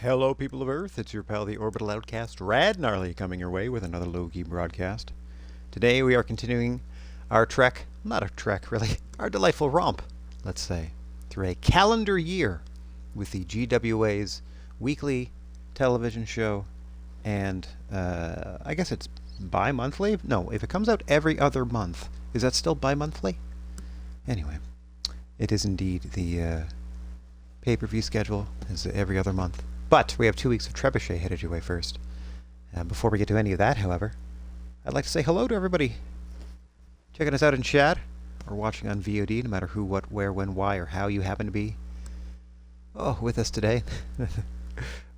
Hello, people of Earth. It's your pal, the Orbital Outcast, Rad Gnarly, coming your way with another low-key broadcast. Today we are continuing our trek, not a trek really, our delightful romp, let's say, through a calendar year with the GWA's weekly television show, and I guess it's bi-monthly? No, if it comes out every other month, is that still bi-monthly? Anyway, it is indeed the pay-per-view schedule is every other month. But we have 2 weeks of Trebuchet headed your way first. Before we get to any of that, however, I'd like to say hello to everybody checking us out in chat or watching on VOD, no matter who, what, where, when, why, or how you happen to be with us today.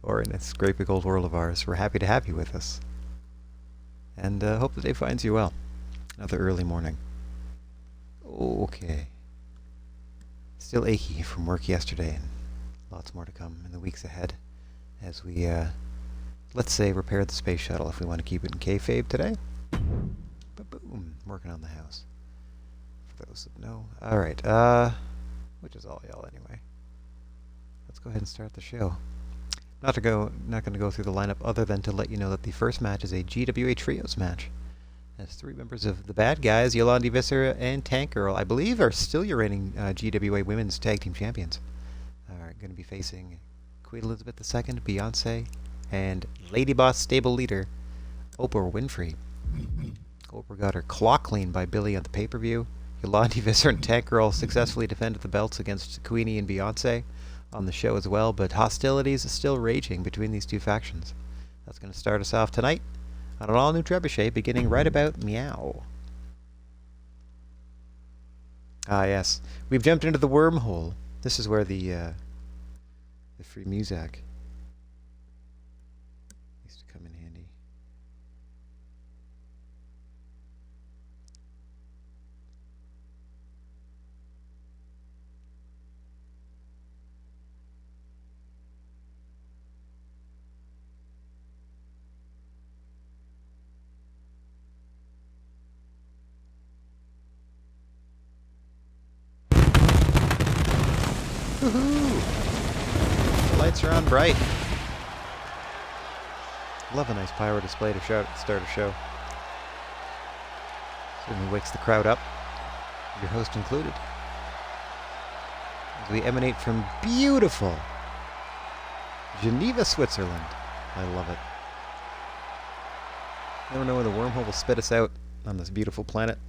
Or in this great big old world of ours. We're happy to have you with us. And hope the day finds you well. Another early morning. Okay. Still achy from work yesterday, and lots more to come in the weeks ahead as we, let's say, repair the space shuttle if we want to keep it in kayfabe today. But boom, working on the house. For those that know. Alright, which is all y'all anyway. Let's go ahead and start the show. Not going to go through the lineup other than to let you know that the first match is a GWA Trios match. As 3 members of the Bad Guys, Yolandi Viscera and Tank Girl, I believe, are still your reigning GWA Women's Tag Team Champions. Are going to be facing Queen Elizabeth II, Beyonce, and Lady Boss stable leader, Oprah Winfrey. Oprah got her clock cleaned by Billy on the pay-per-view. Yolandi Viscera and Tank Girl successfully defended the belts against Queenie and Beyonce on the show as well, but hostilities are still raging between these two factions. That's going to start us off tonight on an all-new Trebuchet, beginning right about meow. Ah, yes. We've jumped into the wormhole. This is where the free music used to come in handy. Woohoo! Lights are on bright. Love a nice pyro display to start a show. Certainly wakes the crowd up, your host included. As we emanate from beautiful Geneva, Switzerland. I love it. Never know when the wormhole will spit us out on this beautiful planet.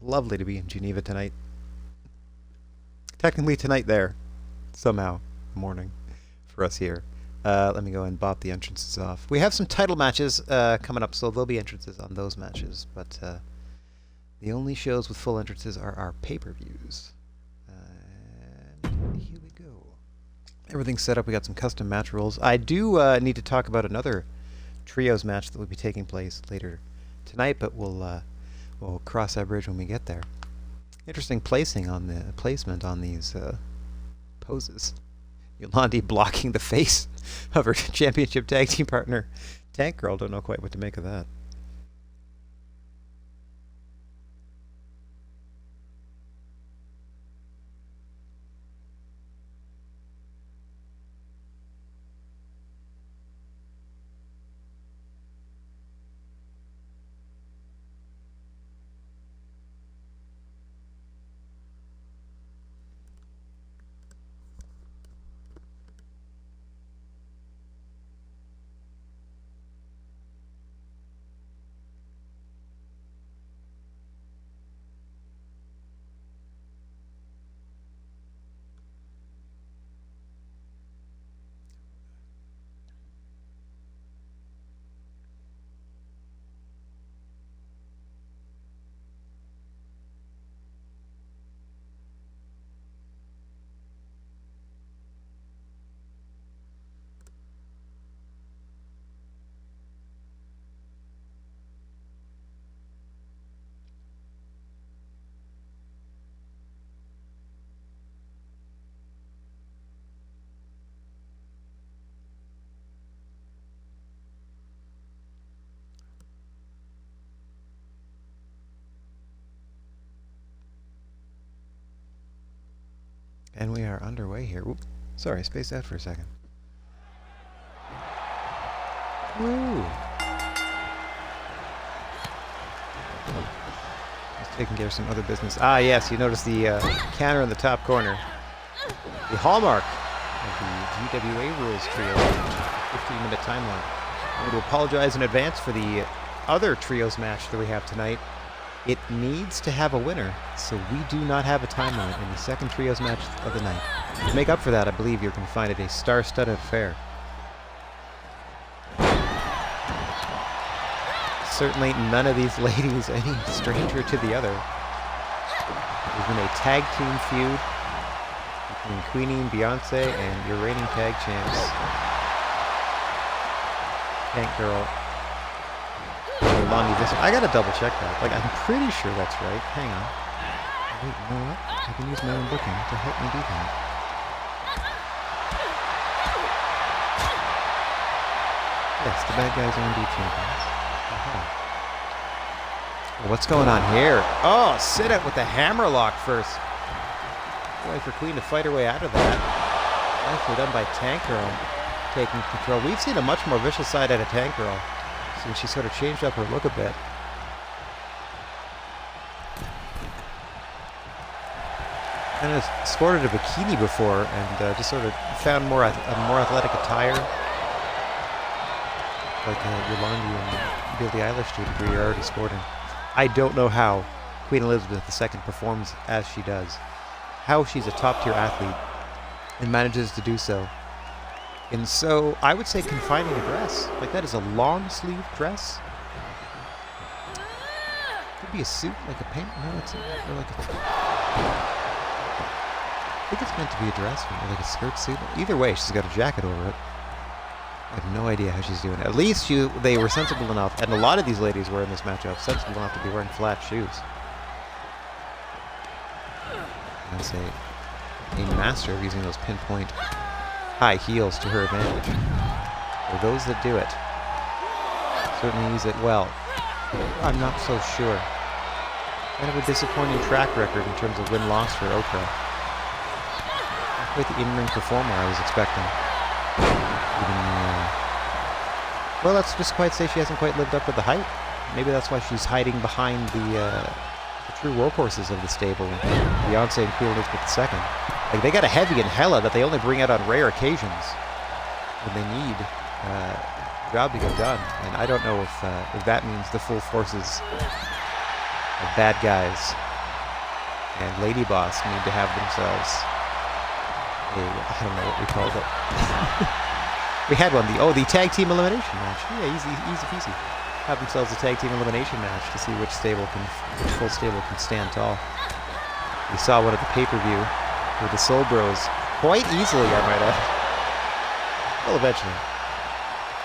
Lovely to be in Geneva tonight. Technically tonight there. Somehow. Morning. For us here. Let me go and bop the entrances off. We have some title matches coming up, so there'll be entrances on those matches. But the only shows with full entrances are our pay-per-views. And here we go. Everything's set up. We got some custom match rules. I do need to talk about another trios match that will be taking place later tonight, but we'll cross that bridge when we get there. Interesting placement on these poses. Yolandi blocking the face of her championship tag team partner, Tank Girl. Don't know quite what to make of that. And we are underway here. Oop, sorry, spaced out for a second. Woo! Just taking care of some other business. Ah, yes, you notice the counter in the top corner. The hallmark of the GWA rules trio, 15-minute timeline. I'm going to apologize in advance for the other trios match that we have tonight. It needs to have a winner, so we do not have a time limit in the second trios match of the night. To make up for that, I believe you're going to find it a star-studded affair. Certainly none of these ladies any stranger to the other. There's been a tag team feud between Queenie and Beyonce and your reigning tag champs, Tank Girl and Yolandi Visser. I gotta double check that. Like, I'm pretty sure that's right. Hang on. Wait, you know what? I can use my own booking to help me do that. Yes, the bad guys are indeed champions. What's going on here? Oh, sit up with the hammerlock first. Wait for Queen to fight her way out of that. Nicely done by Tank Girl, taking control. We've seen a much more vicious side out of Tank Girl since she sort of changed up her look a bit. Kind of sported a bikini before and just sort of found a more athletic attire. Like Yolandi and Billie Eilish to a degree are already sporting. I don't know how Queen Elizabeth II performs as she does. How she's a top-tier athlete and manages to do so in so, I would say, confining a dress. Like, that is a long-sleeve dress. Could be a suit, like a pant. No, it's or like a... I think it's meant to be a dress, or like a skirt suit. Either way, she's got a jacket over it. I have no idea how she's doing it. At least they were sensible enough, and a lot of these ladies were in this matchup, sensible enough to be wearing flat shoes. I'd say a master of using those pinpoint high heels to her advantage. For those that do it, certainly use it well. I'm not so sure. Kind of a disappointing track record in terms of win-loss for Okra. Not quite the in-ring performer I was expecting. Well, let's just quite say she hasn't quite lived up to the hype. Maybe that's why she's hiding behind the true workhorses of the stable, Beyonce and Queen Elizabeth II. Like, they got a heavy and hella that they only bring out on rare occasions when they need the job to get done. And I don't know if that means the full forces of bad guys and Lady Boss need to have themselves I don't know what we called it. We had one, the tag team elimination match. Yeah, easy peasy. Have themselves a tag team elimination match to see which full stable can stand tall. We saw one at the pay-per-view with the Soul Bros quite easily, I might add. Well, eventually.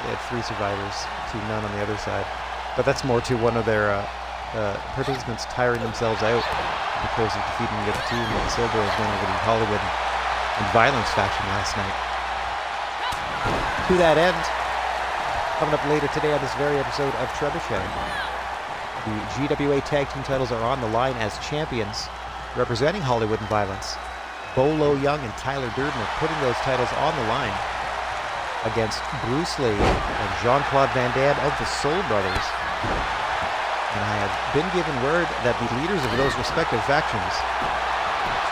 They had 3 survivors, 2 none on the other side. But that's more to one of their participants tiring themselves out in the course of defeating the other team. The Soul Bros went over the Hollywood and Violence faction last night. To that end, coming up later today on this very episode of TREBUCHET, the GWA Tag Team titles are on the line as champions representing Hollywood and Violence. Bolo Young and Tyler Durden are putting those titles on the line against Bruce Lee and Jean-Claude Van Damme of the Soul Brothers. And I have been given word that the leaders of those respective factions,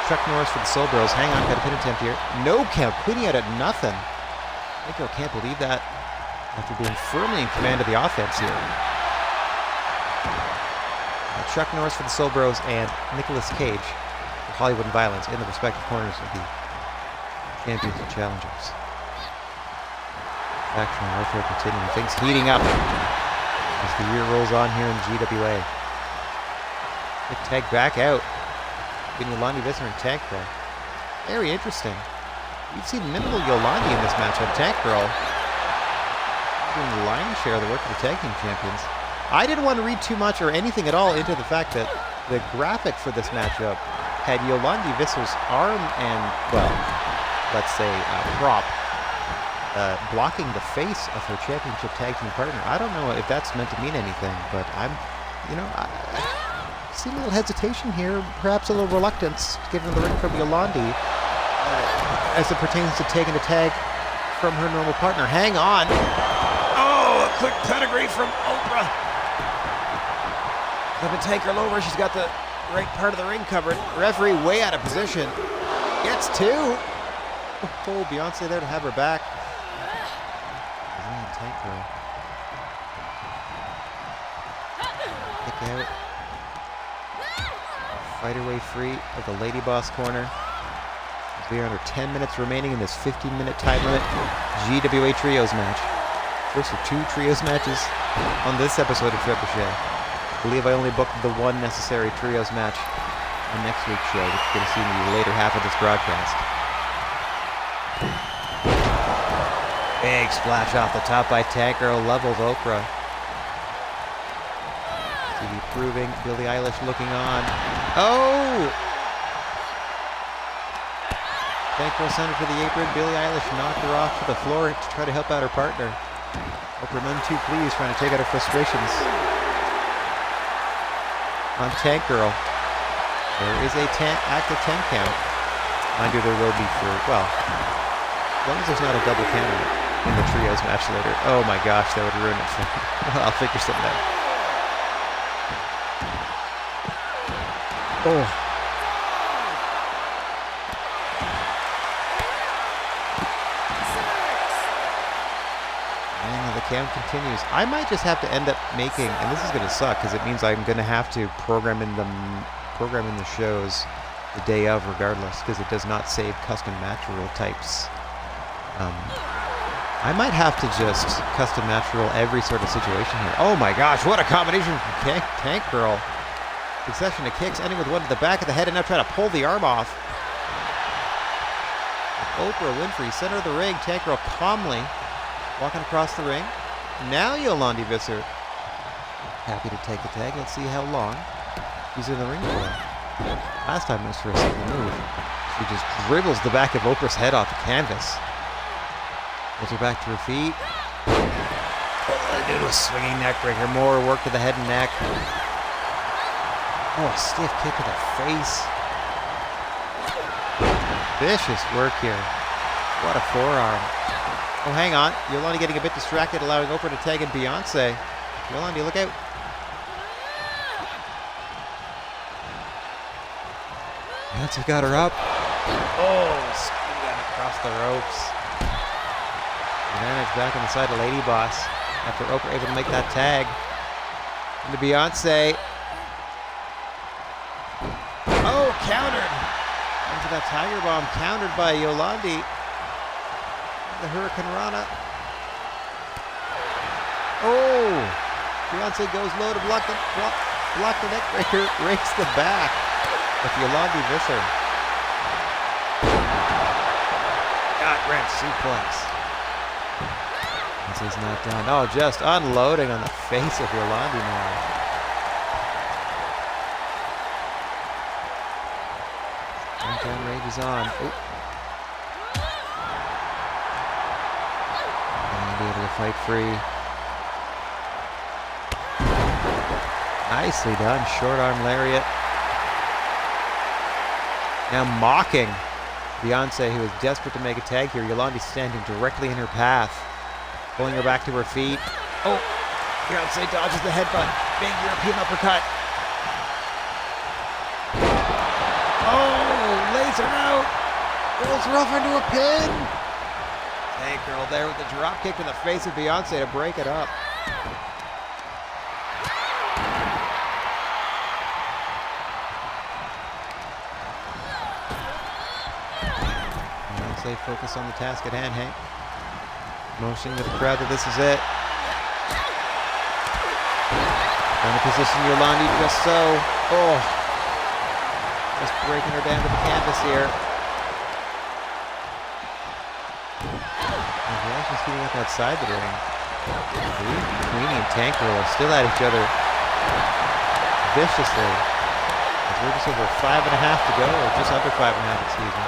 Chuck Norris for the Soul Bros, hang on, got a pin attempt here. No count, Queenie out at nothing. I think I can't believe that after being firmly in command of the offense here. Chuck Norris for the Soul Bros and Nicolas Cage for Hollywood and Violence in the respective corners of the champions and challengers. Faction warfare continuing, things heating up as the year rolls on here in GWA. Quick tag back out. Getting Yolandi Visser and Tank Girl. Very interesting. We've seen minimal Yolandi in this matchup. Tank Girl doing the lion's share of the work of the tag team champions. I didn't want to read too much or anything at all into the fact that the graphic for this matchup had Yolandi Visser's arm and, well, let's say prop blocking the face of her championship tag team partner. I don't know if that's meant to mean anything, but I see a little hesitation here, perhaps a little reluctance to get into the ring from Yolandi as it pertains to taking a tag from her normal partner. Hang on. Oh, quick pedigree from Oprah. Flipping take her over. She's got the right part of the ring covered. Referee way out of position. Gets two. Oh, Beyonce there to have her back. Tank girl. Kick out. Fight her way free of the Lady Boss corner. We are under 10 minutes remaining in this 15-minute time limit GWA Trios match. First of 2 Trios matches on this episode of Trebuchet. I believe I only booked the one necessary Trios match on next week's show, which you're going to see in the later half of this broadcast. Big splash off the top by Tank Girl, levels Oprah. TV proving, Billie Eilish looking on. Oh! Tank Girl sent her to the apron. Billie Eilish knocked her off to the floor to try to help out her partner. Oprah none too pleased, trying to take out her frustrations on Tank Girl. There is a active 10 count. Mind you, there will be for, well, as long as there's not a double count in the Trios match later. Oh my gosh, that would ruin it for me. I'll figure something out. Oh. And the count continues. I might just have to end up making, and this is going to suck because it means I'm going to have to program in the shows the day of regardless, because it does not save custom match rule types. I might have to just custom match rule every sort of situation here. Oh my gosh, what a combination from Tank Girl. Succession of kicks, ending with one to the back of the head, and now trying to pull the arm off. With Oprah Winfrey, center of the ring, Tank Girl calmly walking across the ring. Now Yolandi Visser happy to take the tag. Let's see how long he's in the ring for. Last time it was for a single move. She just dribbles the back of Oprah's head off the canvas. Pulls her back to her feet. Due to a swinging neck breaker. More work to the head and neck. Oh, a stiff kick to the face. Vicious work here. What a forearm. Oh, hang on. Yolandi getting a bit distracted, allowing Oprah to tag in Beyonce. Yolandi, look out. Beyonce got her up. Oh, scooting across the ropes. Advantage back on the side of Lady Boss after Oprah able to make that tag. Into Beyonce. Oh, countered. Into that Tiger Bomb, countered by Yolandi. The Hurricane Rana. Oh, Beyonce goes low to block the neck breaker, rakes the back with Yolandi Visser. God, Brent suplex. Beyonce's not down. Oh, just unloading on the face of Yolandi now. Countdown rages on. Oh. Be able to fight free. Nicely done. Short arm lariat. Now mocking Beyonce, who is desperate to make a tag here. Yolandi standing directly in her path. Pulling her back to her feet. Oh! Beyonce dodges the headbutt. Big European uppercut. Oh! Lays her out. Rolls her off into a pin. Tank Girl there with the drop kick to the face of Beyonce to break it up. Beyonce focus on the task at hand, Hank. Motioning to the crowd that this is it. Trying to position Yolandi just so. Oh. Just breaking her down to the canvas here. Reactions heating up outside the ring. Queenie and Tank Girl are still at each other viciously. As we're just over 5.5 to go, or just under 5.5, excuse me.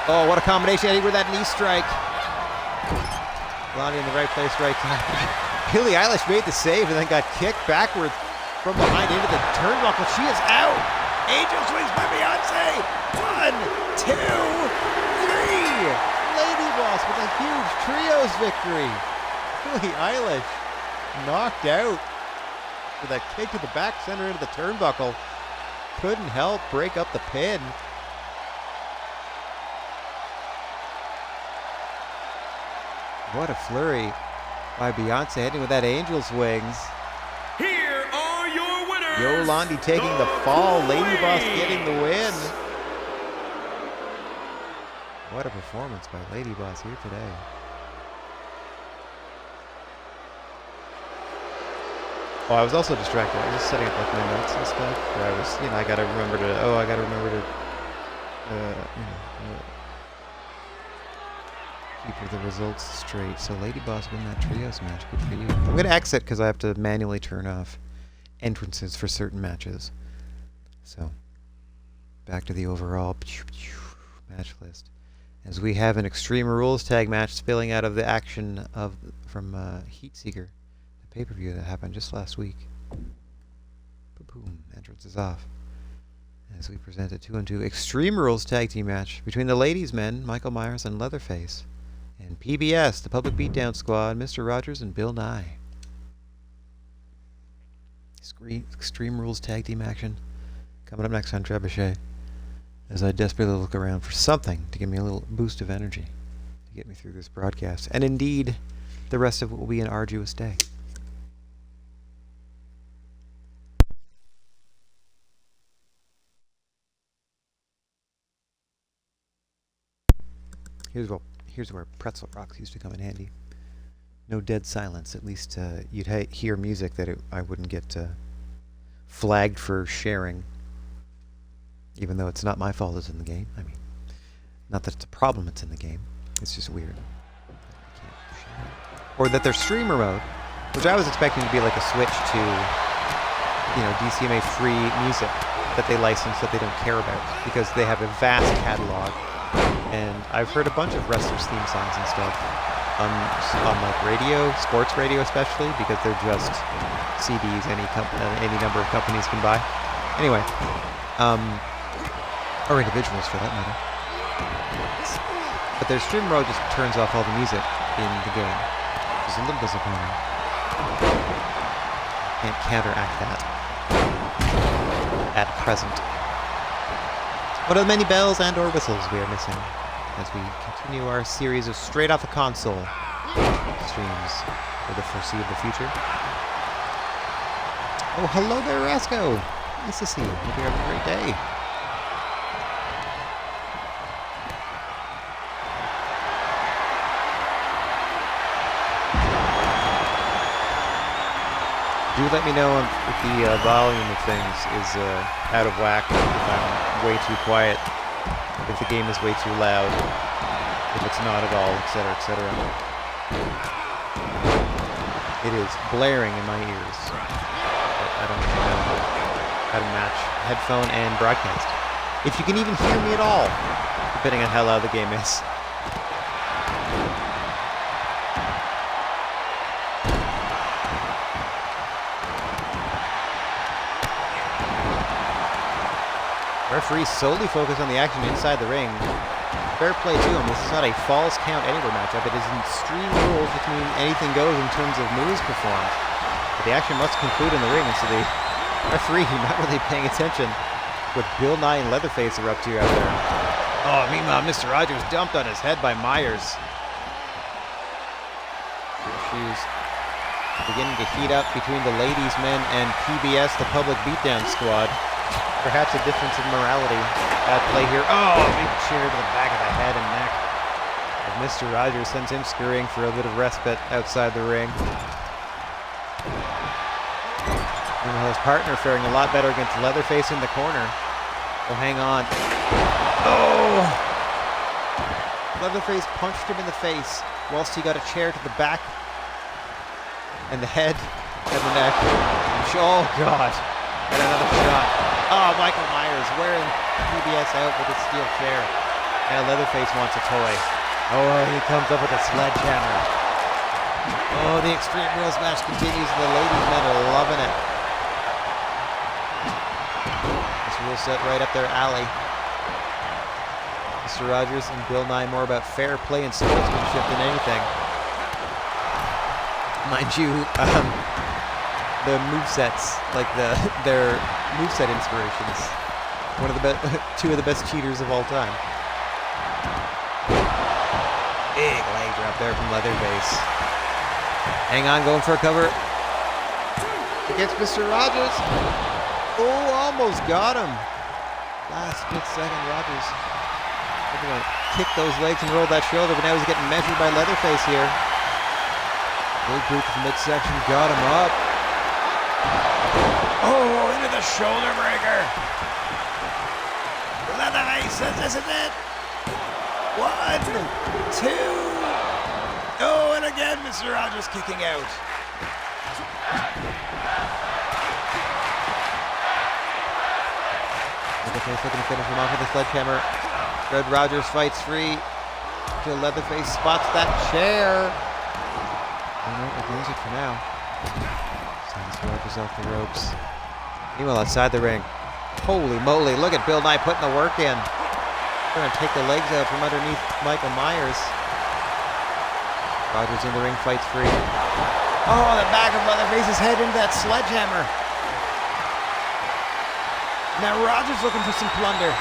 Oh, what a combination, Eddie, with that knee strike. Lonnie in the right place, right time. Billie Eilish made the save and then got kicked backwards from behind into the turnbuckle. She is out. Angel swings by Beyonce. 1, 2, 3. Lady Boss with a huge trios victory. Billie Eilish knocked out with a kick to the back center into the turnbuckle. Couldn't help break up the pin. What a flurry by Beyonce heading with that Angel's Wings. Here are your winners. Yolandi taking the fall. Lady Boss getting the win. What a performance by Lady Boss here today. Oh, I was also distracted. I was just setting up like my notes and stuff. Where I was, I gotta remember to, keep the results straight. So Lady Boss win that trios match. Good for you. I'm gonna exit because I have to manually turn off entrances for certain matches. So back to the overall match list. As we have an Extreme Rules tag match spilling out of the action from Heatseeker, the pay-per-view that happened just last week. Boom, entrance is off. As we present a 2-on-2 Extreme Rules tag team match between the ladies' men, Michael Myers and Leatherface, and PBS, the Public Beatdown Squad, Mr. Rogers and Bill Nye. Extreme Rules tag team action coming up next on Trebuchet, as I desperately look around for something to give me a little boost of energy to get me through this broadcast. And indeed, the rest of it will be an arduous day. Here's where pretzel rocks used to come in handy. No dead silence. At least you'd hear music that I wouldn't get flagged for sharing. Even though it's not my fault it's in the game. I mean, not that it's a problem it's in the game. It's just weird. Or that there's streamer mode, which I was expecting to be like a switch to, DCMA free music that they license that they don't care about, because they have a vast catalog. And I've heard a bunch of wrestlers' theme songs and stuff on like radio, sports radio especially, because they're just CDs any number of companies can buy. Anyway, or individuals for that matter. But their stream mode just turns off all the music in the game, which is a little disappointing. Can't counteract that at present. What are the many bells and or whistles we are missing as we continue our series of straight off the console streams for the foreseeable future? Oh, hello there, Rasco. Nice to see you. Hope you're having a great day. Do let me know if the volume of things is out of whack, if I'm way too quiet, if the game is way too loud, if it's not at all, etc., etc. It is blaring in my ears. I don't know how to match headphone and broadcast. If you can even hear me at all, depending on how loud the game is. Referees solely focus on the action inside the ring. Fair play to him. This is not a falls count anywhere matchup. It is in Extreme Rules, which means anything goes in terms of moves performed. But the action must conclude in the ring, and so the referee not really paying attention to what Bill Nye and Leatherface are up to out there. Oh, meanwhile, Mr. Rogers dumped on his head by Myers. Shoes beginning to heat up between the ladies' men and PBS, the Public Beatdown Squad. Perhaps a difference in morality at play here. Oh, a big chair to the back of the head and neck. And Mr. Rogers sends him scurrying for a bit of respite outside the ring. And his partner faring a lot better against Leatherface in the corner. Oh, hang on. Oh! Leatherface punched him in the face whilst he got a chair to the back and the head and the neck. Oh, God. And another shot. Oh, Michael Myers wearing PBS out with a steel chair. Now Leatherface wants a toy. Oh, he comes up with a sledgehammer. Oh, the Extreme Rules match continues. The ladies' men are loving it. This rule set right up their alley. Mr. Rogers and Bill Nye more about fair play and sportsmanship than anything. mind you, the movesets, like their moveset inspirations. One of the two of the best cheaters of all time. Big leg drop there from Leatherface. Hang on, going for a cover. Against Mr. Rogers. Oh, almost got him. Last split second, Rogers. We're going to kick those legs and roll that shoulder, but now he's getting measured by Leatherface here. Big boot from midsection, got him up. Oh, into the shoulder breaker. Leatherface says this is it. 1, 2. Oh, and again, Mr. Rogers kicking out. Leatherface looking to finish him off with a sledgehammer. Fred Rogers fights free. Till Leatherface spots that chair. Oh no, it goes it for now. Sends Rogers off the ropes. Meanwhile, outside the ring. Holy moly, look at Bill Nye putting the work in. Trying to take the legs out from underneath Michael Myers. Rogers in the ring, fights free. Oh, the back of Leatherface's head into that sledgehammer. Now Rogers looking for some plunder.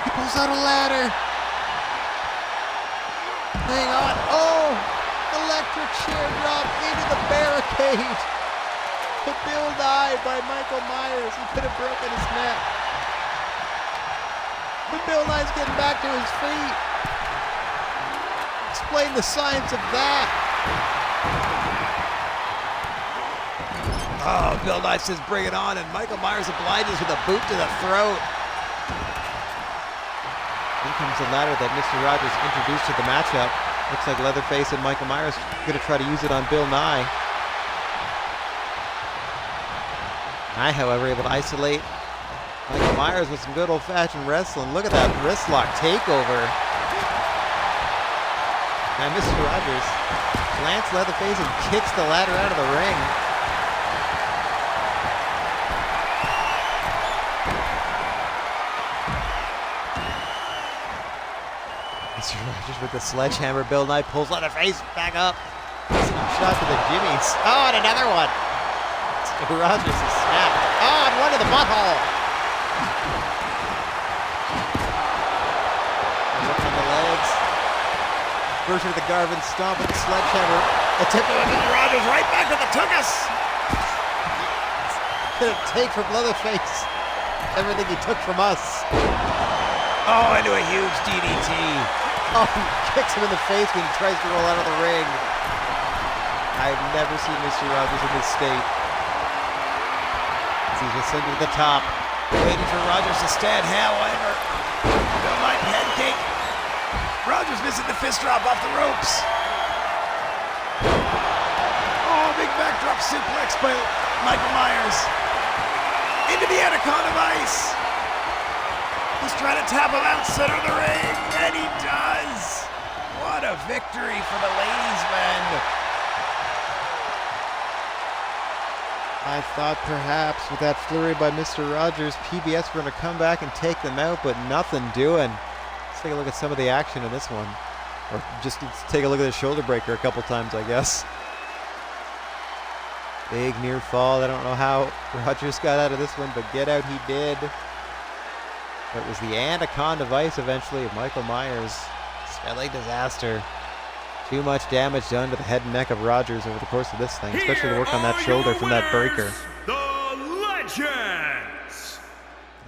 He pulls out a ladder. Hang on. Oh! Electric chair drop into the barricade. To Bill Nye by Michael Myers. He could have broken his neck. But Bill Nye's getting back to his feet. Explain the science of that. Oh, Bill Nye says bring it on, and Michael Myers obliges with a boot to the throat. Here comes the ladder that Mr. Rogers introduced to the matchup. Looks like Leatherface and Michael Myers are going to try to use it on Bill Nye. Nye, however, able to isolate Michael Myers with some good old-fashioned wrestling. Look at that wrist lock takeover. And Mr. Rogers plants Leatherface and kicks the ladder out of the ring. Mr. Rogers with the sledgehammer. Bill Nye pulls Leatherface back up. Shot to the jimmies. Oh, and another one. Mr. Rogers is snapped. Oh, and one to the butthole. And look on the legs. Version of the Garvin stomp with the sledgehammer. Attempting Mr. Rogers right back to the tuchus. Gonna take from Leatherface everything he took from us. Oh, into a huge DDT. Oh, he kicks him in the face when he tries to roll out of the ring. I've never seen Mr. Rogers in this state. As he's ascending to the top, waiting for Rogers to stand. However, Bill Nye pancake. Rogers missing the fist drop off the ropes. Oh, big backdrop suplex by Michael Myers. Into the Anaconda Vice. He's trying to tap him out center of the ring, and he does. What a victory for the ladies' men. I thought perhaps with that flurry by Mr. Rogers, PBS were going to come back and take them out, but nothing doing. Let's take a look at some of the action in this one. Or just let's take a look at the shoulder breaker a couple times, I guess. Big near fall. I don't know how Rogers got out of this one, but get out he did. It was the Anaconda Vice eventually of Michael Myers. Spelling disaster. Too much damage done to the head and neck of Rogers over the course of this thing, especially the work on that shoulder from that breaker. The Legends!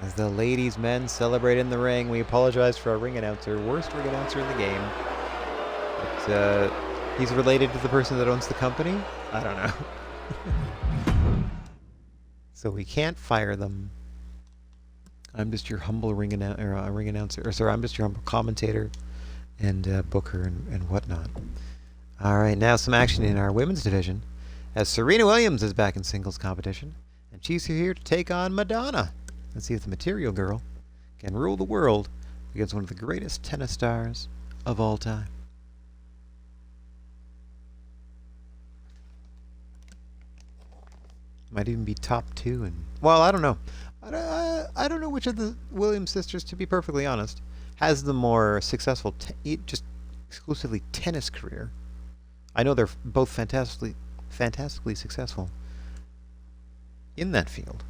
As the ladies' men celebrate in the ring, we apologize for our ring announcer. Worst ring announcer in the game. But, he's related to the person that owns the company? I don't know. So we can't fire them. I'm just your humble ring announcer, or sorry, I'm just your humble commentator and booker and whatnot. All right, now some action in our women's division, as Serena Williams is back in singles competition, and she's here to take on Madonna. Let's see if the Material Girl can rule the world against one of the greatest tennis stars of all time. Might even be top 2, and well, I don't know. I don't know which of the Williams sisters, to be perfectly honest, has the more successful, just exclusively tennis career. I know they're both fantastically successful in that field,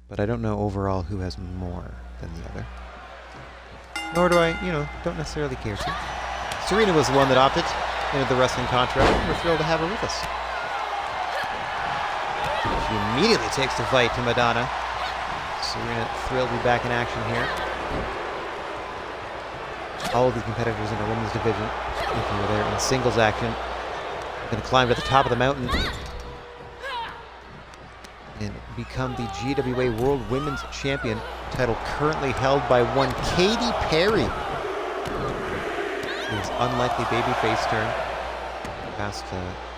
but I don't know overall who has more than the other. Nor do I, don't necessarily care to. Serena was the one that opted into the wrestling contract, and we're thrilled to have her with us. She immediately takes the fight to Madonna. Serena thrilled to be back in action here. All of the competitors in the women's division, if you were there in singles action, are going to climb to the top of the mountain and become the GWA World Women's Champion, title currently held by one Katy Perry. His unlikely babyface turn the past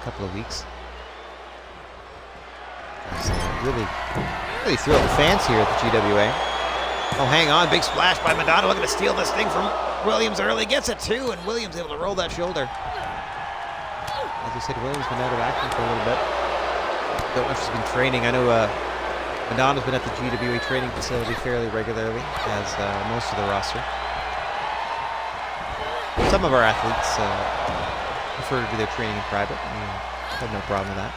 couple of weeks. It's really thrilled the fans here at the GWA. Oh, hang on, big splash by Madonna, looking to steal this thing from Williams early, gets it too, and Williams able to roll that shoulder. As I said, Williams been out of action for a little bit. Don't know if she's been training. I know Madonna's been at the GWA training facility fairly regularly, as most of the roster. Some of our athletes prefer to do their training in private. I have no problem with that.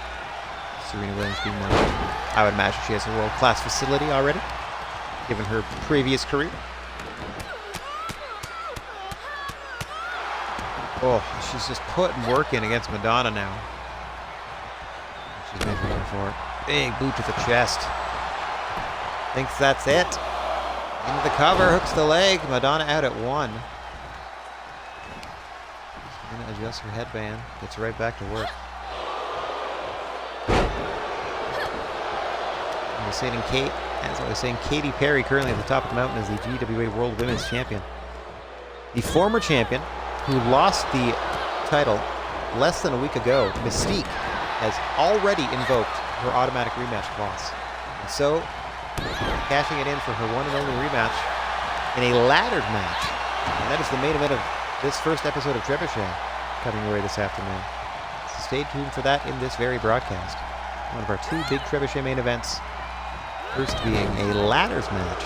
Serena Williams being one of them. I would imagine she has a world-class facility already, given her previous career. Oh, she's just putting work in against Madonna now. She's measuring for it. Big boot to the chest. Thinks that's it. Into the cover, hooks the leg. Madonna out at 1. She's going to adjust her headband. Gets right back to work. As I was saying, Katy Perry currently at the top of the mountain as the GWA World Women's Champion. The former champion, who lost the title less than a week ago, Mystique, has already invoked her automatic rematch clause. And so, cashing it in for her one and only rematch in a laddered match. And that is the main event of this first episode of Trebuchet, coming your way this afternoon. So stay tuned for that in this very broadcast. One of our 2 big Trebuchet main events. First being a ladders match.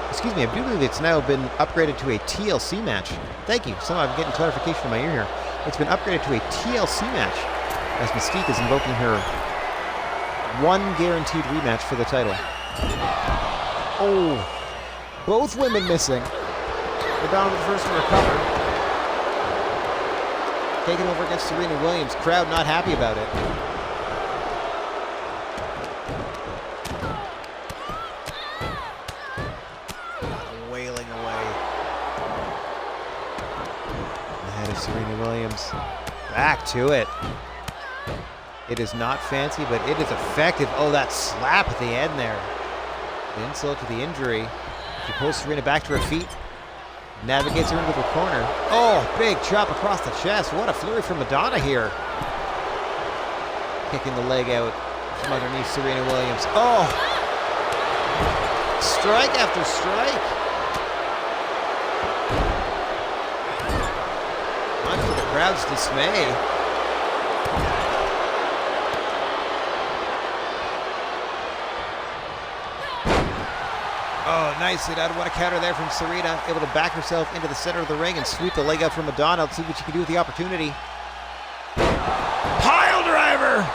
Excuse me, I do believe it's now been upgraded to a TLC match. Thank you. Somehow I'm getting clarification in my ear here. It's been upgraded to a TLC match, as Mystique is invoking her one guaranteed rematch for the title. Oh, both women missing. Madonna the first to recover. Taking over against Serena Williams. Crowd not happy about it. Wailing away. The head of Serena Williams. Back to it. It is not fancy, but it is effective. Oh, that slap at the end there. The insult to the injury. She pulls Serena back to her feet. Navigates her into the corner. Oh, big chop across the chest. What a flurry from Madonna here. Kicking the leg out from underneath Serena Williams. Oh! Strike after strike. Much to the crowd's dismay. Oh, nicely done. What a counter there from Serena. Able to back herself into the center of the ring and sweep the leg out from Madonna. Let's see what she can do with the opportunity. Pile driver!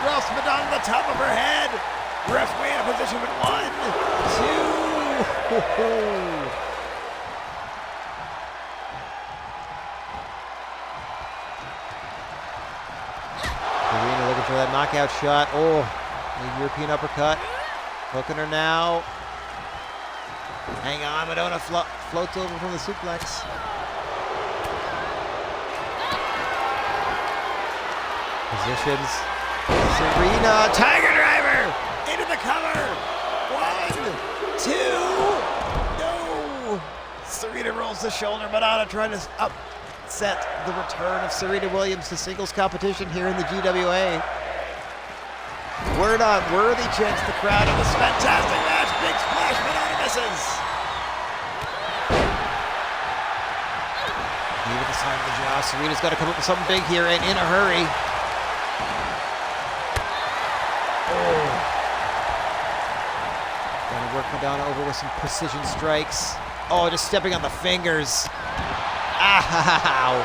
Drops Madonna to the top of her head. Referee in a position with 1, 2. Serena looking for that knockout shot. Oh, the European uppercut. Hooking her now. Hang on, Madonna floats over from the suplex. Positions. Serena, Tiger Driver! Into the cover! 1, 2, no! Serena rolls the shoulder, Madonna trying to upset the return of Serena Williams to singles competition here in the GWA. We're not worthy, chants the crowd in this fantastic match. Big splash, Madonna misses. Knee to the side of the jaw. Serena's got to come up with something big here and in a hurry. Oh. Going to work Madonna over with some precision strikes. Oh, just stepping on the fingers. Ow.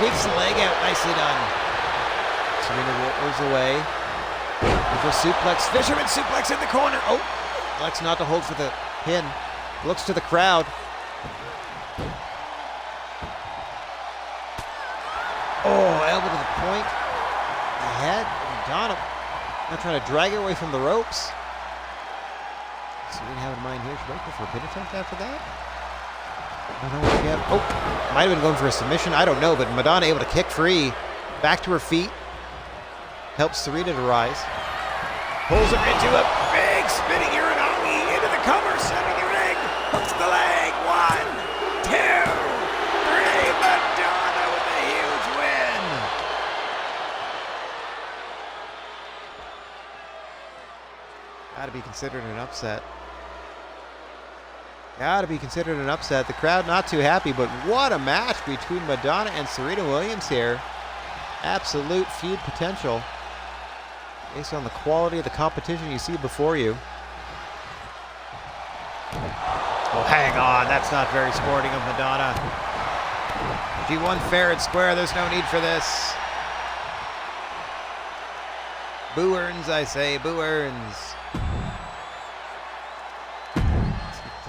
Takes the leg out. Nicely done. Serena rolls away. With a suplex. Fisherman suplex in the corner. Oh, elects not to hold for the pin. Looks to the crowd. Oh, elbow to the point. The head. Madonna now trying to drag her away from the ropes. Serena have in mind here. Should I go for a pin attempt after that? I don't know what we have. Oh, might have been going for a submission. I don't know, but Madonna able to kick free. Back to her feet. Helps Serena to rise. Pulls her into a big spinning Uranagi into the cover, center of the ring. Hooks the leg. 1, 2, 3. Madonna with a huge win. Gotta be considered an upset. Gotta be considered an upset. The crowd not too happy, but what a match between Madonna and Serena Williams here. Absolute feud potential. Based on the quality of the competition you see before you. Oh, hang on. That's not very sporting of Madonna. She won fair and square. There's no need for this. Boo Earns, I say. Boo Earns. Let's get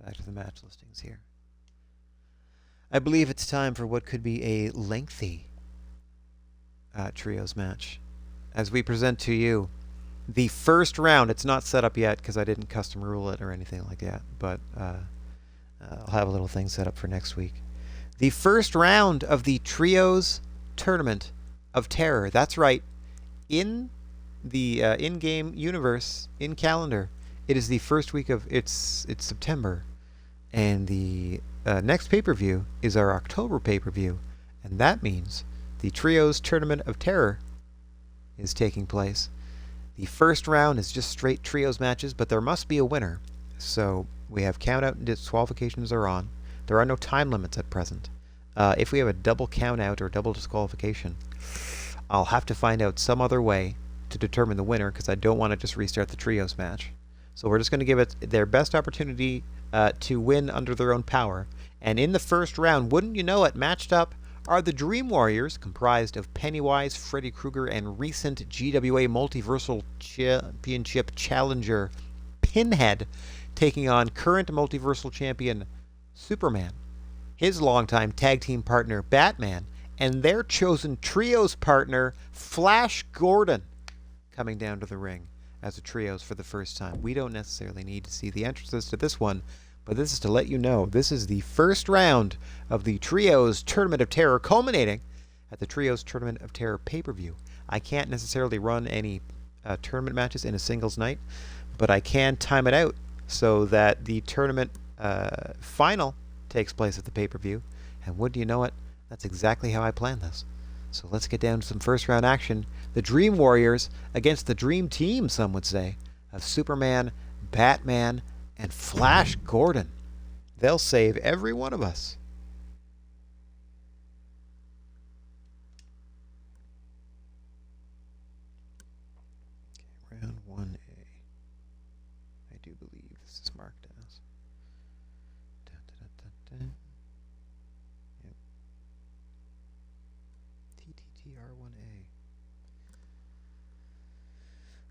back to the match listings here. I believe it's time for what could be a lengthy trios match. As we present to you the first round. It's not set up yet because I didn't custom rule it or anything like that, but I'll have a little thing set up for next week. The first round of the Trios Tournament of Terror. That's right. In the in-game universe, in calendar, it is the first week of it's September, and the next pay-per-view is our October pay-per-view, and that means the Trios Tournament of Terror is taking place. The first round is just straight trios matches, but there must be a winner. So we have count-out and disqualifications are on. There are no time limits at present. If we have a double count-out or double disqualification, I'll have to find out some other way to determine the winner because I don't want to just restart the trios match. So we're just going to give it their best opportunity to win under their own power. And in the first round, wouldn't you know it, matched up are the Dream Warriors, comprised of Pennywise, Freddy Krueger, and recent GWA Multiversal Championship challenger Pinhead, taking on current Multiversal Champion Superman, his longtime tag team partner Batman, and their chosen trios partner Flash Gordon, coming down to the ring as a trios for the first time. We don't necessarily need to see the entrances to this one, but this is to let you know this is the first round of the Trios Tournament of Terror, culminating at the Trios Tournament of Terror pay-per-view. I can't necessarily run any tournament matches in a singles night, but I can time it out so that the tournament final takes place at the pay-per-view. And wouldn't you know it, that's exactly how I planned this. So let's get down to some first-round action. The Dream Warriors against the Dream Team, some would say, of Superman, Batman, and Flash Gordon. They'll save every one of us. Okay, round 1A. I do believe this is marked as. Yep. TTTR1A.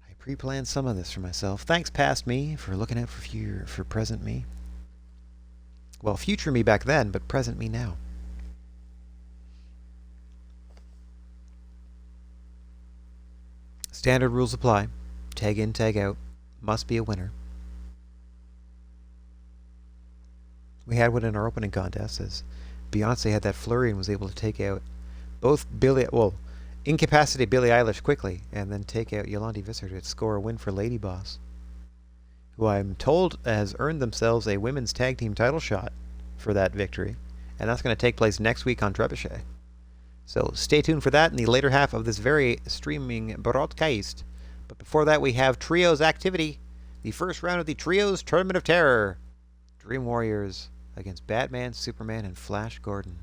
I pre-planned some of this for myself. Thanks, past me, for looking out for present me. Well, future me back then, but present me now. Standard rules apply. Tag in, tag out. Must be a winner. We had one in our opening contest as Beyonce had that flurry and was able to take out both incapacitate Billie Eilish quickly and then take out Yolandi Visser to score a win for Lady Boss, who I'm told has earned themselves a women's tag team title shot for that victory, and that's going to take place next week on Trebuchet. So stay tuned for that in the later half of this very streaming broadcast. But before that, we have Trios activity, the first round of the Trios Tournament of Terror. Dream Warriors against Batman, Superman, and Flash Gordon.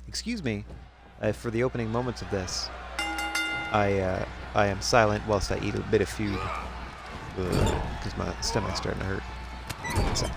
Excuse me for the opening moments of this. I am silent whilst I eat a bit of food because my stomach's starting to hurt. So.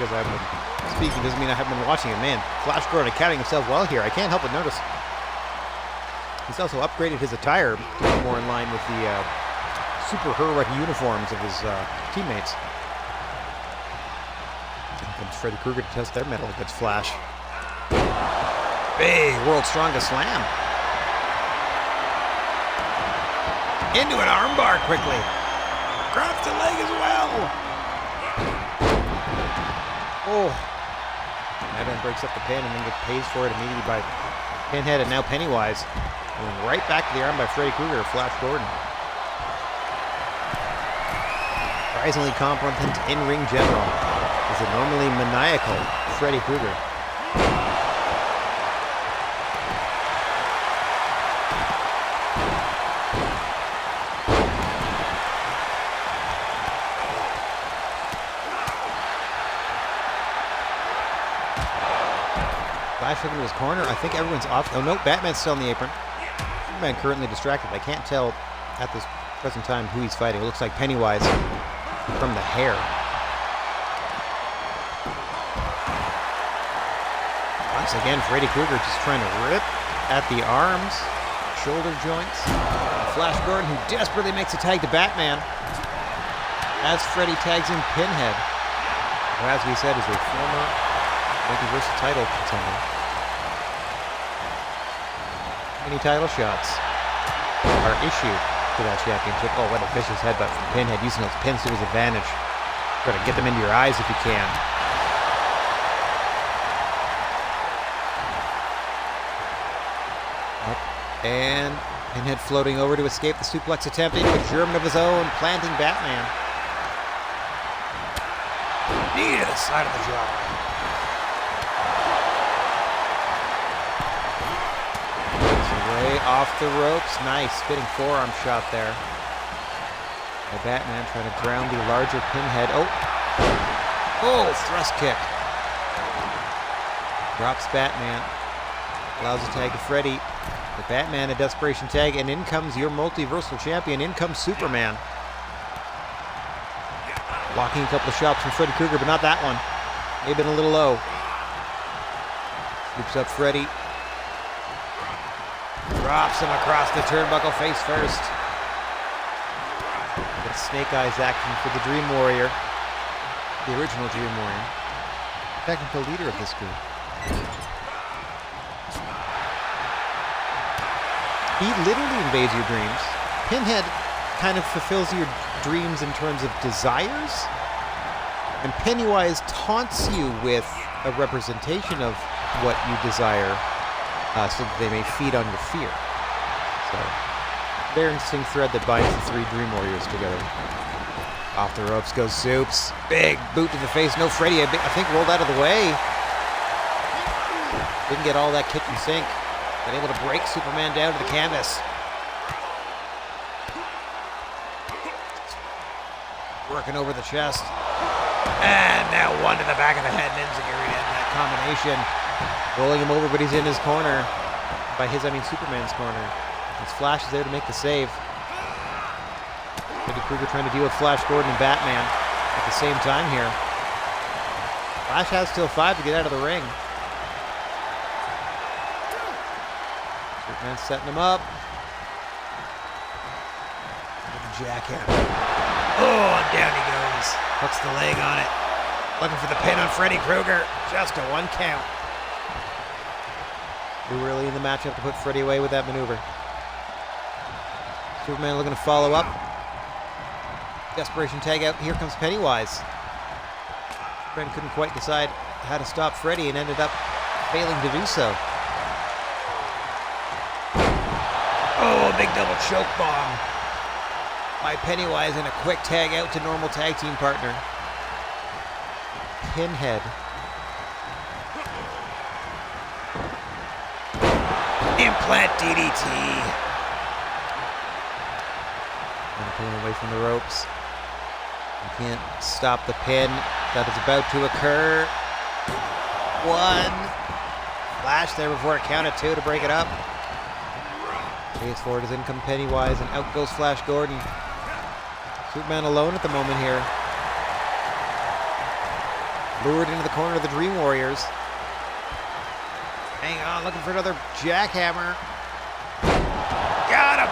because I've been speaking doesn't mean I haven't been watching it. Man, Flash Gordon accounting himself well here. I can't help but notice. He's also upgraded his attire to be more in line with the super heroic uniforms of his teammates. Here comes Freddy Krueger to test their mettle against Flash. Big world's strongest slam. Into an armbar quickly. Drops the leg as well. Oh. Madman breaks up the pin and then gets pays for it immediately by Pinhead and now Pennywise. Going right back to the arm by Freddy Krueger or Flash Gordon. Surprisingly competent in-ring general is a normally maniacal Freddy Krueger. Flash looking to his corner. I think everyone's off. Oh no, Batman's still on the apron. Superman currently distracted. I can't tell at this present time who he's fighting. It looks like Pennywise from the hair. Once again, Freddy Krueger just trying to rip at the arms, shoulder joints. Flash Gordon, who desperately makes a tag to Batman, as Freddy tags in Pinhead, who, as we said, is a former multiversal title contender. Many title shots are issued to that championship. Oh, what a vicious headbutt from Pinhead, using those pins to his advantage. Try to get them into your eyes if you can. Up and Pinhead floating over to escape the suplex attempt into a German of his own, planting Batman. Knee to the side of the jaw. Way off the ropes. Nice spinning forearm shot there by Batman, trying to ground the larger Pinhead. Oh, thrust kick. Drops Batman. Allows a tag to Freddy. The Batman a desperation tag, and in comes your multiversal champion. In comes Superman. Blocking a couple of shots from Freddy Krueger, but not that one. May have been a little low. Scoops up Freddy. Drops him across the turnbuckle face first. Good Snake Eyes action for the Dream Warrior. The original Dream Warrior. Technical leader of this group. He literally invades your dreams. Pinhead kind of fulfills your dreams in terms of desires. And Pennywise taunts you with a representation of what you desire. So that they may feed on your fear. So, very interesting thread that binds the three Dream Warriors together. Off the ropes goes Soups. Big boot to the face. No Freddy, I think, rolled out of the way. Didn't get all that kitchen sink. Been able to break Superman down to the canvas. Working over the chest. And now one to the back of the head. Enziguri in that combination. Rolling him over, but he's in his corner. By his, I mean Superman's corner. As Flash is there to make the save. Freddy Krueger trying to deal with Flash Gordon and Batman at the same time here. Flash has till 5 to get out of the ring. Superman setting him up. With the jackhammer. Oh, and down he goes. Hooks the leg on it. Looking for the pin on Freddy Krueger. Just a 1 count. Too early in the matchup to put Freddy away with that maneuver. Superman looking to follow up. Desperation tag out. Here comes Pennywise. Superman couldn't quite decide how to stop Freddy and ended up failing to do so. Oh, big double choke bomb by Pennywise and a quick tag out to normal tag team partner. Pinhead. Implant DDT. And pulling away from the ropes. You can't stop the pin that is about to occur. 1. Flash there before it counted 2 to break it up. Pays forward as in comes Pennywise and out goes Flash Gordon. Superman alone at the moment here. Lured into the corner of the Dream Warriors. Hang on, looking for another jackhammer. Got him!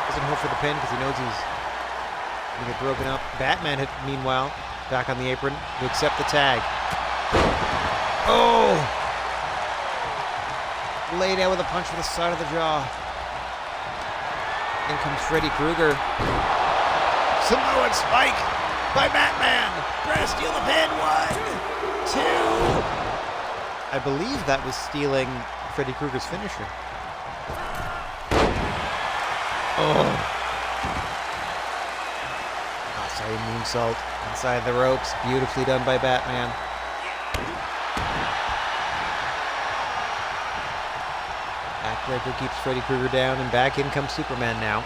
Doesn't hope for the pin because he knows he's going to get broken up. Batman, meanwhile, back on the apron to accept the tag. Oh! Laid out with a punch to the side of the jaw. In comes Freddy Krueger. Samoan spike by Batman. Trying to steal the pin. 1, 2. I believe that was stealing Freddy Krueger's finisher. Oh. Sorry, moonsault inside the ropes. Beautifully done by Batman. Backbreaker keeps Freddy Krueger down, and back in comes Superman now.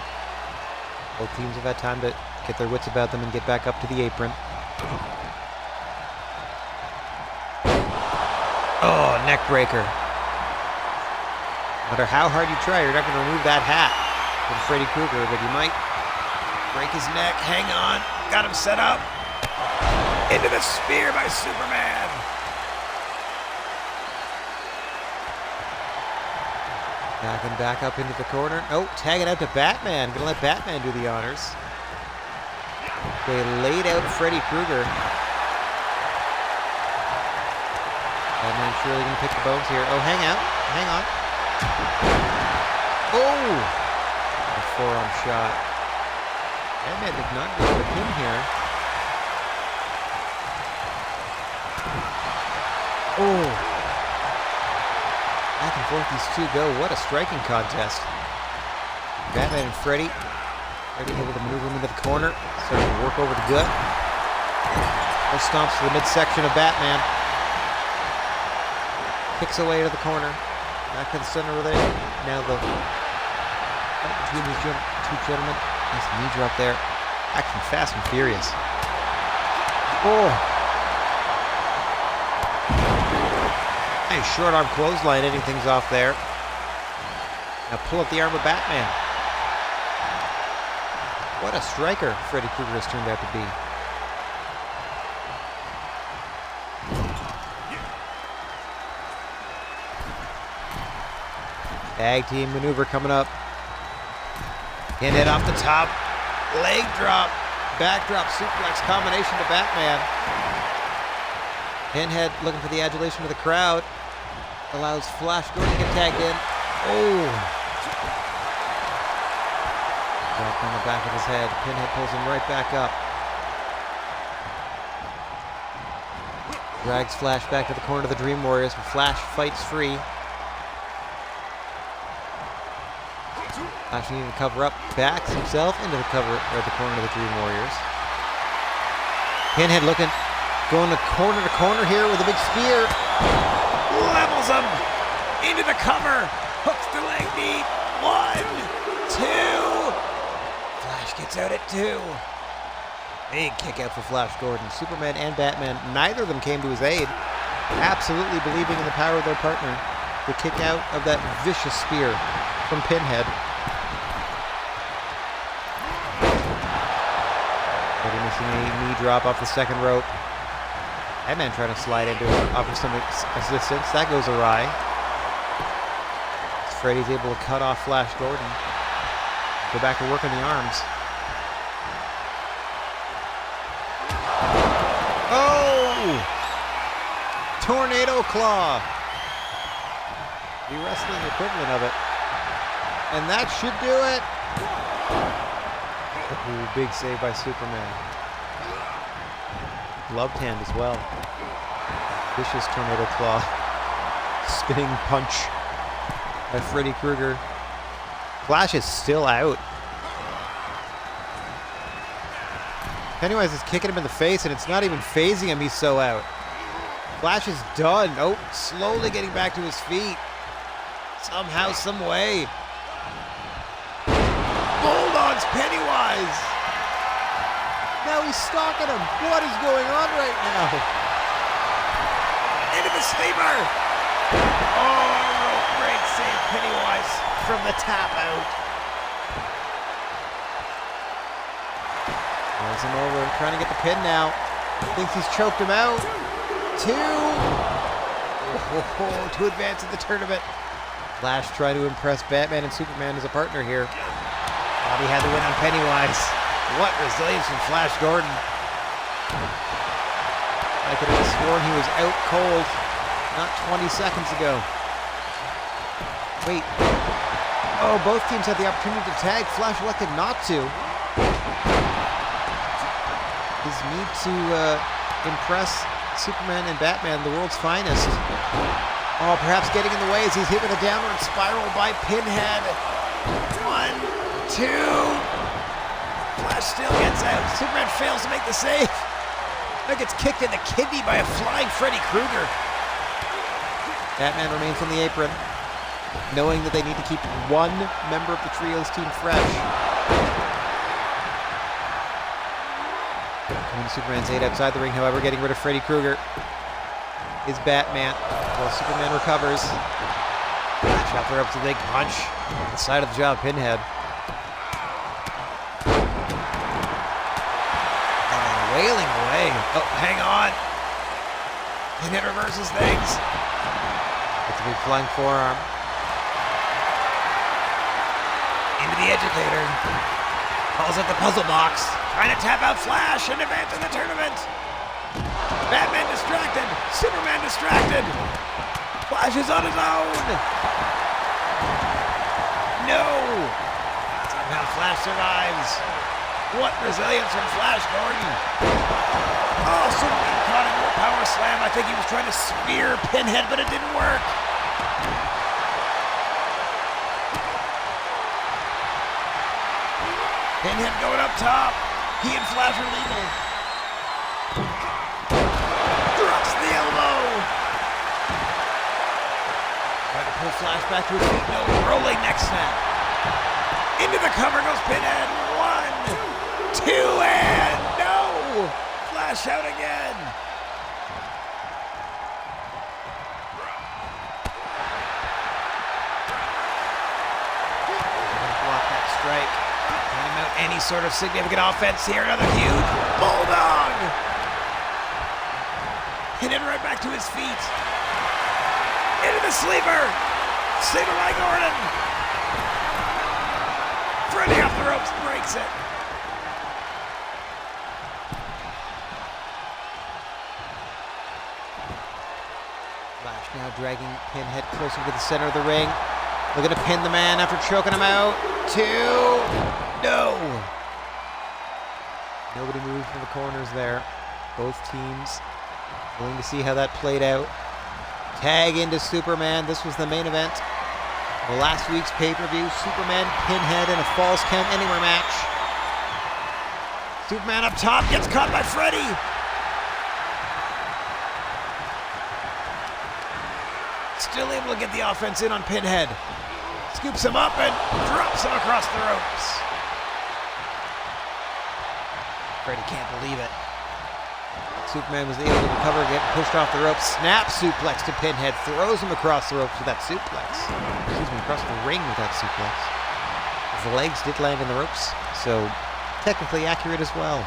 Both teams have had time to get their wits about them and get back up to the apron. Oh, neck breaker. No matter how hard you try, you're not going to remove that hat from Freddy Krueger, but you might break his neck. Hang on. Got him set up. Into the spear by Superman. Back and back up into the corner. Oh, tagging out to Batman. Gonna let Batman do the honors. They laid out Freddy Krueger. Batman surely gonna pick the bones here. Oh, hang out. Hang on. Oh! A forearm shot. Batman did not go for the pin here. Oh! Back and forth these two go. What a striking contest. Batman and Freddy. Freddy able to maneuver him into the corner. Starting to work over the gut. More stomps to the midsection of Batman. Kicks away to the corner. Back to the center of there. Now the fight between these two gentlemen. Nice knee drop there. Action fast and furious. Oh! Nice short arm clothesline, ending things off there. Now pull up the arm of Batman. What a striker Freddy Krueger has turned out to be. Tag team maneuver coming up. Pinhead off the top. Leg drop. Backdrop suplex combination to Batman. Pinhead looking for the adulation of the crowd. Allows Flash Gordon to get tagged in. Oh! Drop on the back of his head. Pinhead pulls him right back up. Drags Flash back to the corner of the Dream Warriors, but Flash fights free. Flash needing to cover up, backs himself into the cover or the corner of the Dream Warriors. Pinhead looking, going to corner here with a big spear. Levels him into the cover. Hooks the leg deep. 1, 2. Flash gets out at 2. Big kick out for Flash Gordon. Superman and Batman, neither of them came to his aid. Absolutely believing in the power of their partner. The kick out of that vicious spear from Pinhead. They're missing a knee drop off the second rope. Batman trying to slide into it, offer some assistance. That goes awry. Freddy's able to cut off Flash Gordon. Go back to work on the arms. Oh! Tornado Claw. The wrestling equivalent of it. And that should do it. Ooh, big save by Superman. Gloved hand as well. Vicious tornado claw. Spinning punch by Freddy Krueger. Flash is still out. Pennywise is kicking him in the face, and it's not even phasing him. He's so out. Flash is done. Oh, slowly getting back to his feet. Somehow, some way. Bulldogs Pennywise. Now he's stalking him. What is going on right now? Into the sleeper. Oh, rope break save Pennywise from the tap out. Rolls him over, trying to get the pin now. Thinks he's choked him out. 2. To advance in the tournament. Flash trying to impress Batman and Superman as a partner here. Thought he had to win on Pennywise. What resilience from Flash Gordon. I could have sworn he was out cold not 20 seconds ago. Wait. Oh, both teams had the opportunity to tag. Flash elected not to. His need to impress Superman and Batman, the world's finest. Oh, perhaps getting in the way as he's hit with a downward spiral by Pinhead. 1, 2. Flash still gets out. Superman fails to make the save. Now gets kicked in the kidney by a flying Freddy Krueger. Batman remains on the apron, knowing that they need to keep one member of the Trios team fresh. When Superman's 8 outside the ring, however, getting rid of Freddy Krueger is Batman. While Superman recovers. Shot there up to the big punch. On the side of the jaw of Pinhead. And wailing away. Oh, hang on. Pinhead reverses things. Gets a big flying forearm. Into the educator. Calls up the puzzle box. Trying to tap out Flash and advance in the tournament. Batman distracted. Superman distracted. Flash is on his own. No. Somehow Flash survives. What resilience from Flash Gordon. Oh, Superman caught him with a power slam. I think he was trying to spear Pinhead, but it didn't work. Pinhead going up top. He and Flash are legal. Drops the elbow. Trying to pull Flash back to his feet. No, rolling neck snap. Into the cover goes Pinhead. 1, 2, and no! Flash out again. Block that strike. Trying to mount any sort of significant offense here. Another huge bulldog. Pinhead right back to his feet. Into the sleeper. Sleeper by Gordon. Freddy off the ropes, breaks it. Flash now dragging Pinhead closer to the center of the ring. Looking to pin the man after choking him out. 2. No. Nobody moved from the corners there. Both teams willing to see how that played out. Tag into Superman. This was the main event. Well, last week's pay-per-view, Superman, Pinhead in a falls count anywhere match. Superman up top gets caught by Freddy. Still able to get the offense in on Pinhead. Scoops him up and drops him across the ropes. Freddy can't believe it. Superman was able to recover, get pushed off the ropes, snap suplex to Pinhead, throws him across the ropes with that suplex. Excuse me, across the ring with that suplex. His legs did land in the ropes, so technically accurate as well.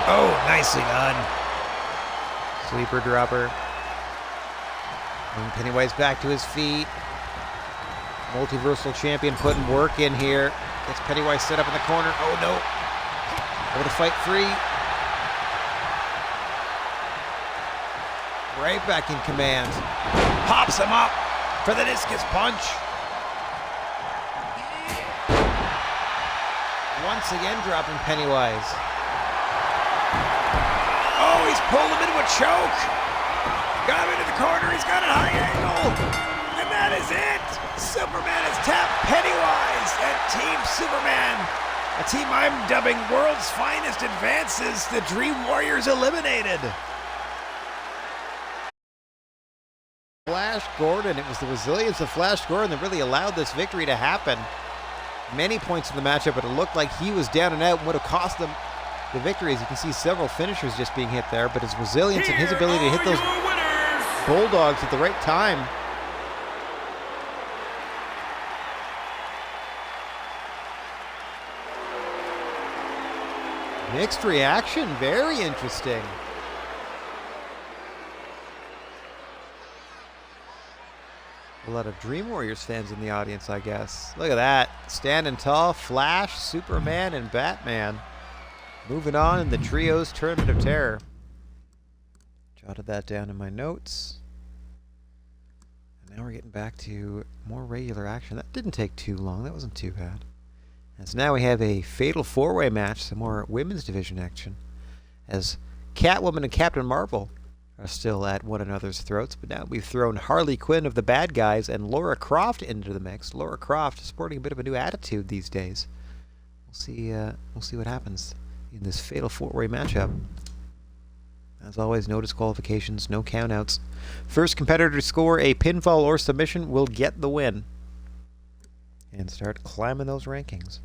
Oh, nicely done. Sleeper dropper. And Pennywise back to his feet. Multiversal champion putting work in here. Gets Pennywise set up in the corner. Oh no. Able to fight free. Right back in command. Pops him up for the discus punch. Once again dropping Pennywise. Oh, he's pulled him into a choke. Got him into the corner. He's got a high angle. And then that is it! Superman has tapped Pennywise, and Team Superman, a team I'm dubbing World's Finest, advances. The Dream Warriors eliminated. Flash Gordon. It was the resilience of Flash Gordon that really allowed this victory to happen. Many points in the matchup, but it looked like he was down and out and would have cost them the victory. As you can see, several finishers just being hit there, but his resilience and his ability to hit those bulldogs at the right time. Mixed reaction, very interesting. A lot of Dream Warriors fans in the audience, I guess. Look at that. Standing tall, Flash, Superman, and Batman. Moving on in the Trios Tournament of Terror. Jotted that down in my notes. And now we're getting back to more regular action. That didn't take too long. That wasn't too bad. And so now we have a fatal four-way match, some more women's division action, as Catwoman and Captain Marvel are still at one another's throats, but now we've thrown Harley Quinn of the bad guys and Laura Croft into the mix. Laura Croft sporting a bit of a new attitude these days. We'll see what happens in this fatal four-way matchup. As always, no disqualifications, no countouts. First competitor to score a pinfall or submission will get the win and start climbing those rankings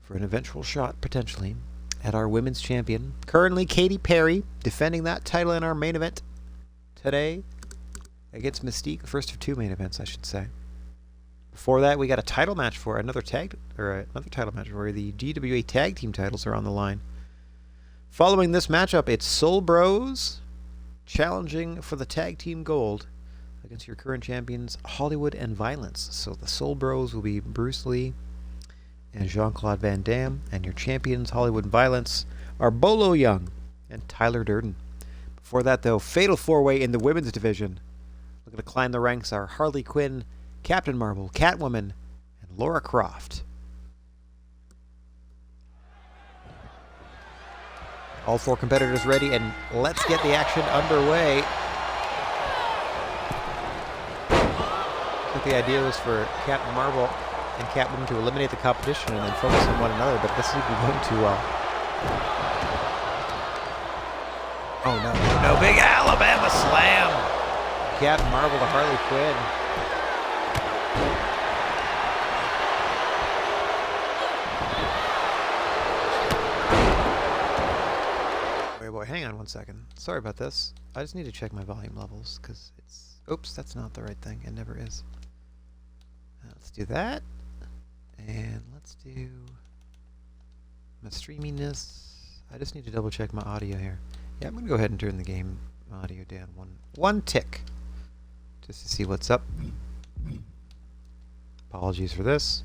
for an eventual shot, potentially, at our women's champion. Currently, Katy Perry defending that title in our main event today against Mystique, the first of two main events, I should say. Before that, we got a title match for another title match where the GWA tag team titles are on the line. Following this matchup, it's Soul Bros challenging for the tag team gold against your current champions, Hollywood and Violence. So the Soul Bros will be Bruce Lee and Jean-Claude Van Damme, and your champions, Hollywood and Violence, are Bolo Young and Tyler Durden. Before that, though, fatal four-way in the women's division. Looking to climb the ranks are Harley Quinn, Captain Marvel, Catwoman, and Laura Croft. All four competitors ready, and let's get the action underway. I think the idea was for Captain Marvel and Catwoman to eliminate the competition and then focus on one another, but this isn't going too well. Oh no, big Alabama slam! Captain Marvel to Harley Quinn. Wait, boy, hang on one second. Sorry about this. I just need to check my volume levels, because it's... Oops, that's not the right thing. It never is. Let's do that. And let's do my streaminess. I just need to double check my audio here. Yeah, I'm going to go ahead and turn the game audio down one tick just to see what's up. Apologies for this.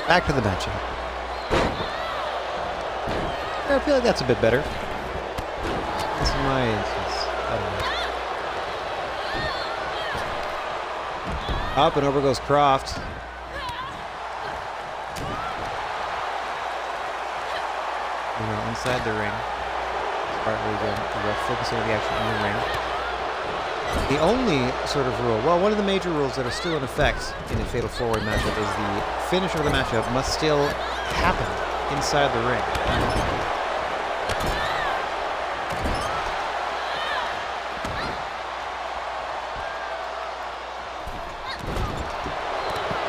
Back to the matchup. I feel like that's a bit better. This is my instance. I don't know. Up and over goes Croft. Inside the ring. Partly the ref focusing on the action in the ring. The only sort of rule, well, one of the major rules that are still in effect in a fatal four-way matchup is the finish of the matchup must still happen inside the ring.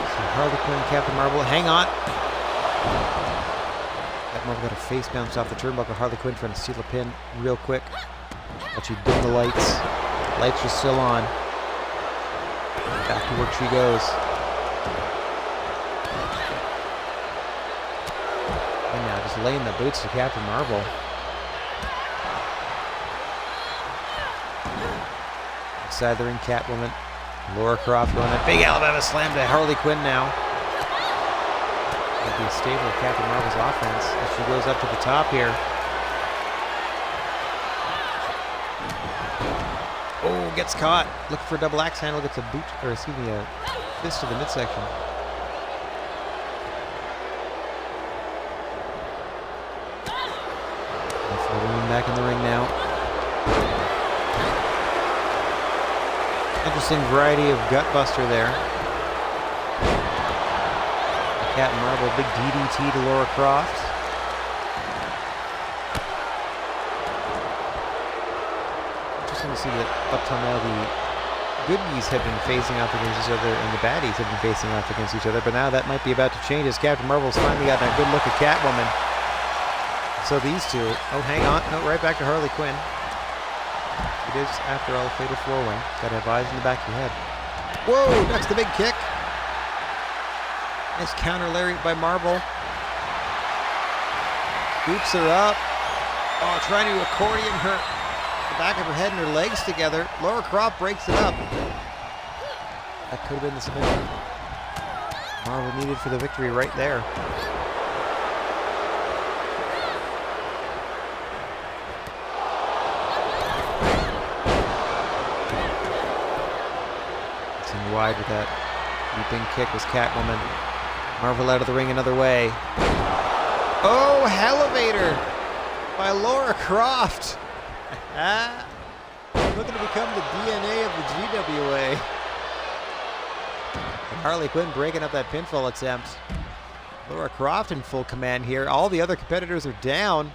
So Harley Quinn, Captain Marvel, hang on. Marvel got a face bounce off the turnbuckle. Harley Quinn trying to steal a pin real quick. But she dim the lights. Lights are still on. Back to work she goes. And now just laying the boots to Captain Marvel. Inside the ring, Catwoman. Laura Croft going a big Alabama slam to Harley Quinn now. It'll be a staple of Captain Marvel's offense as she goes up to the top here. Oh, gets caught. Looking for a double axe handle. Gets a boot, or excuse me, a fist to the midsection. Woman back in the ring now. Interesting variety of gutbuster there. Captain Marvel, big DDT to Laura Croft. Interesting to see that up till now the goodies have been facing off against each other and the baddies have been facing off against each other, but now that might be about to change as Captain Marvel's finally gotten a good look at Catwoman. So these two, oh hang on, no, right back to Harley Quinn. It is, after all, a fatal four-way. Gotta have eyes in the back of your head. Whoa, that's the big kick. Nice counter lariat by Marvel. Scoops her up. Oh, trying to accordion her, the back of her head and her legs together. Laura Croft breaks it up. That could have been the submission Marvel needed for the victory right there. Wide with that leaping kick was Catwoman. Marvel out of the ring another way. Oh, Elevator by Laura Croft. Looking to become the DNA of the GWA. And Harley Quinn breaking up that pinfall attempt. Laura Croft in full command here. All the other competitors are down.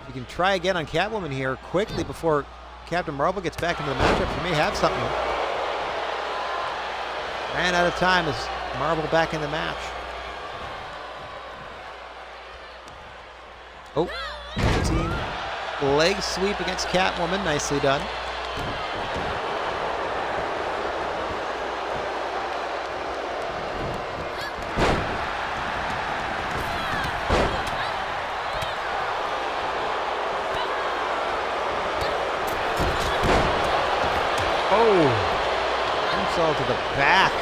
You can try again on Catwoman here quickly before Captain Marvel gets back into the matchup. She may have something. Ran out of time as Marvel back in the match. Oh, team leg sweep against Catwoman. Nicely done. Oh, insult to the back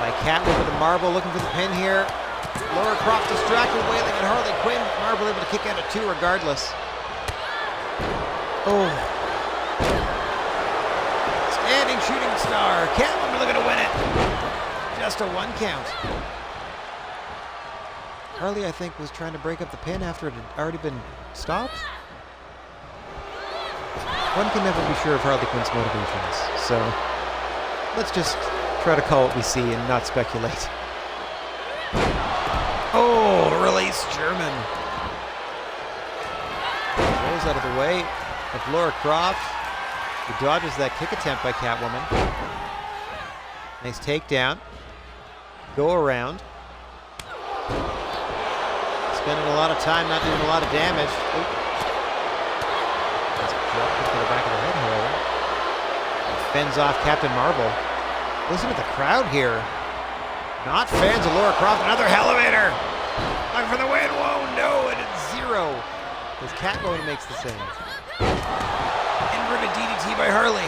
by Catwoman with the Marvel, looking for the pin here. Laura Croft distracted, wailing at Harley Quinn. Marvel able to kick out at two regardless. Oh. Standing shooting star. Catwoman looking to win it. Just a one count. Harley, I think, was trying to break up the pin after it had already been stopped. One can never be sure of Harley Quinn's motivations, so let's just try to call what we see and not speculate. Oh, release German. Rolls out of the way of Laura Croft, who dodges that kick attempt by Catwoman. Nice takedown. Go around. Spending a lot of time, not doing a lot of damage. Oop. Drop kick to the back of the head, however. And fends off Captain Marvel. Listen to the crowd here. Not fans of Laura Croft. Another elevator. Looking for the win. Whoa, no, and it's zero. As Catwoman makes the save. Inverted DDT by Harley.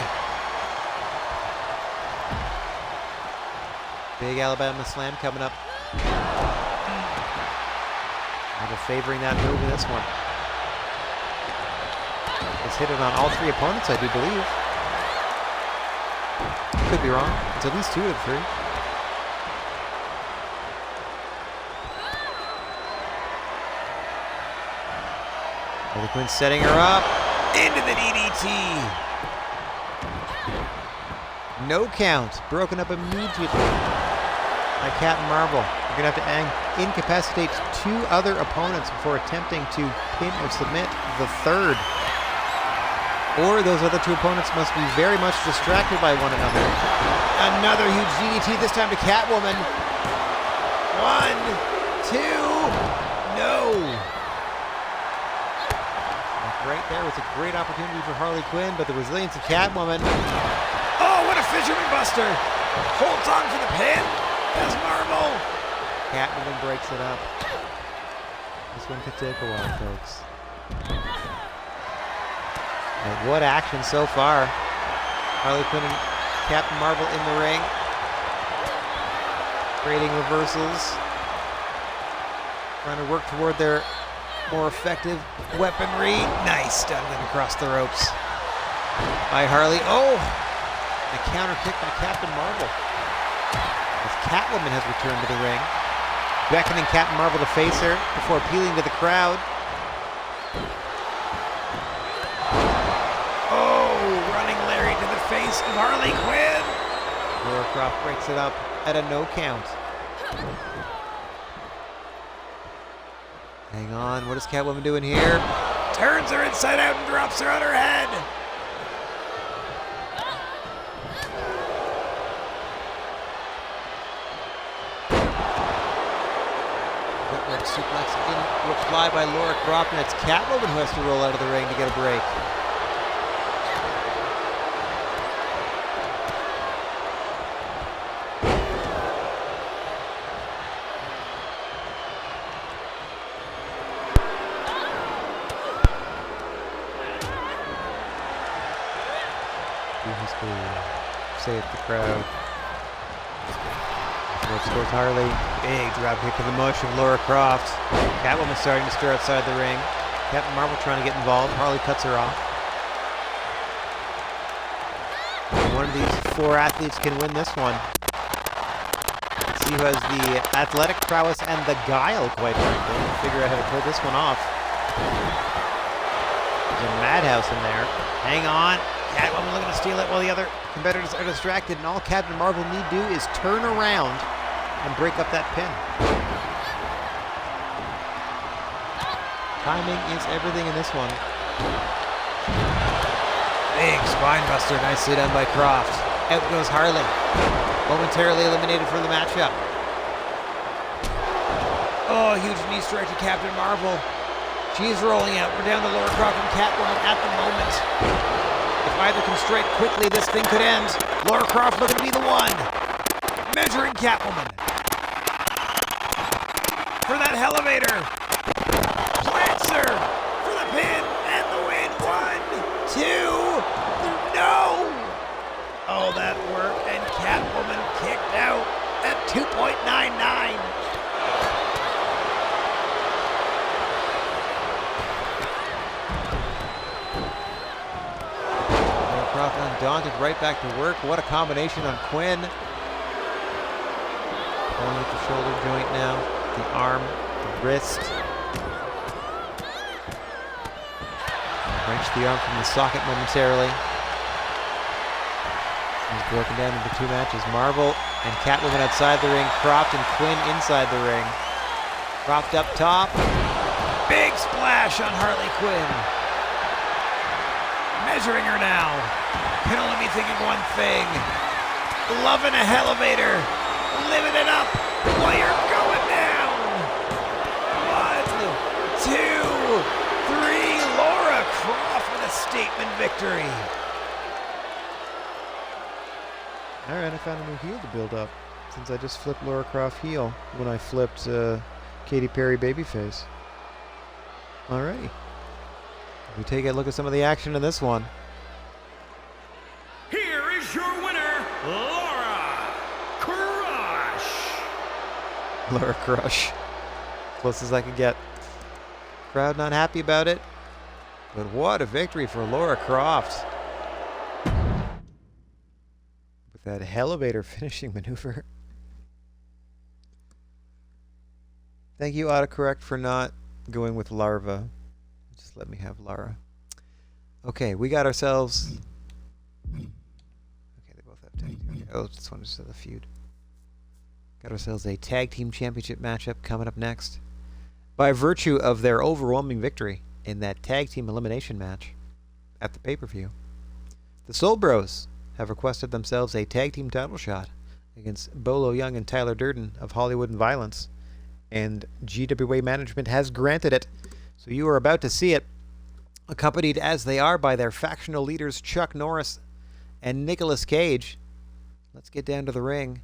Big Alabama slam coming up. Marvel favoring that move in this one. It's hit it on all three opponents, I do believe. Could be wrong. It's at least two of the three. Harley Quinn setting her up. Into the DDT. No count. Broken up immediately by Captain Marvel. You're going to have to incapacitate two other opponents before attempting to pin or submit the third. Or those other two opponents must be very much distracted by one another. Another huge DDT, this time to Catwoman. 1, 2, no. Right there was a great opportunity for Harley Quinn, but the resilience of Catwoman. Oh, what a fisherman buster. Holds on for the pin. As Marvel. Catwoman breaks it up. This one could take a while, folks. And what action so far. Harley Quinn and Captain Marvel in the ring. Creating reversals. Trying to work toward their more effective weaponry. Nice stunning across the ropes by Harley. Oh! A counter kick by Captain Marvel. As Catwoman has returned to the ring. Beckoning Captain Marvel to face her before appealing to the crowd. suplex of Harley Quinn. Laura Croft breaks it up at a no count. Hang on, what is Catwoman doing here? Turns her inside out and drops her on her head. Footwork suplex in reply by Laura Croft, and it's Catwoman who has to roll out of the ring to get a break. Say it to the crowd. Looks towards Harley. Big drop kick to the mush of Laura Croft. Catwoman starting to stir outside the ring. Captain Marvel trying to get involved. Harley cuts her off. One of these four athletes can win this one. Let's see who has the athletic prowess and the guile, quite frankly, to figure out how to pull this one off. There's a madhouse in there. Hang on. Catwoman looking to steal it while the other competitors are distracted, and all Captain Marvel need do is turn around and break up that pin. Timing is everything in this one. Big spine buster, nicely done by Croft. Out goes Harley, momentarily eliminated from the matchup. Oh, huge knee strike to Captain Marvel. She's rolling out. We're down to Laura Croft and Catwoman at the moment. If either can strike quickly, this thing could end. Laura Croft looking to be the one. Measuring Catwoman. For that elevator. Plants her for the pin and the win. 1, 2, no! Oh, that worked, and Catwoman kicked out at 2.99. Croft undaunted, right back to work. What a combination on Quinn. Pulling at the shoulder joint now, the arm, the wrist. Wrench the arm from the socket momentarily. He's broken down into two matches. Marvel and Catwoman outside the ring. Croft and Quinn inside the ring. Croft up top. Big splash on Harley Quinn. Measuring her now. Can only be thinking one thing. Loving a elevator. Living it up while you're going down. 1, 2, 3. Laura Croft with a statement victory. All right, I found a new heel to build up since I just flipped Laura Croft heel when I flipped Katy Perry babyface. All right. We take a look at some of the action in this one. Here is your winner, Laura Crush. Laura Crush. Close as I could get. Crowd not happy about it. But what a victory for Laura Croft. With that elevator finishing maneuver. Thank you, autocorrect, for not going with Larva. Just let me have Lara. Okay, we got ourselves... Okay, they both have tag team. Okay. Oh, this one just has a feud. Got ourselves a tag team championship matchup coming up next. By virtue of their overwhelming victory in that tag team elimination match at the pay-per-view, the Soul Bros have requested themselves a tag team title shot against Bolo Young and Tyler Durden of Hollywood and Violence, and GWA management has granted it. So you are about to see it, accompanied as they are by their factional leaders Chuck Norris and Nicolas Cage. Let's get down to the ring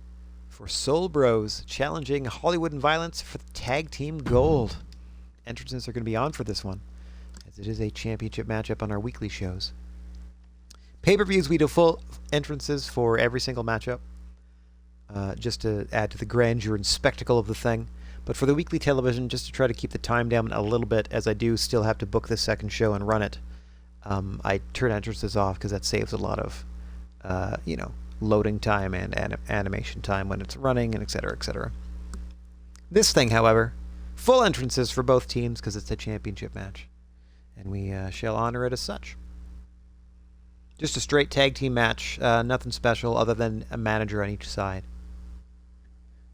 for Soul Bros challenging Hollywood and Violence for the tag team gold. Entrances are going to be on for this one, as it is a championship matchup on our weekly shows. Pay-per-views, we do full entrances for every single matchup, just to add to the grandeur and spectacle of the thing. But for the weekly television, just to try to keep the time down a little bit, as I do still have to book this second show and run it, I turn entrances off because that saves a lot of, loading time and animation time when it's running, and etc., etc. This thing, however, full entrances for both teams because it's a championship match, and we shall honor it as such. Just a straight tag team match. Nothing special other than a manager on each side.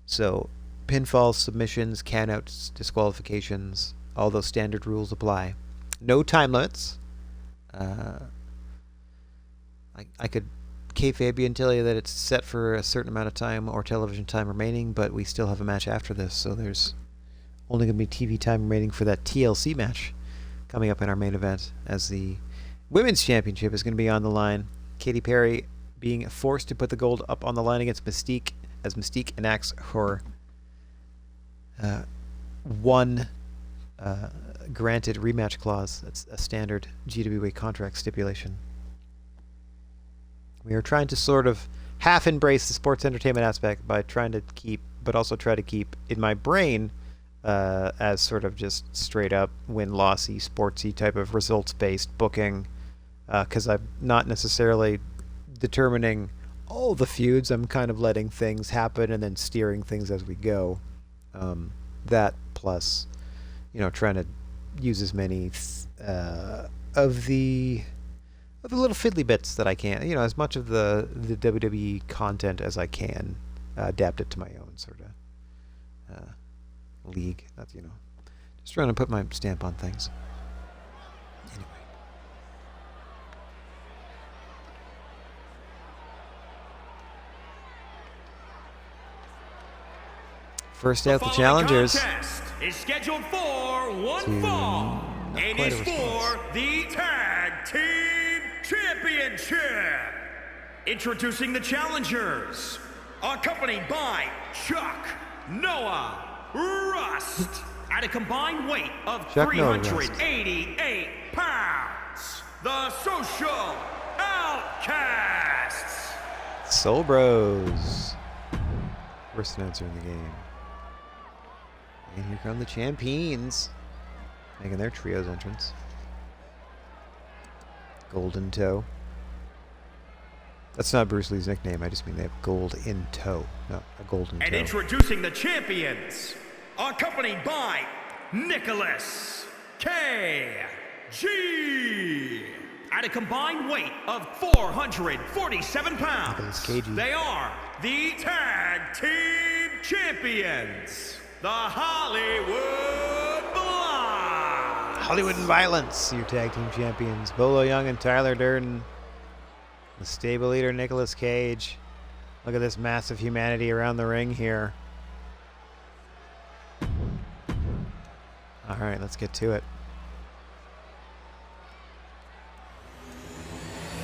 So, pinfalls, submissions, countouts, disqualifications, all those standard rules apply. No time limits. I could kayfabe you and tell you that it's set for a certain amount of time or television time remaining, but we still have a match after this, so there's only going to be TV time remaining for that TLC match coming up in our main event, as the Women's Championship is going to be on the line. Katy Perry being forced to put the gold up on the line against Mystique, as Mystique enacts her one granted rematch clause. That's a standard GWA contract stipulation. We are trying to sort of half embrace the sports entertainment aspect by trying to keep, but also try to keep in my brain as sort of just straight up win-lossy, sportsy type of results-based booking, because I'm not necessarily determining all the feuds. I'm kind of letting things happen and then steering things as we go. That plus, trying to use as many of the little fiddly bits that I can, as much of the WWE content as I can, adapt it to my own sort of league. That's, just trying to put my stamp on things. Anyway. First out, the challengers. Contest is scheduled for one fall, and is for the Tag Team Championship. Introducing the challengers, accompanied by Chuck Noah Rust, at a combined weight of 388 pounds, the Social Outcasts. Soul Bros. Worst announcer in the game. And here come the champions, making their trios entrance. Golden Toe. That's not Bruce Lee's nickname. I just mean they have gold in toe, not a golden toe. And introducing the champions, accompanied by Nicholas K.G. At a combined weight of 447 pounds, they are the Tag Team Champions, the Hollywood Blondes. Hollywood and Violence, your tag team champions. Bolo Young and Tyler Durden. The stable leader, Nicolas Cage. Look at this massive humanity around the ring here. All right, let's get to it.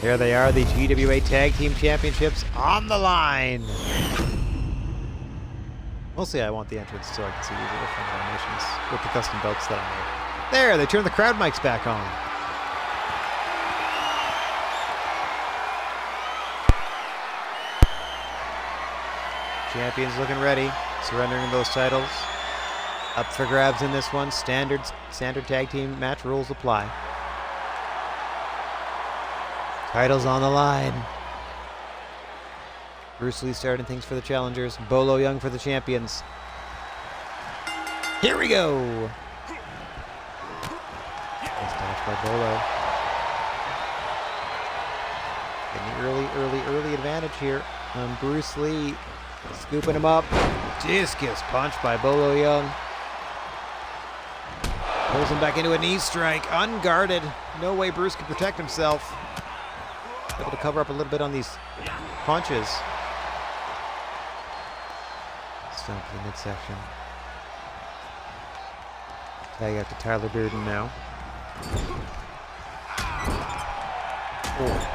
There they are, the GWA Tag Team Championships on the line. Mostly I want the entrance so I can see these different animations with the custom belts that I made. There, they turned the crowd mics back on. Champions looking ready, surrendering those titles. Up for grabs in this one. Standard tag team match rules apply. Titles on the line. Bruce Lee starting things for the challengers. Bolo Young for the champions. Here we go. Nice dodge by Bolo. Getting the early advantage here on Bruce Lee. Scooping him up. Discus punch by Bolo Young. Pulls him back into a knee strike. Unguarded. No way Bruce can protect himself. Able to cover up a little bit on these punches. Stomp to the midsection. Tag out to Tyler Durden now. Oh.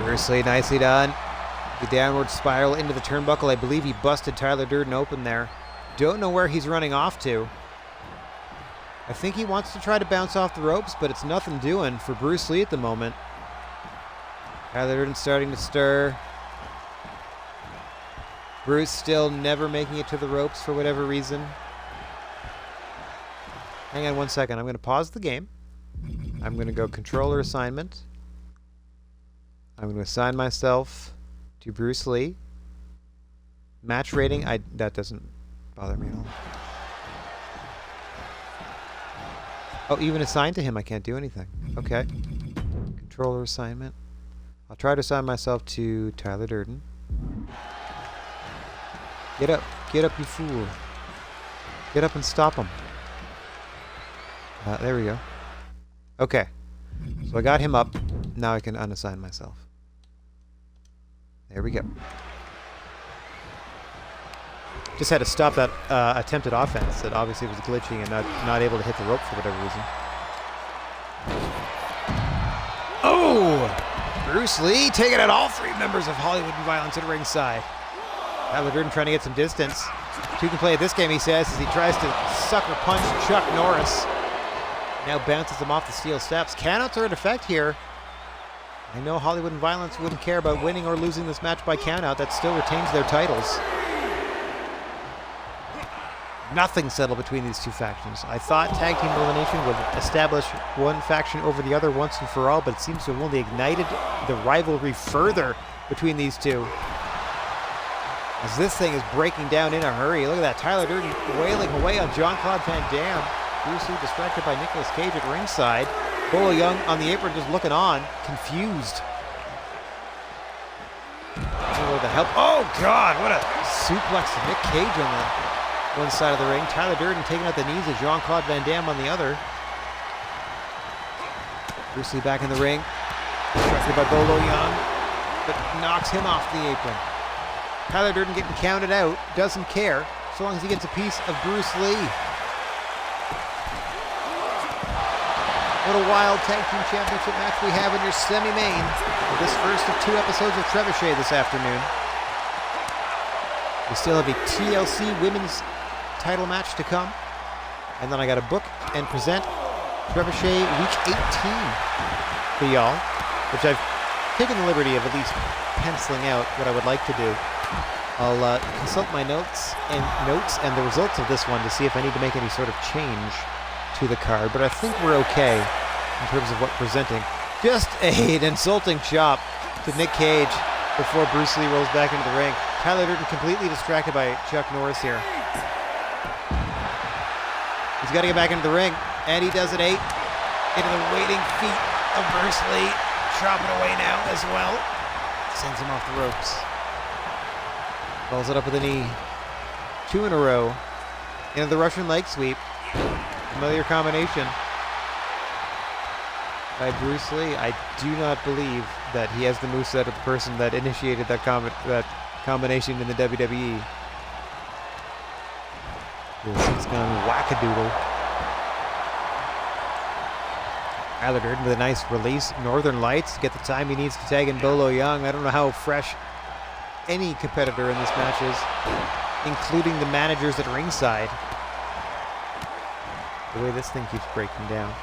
Bruce Lee, nicely done. The downward spiral into the turnbuckle. I believe he busted Tyler Durden open there. Don't know where he's running off to. I think he wants to try to bounce off the ropes, but it's nothing doing for Bruce Lee at the moment. Tyler Durden starting to stir. Bruce still never making it to the ropes for whatever reason. Hang on one second. I'm going to pause the game. I'm going to go controller assignment. I'm going to assign myself to Bruce Lee. Match rating, that doesn't bother me at all. Oh, even assigned to him, I can't do anything. Okay. Controller assignment. I'll try to assign myself to Tyler Durden. Get up, you fool. Get up and stop him. There we go. Okay. So I got him up. Now I can unassign myself. There we go. Just had to stop that attempted offense that obviously was glitching and not able to hit the rope for whatever reason. Oh! Bruce Lee taking out all three members of Hollywood and Violence at ringside. Tyler Durden trying to get some distance. Two can play at this game, he says, as he tries to sucker punch Chuck Norris. Now bounces him off the steel steps. Countouts are in effect here. I know Hollywood and Violence wouldn't care about winning or losing this match by countout. That still retains their titles. Nothing settled between these two factions. I thought tag team elimination would establish one faction over the other once and for all, but it seems to have only ignited the rivalry further between these two. As this thing is breaking down in a hurry. Look at that. Tyler Durden wailing away on Jean-Claude Van Damme. Bruce Lee distracted by Nicolas Cage at ringside. Bolo Young on the apron just looking on, confused. Oh, the help. Oh, God, what a suplex to Nick Cage on the one side of the ring. Tyler Durden taking out the knees of Jean-Claude Van Damme on the other. Bruce Lee back in the ring. Distracted by Bolo Young, but knocks him off the apron. Tyler Durden getting counted out, doesn't care, so long as he gets a piece of Bruce Lee. What a wild tag team championship match we have in your semi-main for this first of 2 episodes of Trebuchet this afternoon. We still have a TLC women's title match to come. And then I got to book and present Trebuchet Week 18 for y'all, which I've taken the liberty of at least penciling out what I would like to do. I'll consult my notes and the results of this one to see if I need to make any sort of change to the card, but I think we're okay in terms of what presenting. Just an insulting chop to Nick Cage before Bruce Lee rolls back into the ring. Tyler Durden completely distracted by Chuck Norris here. He's got to get back into the ring, and he does it 8 into the waiting feet of Bruce Lee. Chopping away now as well. Sends him off the ropes. Follows it up with a knee. 2 in a row into the Russian leg sweep. Familiar combination by Bruce Lee. I do not believe that he has the moveset of the person that initiated that combination in the WWE. This has gone wackadoodle. Tyler Durden with a nice release. Northern Lights get the time he needs to tag in Bolo Young. I don't know how fresh any competitor in this match is, including the managers at ringside. The way this thing keeps breaking down.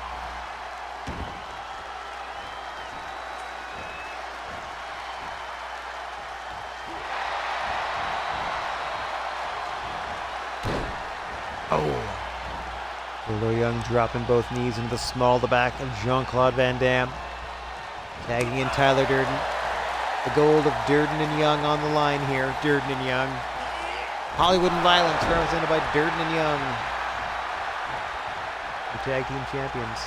Oh. Bolo Young dropping both knees into the back of Jean-Claude Van Damme. Tagging in Tyler Durden. The gold of Durden and Young on the line here. Durden and Young. Hollywood and Violence represented by Durden and Young. The tag team champions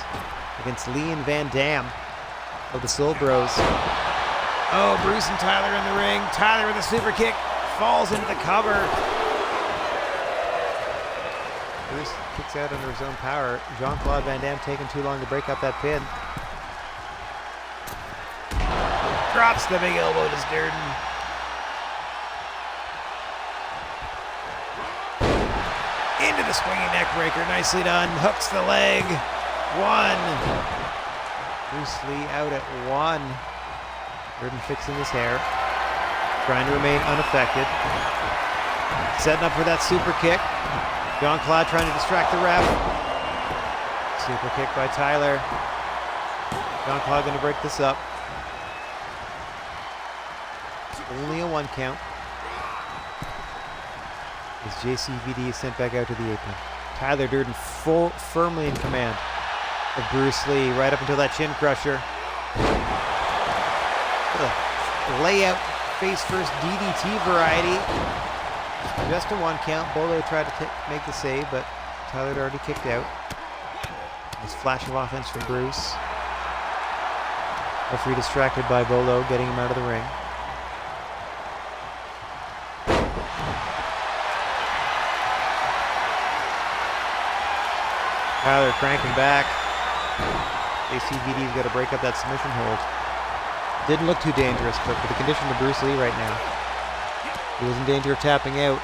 against Lee and Van Damme of the Soul Bros. Oh, Bruce and Tyler in the ring. Tyler with a super kick. Falls into the cover. Bruce kicks out under his own power. Jean-Claude Van Damme taking too long to break up that pin. Drops the big elbow to Durden. Into the swinging neck breaker. Nicely done. Hooks the leg. 1. Bruce Lee out at 1. Durden fixing his hair. Trying to remain unaffected. Setting up for that super kick. Jean-Claude trying to distract the ref. Super kick by Tyler. Jean-Claude going to break this up. Only a 1 count. As JCVD is sent back out to the apron. Tyler Durden firmly in command of Bruce Lee right up until that chin crusher. Layout face first DDT variety. Just a 1 count. Bolo tried to make the save, but Tyler had already kicked out. Nice flash of offense from Bruce. Referee distracted by Bolo, getting him out of the ring. Tyler cranking back. ACVD's got to break up that submission hold. Didn't look too dangerous, but for the condition of Bruce Lee right now, he was in danger of tapping out.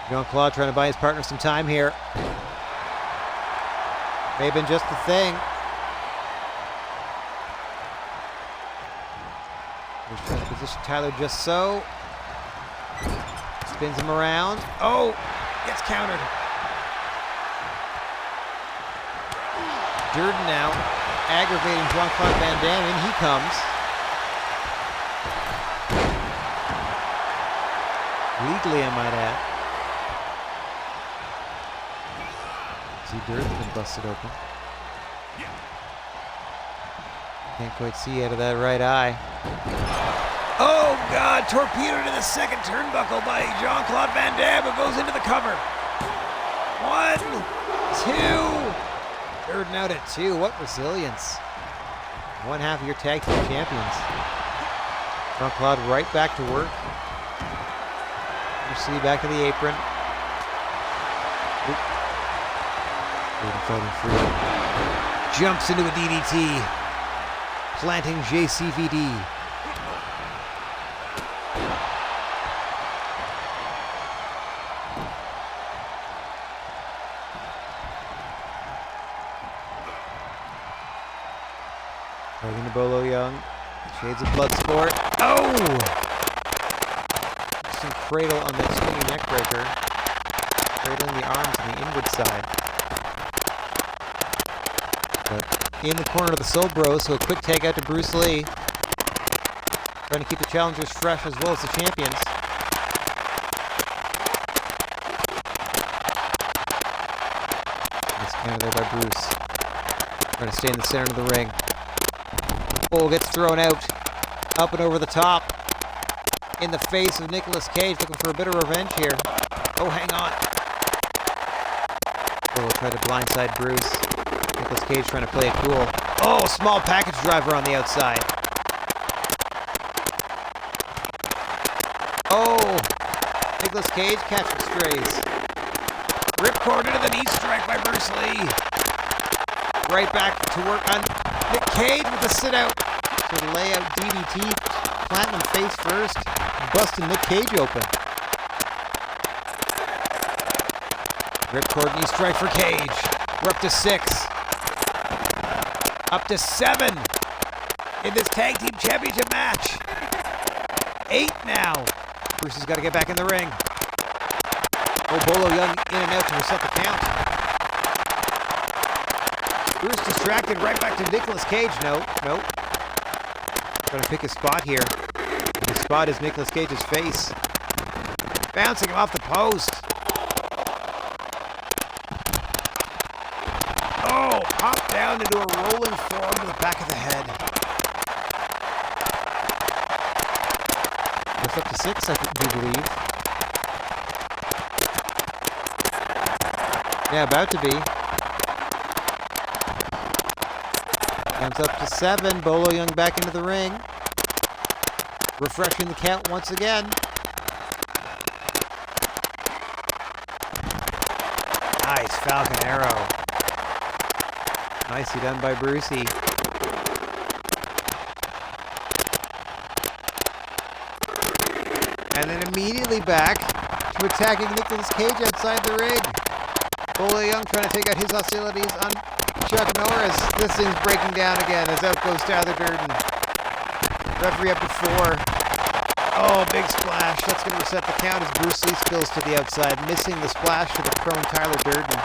Jean-Claude trying to buy his partner some time here. May have been just the thing. He's trying to position Tyler just so. Spins him around. Oh! Gets countered. Durden now aggravating Jean-Claude Van Damme. In he comes. Legally, I might add. See, Durden's been busted open. Can't quite see out of that right eye. Oh, God! Torpedoed to the second turnbuckle by Jean-Claude Van Damme, who goes into the cover. 1, 2. Durden out at 2. What resilience. One half of your tag team champions. Jean-Claude right back to work. Bruce Lee back to the apron. Durden fighting free. Jumps into a DDT. Planting JCVD. Dragging to Bolo Young. Shades of Bloodsport. Oh! Some cradle on that swinging neck breaker. Cradling the arms on the inward side. But in the corner of the Soul Bros, so a quick tag out to Bruce Lee. Trying to keep the challengers fresh as well as the champions. Nice counter there by Bruce. Trying to stay in the center of the ring. Oh, gets thrown out. Up and over the top. In the face of Nicolas Cage, looking for a bit of revenge here. Oh, hang on. Oh, tried to blindside Bruce. Nicolas Cage trying to play it cool. Oh, small package driver on the outside. Oh, Nicolas Cage catching strays. Ripcord into the knee strike by Bruce Lee. Right back to work on Nick Cage with the sit out. So lay out DDT, planting him face first, busting Nick Cage open. Ripcord knee strike for Cage. We're up to 6. Up to 7 in this tag team championship match. 8 now. Bruce has got to get back in the ring. Oh, Bolo Young in and out to reset the count. Bruce distracted right back to Nicolas Cage. Nope. Trying to pick his spot here. His spot is Nicolas Cage's face. Bouncing him off the post. Oh, popped down into a rolling form to the back of the head. It's up to 6, I do believe. Yeah, about to be. Comes up to 7. Bolo Young back into the ring. Refreshing the count once again. Nice Falcon Arrow. Nicely done by Brucey. And then immediately back to attacking Nicolas Cage outside the ring. Bolo Young trying to take out his hostilities on Chuck Norris. This thing's breaking down again as out goes Tyler Durden. Referee up to 4. Oh, big splash. That's going to reset the count as Bruce Lee spills to the outside, missing the splash to the prone Tyler Durden.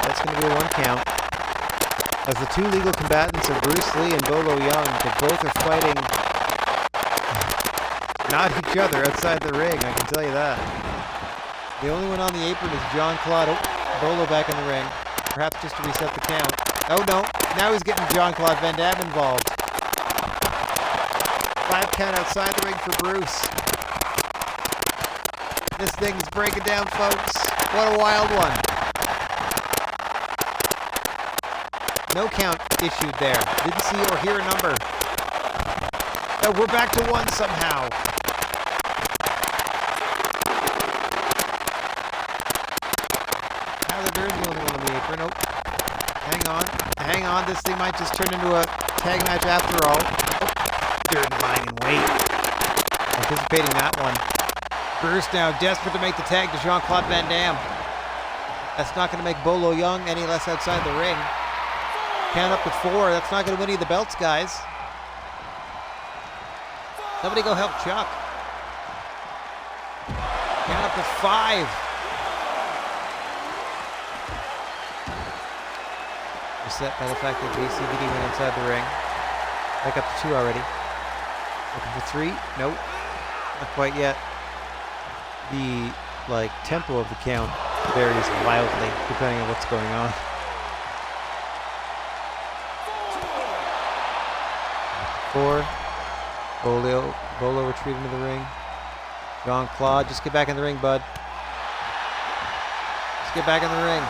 That's going to be a 1 count. As the 2 legal combatants are Bruce Lee and Bolo Young, but both are fighting not each other outside the ring, I can tell you that. The only one on the apron is Jean-Claude. Oh, Bolo back in the ring. Perhaps just to reset the count. Oh no, now he's getting Jean-Claude Van Damme involved. 5 count outside the ring for Bruce. This thing's breaking down, folks. What a wild one. No count issued there. Didn't see or hear a number. Oh, we're back to 1 somehow. Tyler Durden's the only one on the apron. Nope. Hang on. This thing might just turn into a tag match after all. Oh, Durden lying in wait. Anticipating that one. Bruce now desperate to make the tag to Jean-Claude Van Damme. That's not going to make Bolo Young any less outside the ring. Count up to 4. That's not going to win any of the belts, guys. Somebody go help Chuck. Count up to 5. Upset by the fact that JCVD went inside the ring. Back up to 2 already. Looking for 3. Nope. Not quite yet. The tempo of the count varies wildly depending on what's going on. 4. Bolo retreat into the ring. Jean-Claude, just get back in the ring, bud. Just get back in the ring.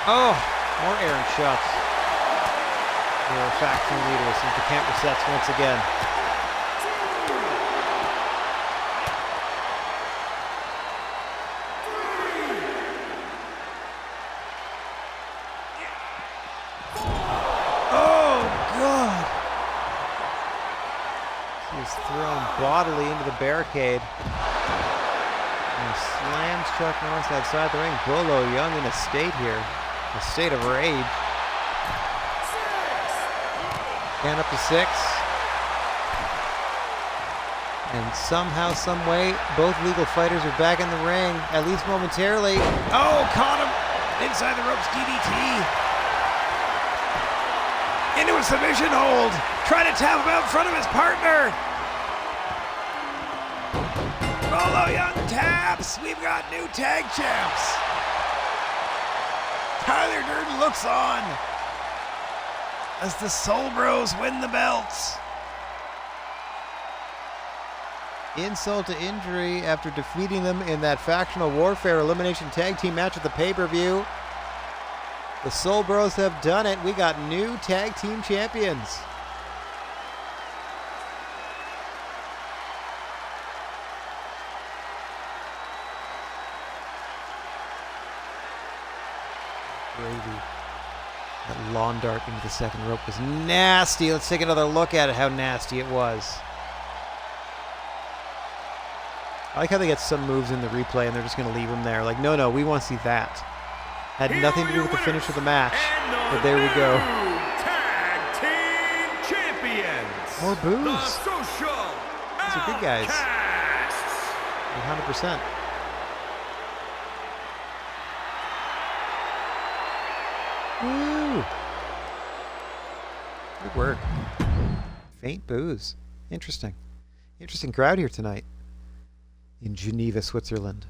Oh, more Aaron shots. They're faction leaders since the camp resets once again. Bodily into the barricade. And he slams Chuck Norris outside the ring. Bolo Young in a state here. A state of rage. Count up to 6. And somehow, some way, both legal fighters are back in the ring, at least momentarily. Oh, caught him! Inside the ropes, DDT. Into a submission hold. Trying to tap him out in front of his partner. Bolo Young taps! We've got new tag champs! Tyler Durden looks on as the Soul Bros win the belts. Insult to injury after defeating them in that factional warfare elimination tag team match at the pay-per-view. The Soul Bros have done it. We got new tag team champions. Gravy. That lawn dart into the second rope was nasty. Let's take another look at it, how nasty it was. I like how they get some moves in the replay and they're just going to leave them there. Like, no, we want to see that. Had nothing to do with the finish of the match. But there we go. Tag team champions. More boos. The Social These are good guys. Outcasts. 100%. Woo! Good work. Faint boos. Interesting. Interesting crowd here tonight in Geneva, Switzerland.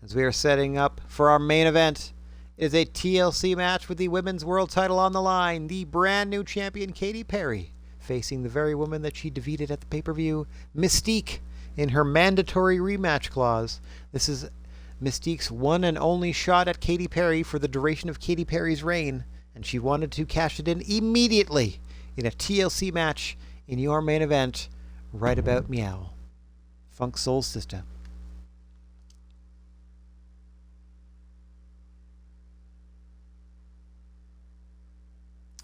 As we are setting up for our main event, it is a TLC match with the Women's World title on the line. The brand new champion, Katy Perry, facing the very woman that she defeated at the pay-per-view, Mystique, in her mandatory rematch clause. This is Mystique's one and only shot at Katy Perry for the duration of Katy Perry's reign, and she wanted to cash it in immediately in a TLC match in your main event, right about meow. Funk Soul Sister.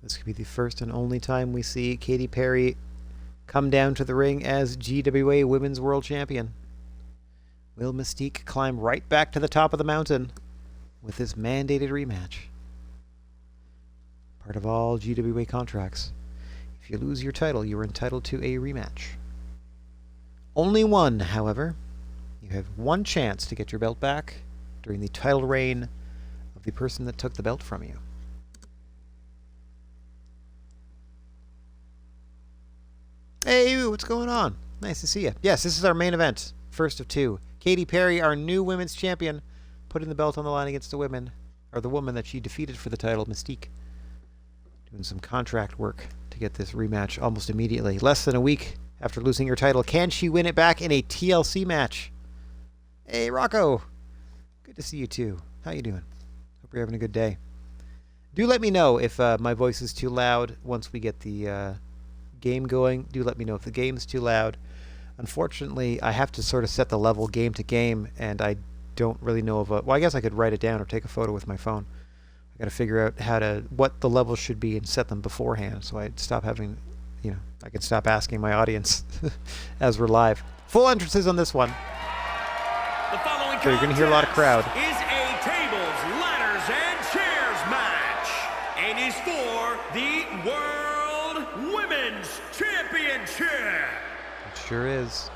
This could be the first and only time we see Katy Perry come down to the ring as GWA Women's World Champion. Will Mystique climb right back to the top of the mountain with this mandated rematch? Part of all GWA contracts. If you lose your title, you are entitled to a rematch. Only one, however. You have one chance to get your belt back during the title reign of the person that took the belt from you. Hey, what's going on? Nice to see you. Yes, this is our main event. First of 2. Katy Perry, our new women's champion, putting the belt on the line against the woman that she defeated for the title, Mystique. Doing some contract work to get this rematch almost immediately. Less than a week after losing her title. Can she win it back in a TLC match? Hey, Rocco. Good to see you, too. How you doing? Hope you're having a good day. Do let me know if my voice is too loud once we get the game going. Do let me know if the game's too loud. Unfortunately, I have to sort of set the level game to game, and I don't really know of a... Well, I guess I could write it down or take a photo with my phone. I got to figure out what the levels should be and set them beforehand, so I'd stop having, I can stop asking my audience as we're live. Full entrances on this one. The following So you're going to hear a lot of crowd. Is a tables, ladders, and chairs match, and is for the World Women's Championship. It sure is.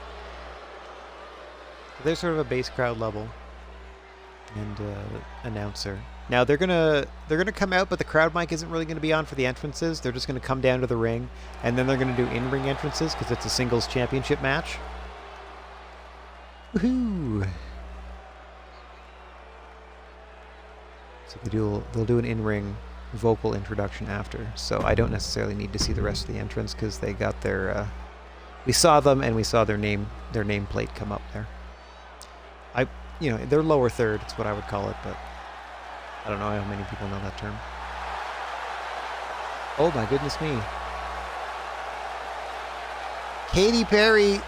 There's sort of a base crowd level and announcer. Now they're gonna come out, but the crowd mic isn't really gonna be on for the entrances. They're just gonna come down to the ring, and then they're gonna do in-ring entrances because it's a singles championship match. Woohoo! So they'll do an in-ring vocal introduction after. So I don't necessarily need to see the rest of the entrance because they got their. We saw them and we saw their nameplate come up there. They're lower third. It's what I would call it, but I don't know how many people know that term. Oh my goodness me. Katy Perry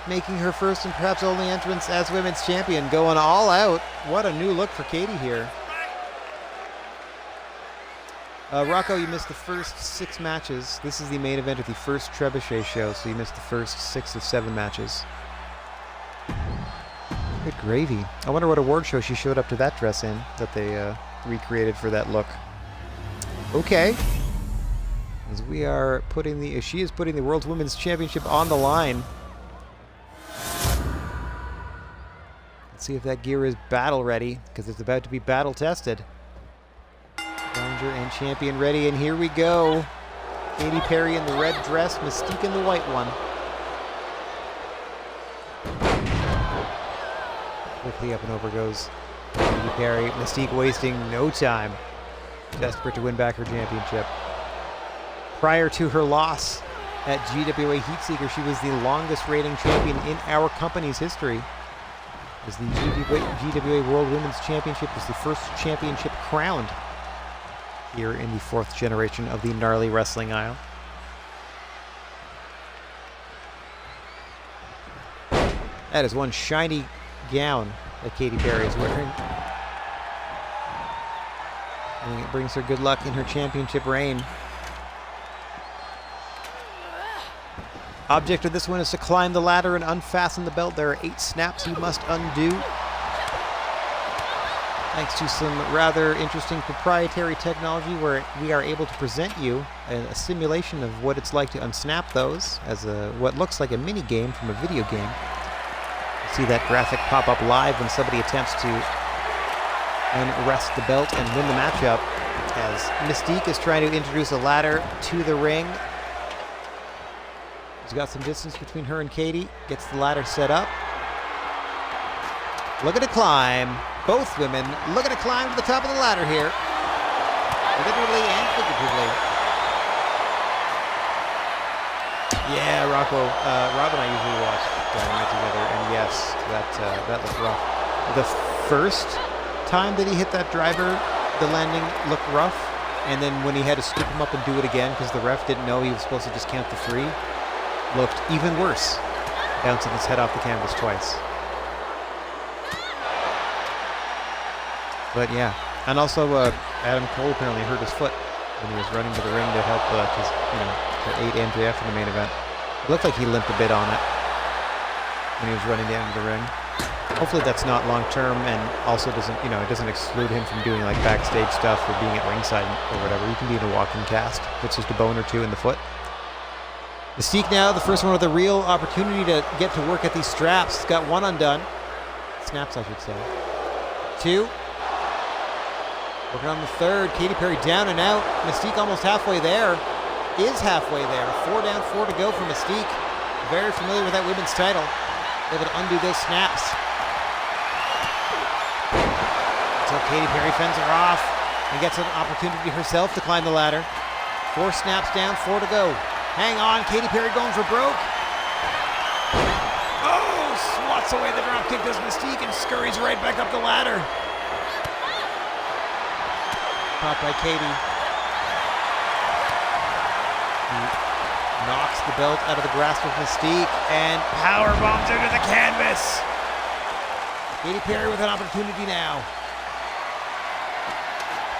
making her first and perhaps only entrance as women's champion, going all out. What a new look for Katy here. Rocco, you missed the first 6 matches. This is the main event of the first Trebuchet show, so you missed the first 6 of 7 matches. Good gravy. I wonder what award show she showed up to that dress in that they recreated for that look. Okay. As she is putting the World Women's Championship on the line. Let's see if that gear is battle ready, because it's about to be battle tested. Challenger and champion ready, and here we go. Katy Perry in the red dress, Mystique in the white one. Quickly up and over goes Katy Perry. Mystique wasting no time. Desperate to win back her championship. Prior to her loss at GWA Heatseeker, she was the longest reigning champion in our company's history. As the GWA World Women's Championship was the first championship crowned here in the 4th generation of the Gnarly Wrestling Aisle. That is one shiny gown that Katy Perry is wearing. And it brings her good luck in her championship reign. Object of this one is to climb the ladder and unfasten the belt. There are 8 snaps you must undo. Thanks to some rather interesting proprietary technology where we are able to present you a simulation of what it's like to unsnap those as what looks like a mini game from a video game. See that graphic pop up live when somebody attempts to unrest the belt and win the matchup, as Mystique is trying to introduce a ladder to the ring. She's got some distance between her and Katy, gets the ladder set up. Look at it climb. Both women looking to climb to the top of the ladder here, literally and figuratively. Yeah, Rocco, Rob and I usually watch Dynamite together, and yes, that looked rough. The first time that he hit that driver, the landing looked rough, and then when he had to scoop him up and do it again because the ref didn't know he was supposed to just count the 3, looked even worse, bouncing his head off the canvas twice. But yeah, and also Adam Cole apparently hurt his foot when he was running to the ring to help to aid MJF in the main event. It looked like he limped a bit on it when he was running down to the ring. Hopefully that's not long term, and also doesn't it doesn't exclude him from doing like backstage stuff or being at ringside or whatever. He can be in a walking cast if it's just a bone or 2 in the foot. Mystique now, the first one with a real opportunity to get to work at these straps. Got 1 undone. Snaps, I should say. 2. Working on the 3rd. Katy Perry down and out. Mystique almost halfway there. Is halfway there. 4 down, 4 to go for Mystique. Very familiar with that women's title. Able to undo those snaps. Until Katy Perry fends her off and gets an opportunity herself to climb the ladder. 4 snaps down, 4 to go. Hang on, Katy Perry going for broke. swats away the dropkick, does Mystique, and scurries right back up the ladder. Caught by Katie. He knocks the belt out of the grasp of Mystique and power bombs her to the canvas. Katy Perry with an opportunity now.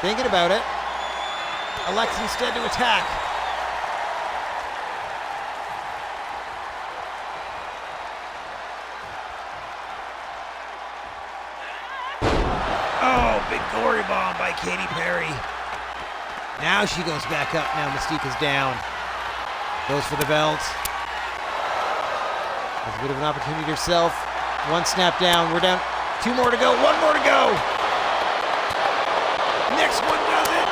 Thinking about it. Elects instead to attack. Oh, big glory bomb by Katy Perry. Now she goes back up. Now Mystique is down. Goes for the belt. Has a bit of an opportunity herself. One snap down. We're down. 2 more to go. 1 more to go. Next one does it.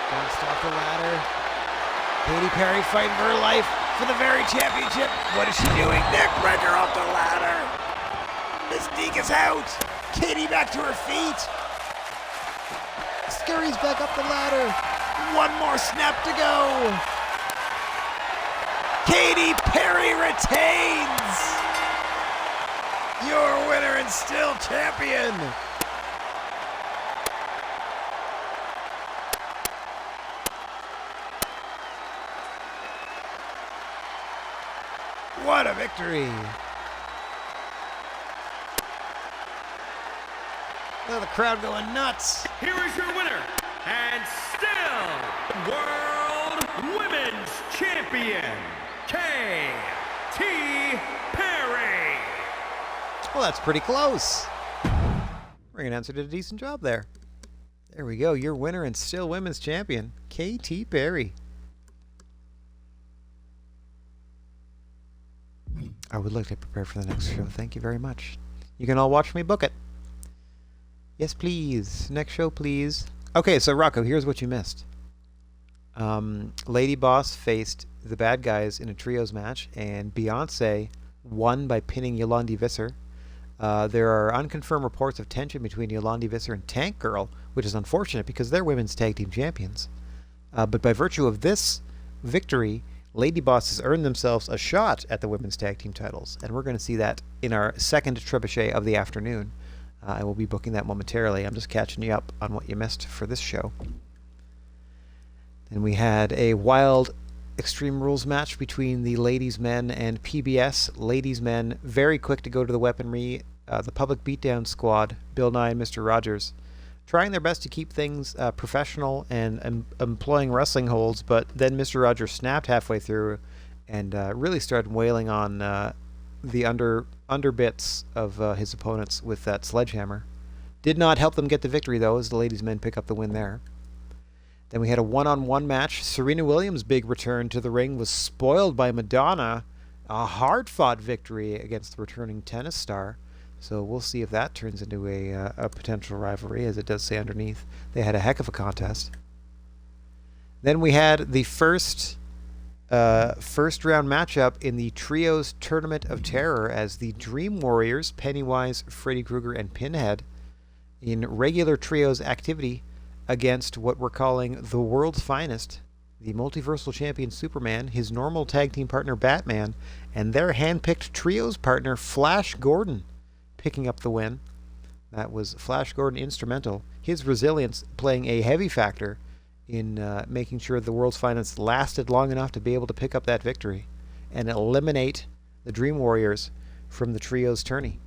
Bounced off the ladder. Katy Perry fighting for her life for the very championship. What is she doing? Neckbreaker off the ladder. Mystique is out. Katy back to her feet. Scurries back up the ladder. 1 more snap to go. Katy Perry retains. Your winner and still champion. What a victory. Now the crowd going nuts. Here is your winner, and still World Women's Champion, Katy Perry. Well, that's pretty close. Ring announcer did a decent job there. There we go. Your winner and still women's champion, Katy Perry. I would like to prepare for the next show. Thank you very much. You can all watch me book it. Yes, please. Next show, please. Okay, so Rocco, here's what you missed. Lady Boss faced the bad guys in a trios match, and Beyonce won by pinning Yolandi Visser. There are unconfirmed reports of tension between Yolandi Visser and Tank Girl, which is unfortunate because they're women's tag team champions. But by virtue of this victory, Lady Boss has earned themselves a shot at the women's tag team titles, and we're going to see that in our second trebuchet of the afternoon. I will be booking that momentarily. I'm just catching you up on what you missed for this show. Then we had a wild Extreme Rules match between the Ladies Men and PBS. Ladies Men very quick to go to the weaponry. The Public Beatdown Squad, Bill Nye and Mr. Rogers, trying their best to keep things professional and employing wrestling holds, but then Mr. Rogers snapped halfway through and really started wailing on the under bits of his opponents with that sledgehammer. Did not help them get the victory, though, as the Ladies Men pick up the win there. Then we had a one-on-one match. Serena Williams' big return to the ring was spoiled by Madonna. A hard-fought victory against the returning tennis star. So we'll see if that turns into a potential rivalry, as it does say underneath. They had a heck of a contest. Then we had the first round matchup in the Trios Tournament of Terror as the Dream Warriors, Pennywise, Freddy Krueger, and Pinhead, in regular trios activity against what we're calling the world's finest, the multiversal champion Superman, his normal tag team partner Batman, and their hand-picked trios partner Flash Gordon, picking up the win. That was Flash Gordon instrumental. His resilience playing a heavy factor in making sure the world's finest lasted long enough to be able to pick up that victory and eliminate the Dream Warriors from the trios tourney.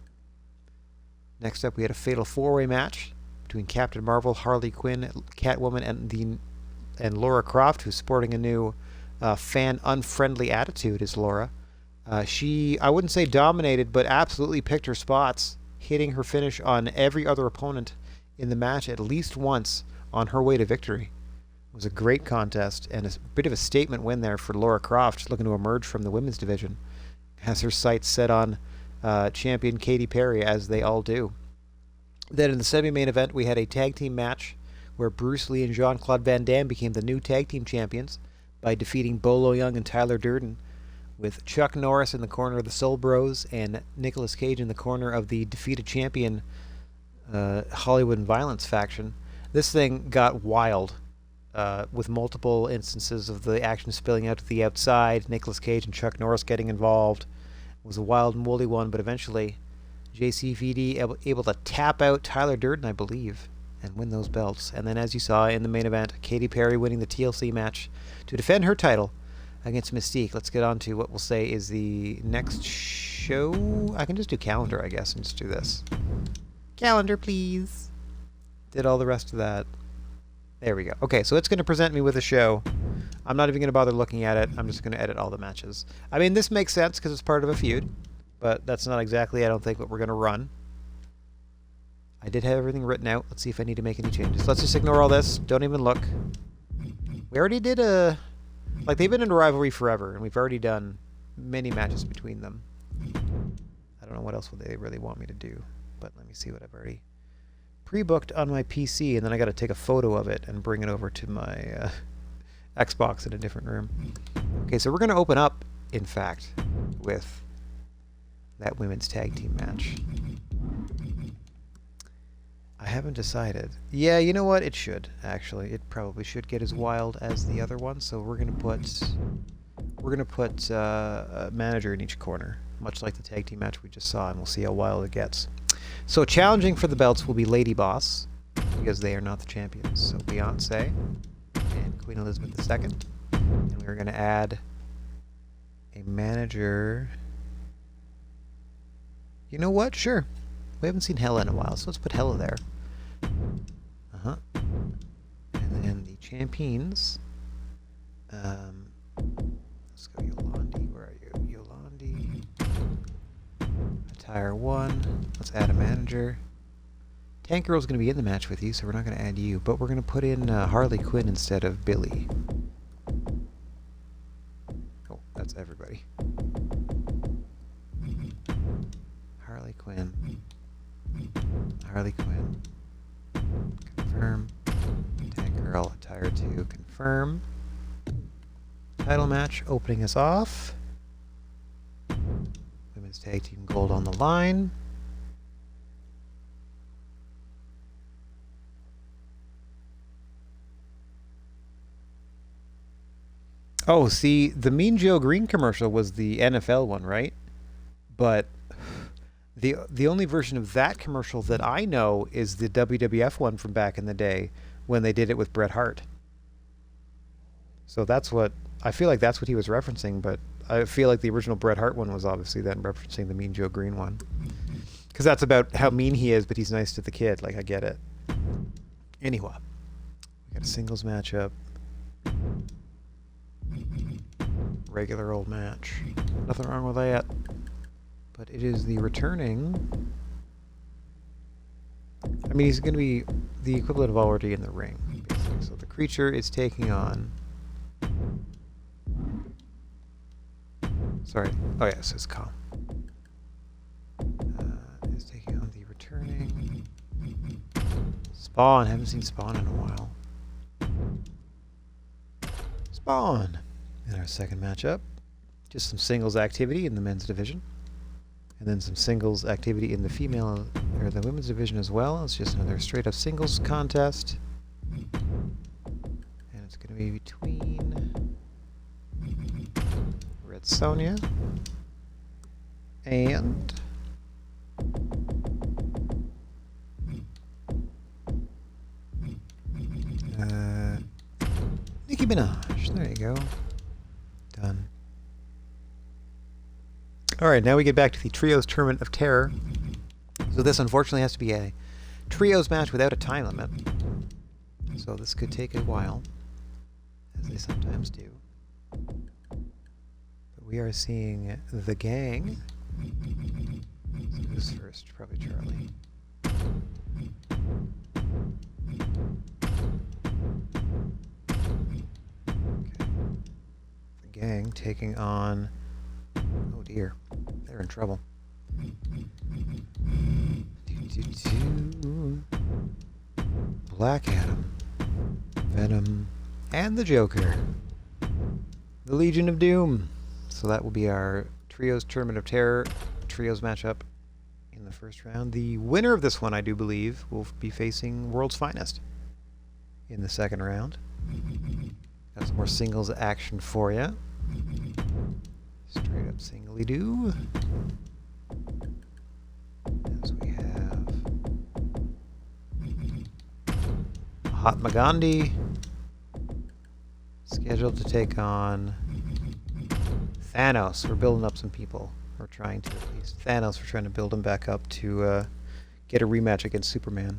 Next up, we had a fatal four-way match between Captain Marvel, Harley Quinn, Catwoman, and Laura Croft, who's sporting a new fan-unfriendly attitude, is Laura. She, I wouldn't say dominated, but absolutely picked her spots, hitting her finish on every other opponent in the match at least once on her way to victory. It was a great contest and a bit of a statement win there for Laura Croft, looking to emerge from the women's division. Has her sights set on champion Katy Perry, as they all do. Then in the semi-main event, we had a tag team match where Bruce Lee and Jean-Claude Van Damme became the new tag team champions by defeating Bolo Young and Tyler Durden, with Chuck Norris in the corner of the Soul Bros and Nicolas Cage in the corner of the defeated champion Hollywood Violence faction. This thing got wild, with multiple instances of the action spilling out to the outside, Nicolas Cage and Chuck Norris getting involved. It was a wild and woolly one, but eventually JCVD able to tap out Tyler Durden, I believe, and win those belts. And then, as you saw in the main event, Katy Perry winning the TLC match to defend her title against Mystique. Let's get on to what we'll say is the next show. I can just do calendar, I guess, and just do this. Calendar, please. Did all the rest of that. There we go. Okay, so it's going to present me with a show. I'm not even going to bother looking at it. I'm just going to edit all the matches. I mean, this makes sense because it's part of a feud, but that's not exactly, I don't think, what we're going to run. I did have everything written out. Let's see if I need to make any changes. Let's just ignore all this. Don't even look. We already did a... Like, they've been in a rivalry forever, and we've already done many matches between them. I don't know what else would they really want me to do, but let me see what I've already pre-booked on my PC, and then I got to take a photo of it and bring it over to my Xbox in a different room. Okay, so we're going to open up, in fact, with that women's tag team match. I haven't decided. Yeah, you know what? It should, actually. It probably should get as wild as the other one, so we're going to put a manager in each corner, much like the tag team match we just saw, and we'll see how wild it gets. So challenging for the belts will be Lady Boss, because they are not the champions. So Beyonce and Queen Elizabeth II. And we're going to add a manager. You know what? Sure. We haven't seen Hella in a while, so let's put Hella there. Uh-huh. And then the champions. Let's go Yolandi. Where are you? Yolandi. Attire 1. Let's add a manager. Tank Girl's going to be in the match with you, so we're not going to add you, but we're going to put in Harley Quinn instead of Billy. Oh, that's everybody. Harley Quinn. Harley Quinn. Confirm. Tank Girl, Attire 2, confirm. Title match opening us off. Women's Tag Team Gold on the line. Oh, see, the Mean Joe Green commercial was the NFL one, right? But the only version of that commercial that I know is the WWF one from back in the day when they did it with Bret Hart. So that's what I feel like that's what he was referencing, but I feel like the original Bret Hart one was obviously then referencing the Mean Joe Green one. Because that's about how mean he is, but he's nice to the kid. Like, I get it. Anyway, we got a singles matchup. Regular old match. Nothing wrong with that. But it is the returning... I mean, he's going to be the equivalent of already in the ring, basically. So the creature is taking on... Sorry. Oh, yes, it's calm. Is taking on the returning... Spawn. Haven't seen Spawn in a while. Spawn! In our second matchup. Just some singles activity in the men's division. And then some singles activity in the female, or the women's division as well. It's just another straight up singles contest. And it's going to be between Red Sonja and Nicki Minaj. There you go. Done. Alright, now we get back to the Trios Tournament of Terror. So this unfortunately has to be a Trios match without a time limit. So this could take a while, as they sometimes do. But we are seeing the gang. So who's first? Probably Charlie. Okay. The gang taking on... Oh dear, they're in trouble. Black Adam, Venom, and the Joker. The Legion of Doom. So that will be our Trios Tournament of Terror Trios matchup in the first round. The winner of this one, I do believe, will be facing World's Finest in the second round. Got some more singles action for you. Straight up singly-do. As we have Mahatma Gandhi scheduled to take on Thanos. We're building up some people. Or trying to, at least. Thanos, we're trying to build him back up to get a rematch against Superman.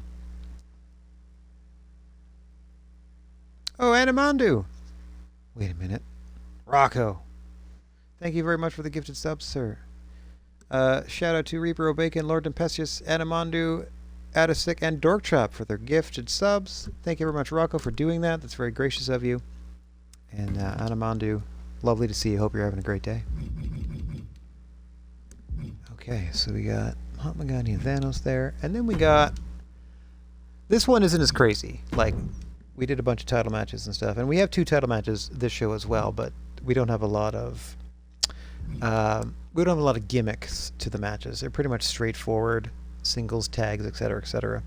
Oh, Anamandu! Wait a minute. Rocco! Thank you very much for the gifted subs, sir. Shout out to Reaper O'Bacon, Lord Tempestuous, Anamandu, Adasic, and Dorkchop for their gifted subs. Thank you very much, Rocco, for doing that. That's very gracious of you. And Anamandu, lovely to see you. Hope you're having a great day. Okay, so we got Mahatma Gandhi and Thanos there. And then we got... This one isn't as crazy. Like, we did a bunch of title matches and stuff. And we have 2 title matches this show as well, but we don't have a lot of... we don't have a lot of gimmicks to the matches. They're pretty much straightforward, singles, tags, etc.,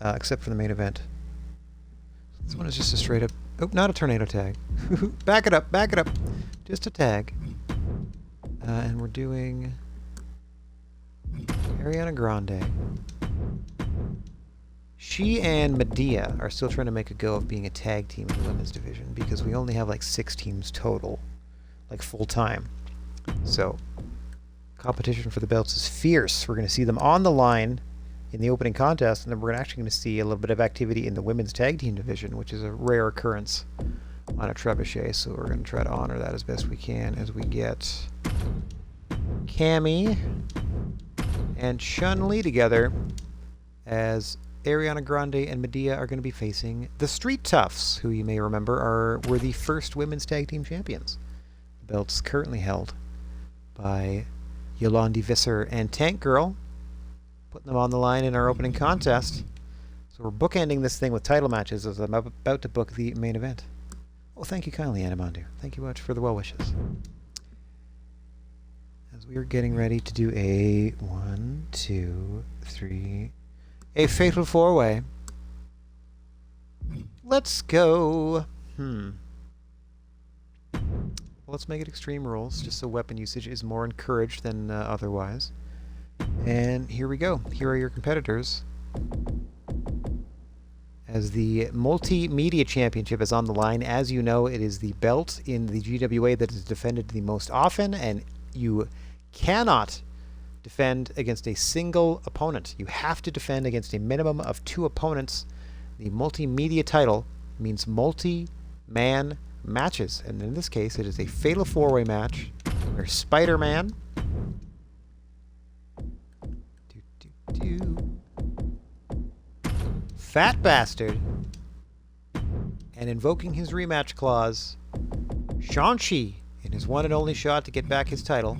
except for the main event. This one is just a straight up... Oh, not a tornado tag. Back it up, back it up. Just a tag. And we're doing... Ariana Grande. She and Medea are still trying to make a go of being a tag team in the women's division because we only have like 6 teams total, like full time. So, competition for the belts is fierce. We're going to see them on the line in the opening contest, and then we're actually going to see a little bit of activity in the women's tag team division, which is a rare occurrence on a trebuchet. So we're going to try to honor that as best we can as we get Cammy and Chun-Li together as Ariana Grande and Medea are going to be facing the Street Toughs, who you may remember were the first women's tag team champions. The belt's currently held by Yolandi Visser and Tank Girl, putting them on the line in our opening contest. So we're bookending this thing with title matches as I'm about to book the main event. Well, thank you kindly, Anamandu. Thank you much for the well wishes. As we are getting ready to do a 1, 2, 3, a fatal 4-way. Let's go. Let's make it Extreme Rules, just so weapon usage is more encouraged than otherwise. And here we go. Here are your competitors. As the Multimedia Championship is on the line, as you know, it is the belt in the GWA that is defended the most often, and you cannot defend against a single opponent. You have to defend against a minimum of 2 opponents. The Multimedia title means multi-man matches, and in this case it is a fatal 4-way match where Spider-Man Fat Bastard and invoking his rematch clause, Shang-Chi, in his one and only shot to get back his title,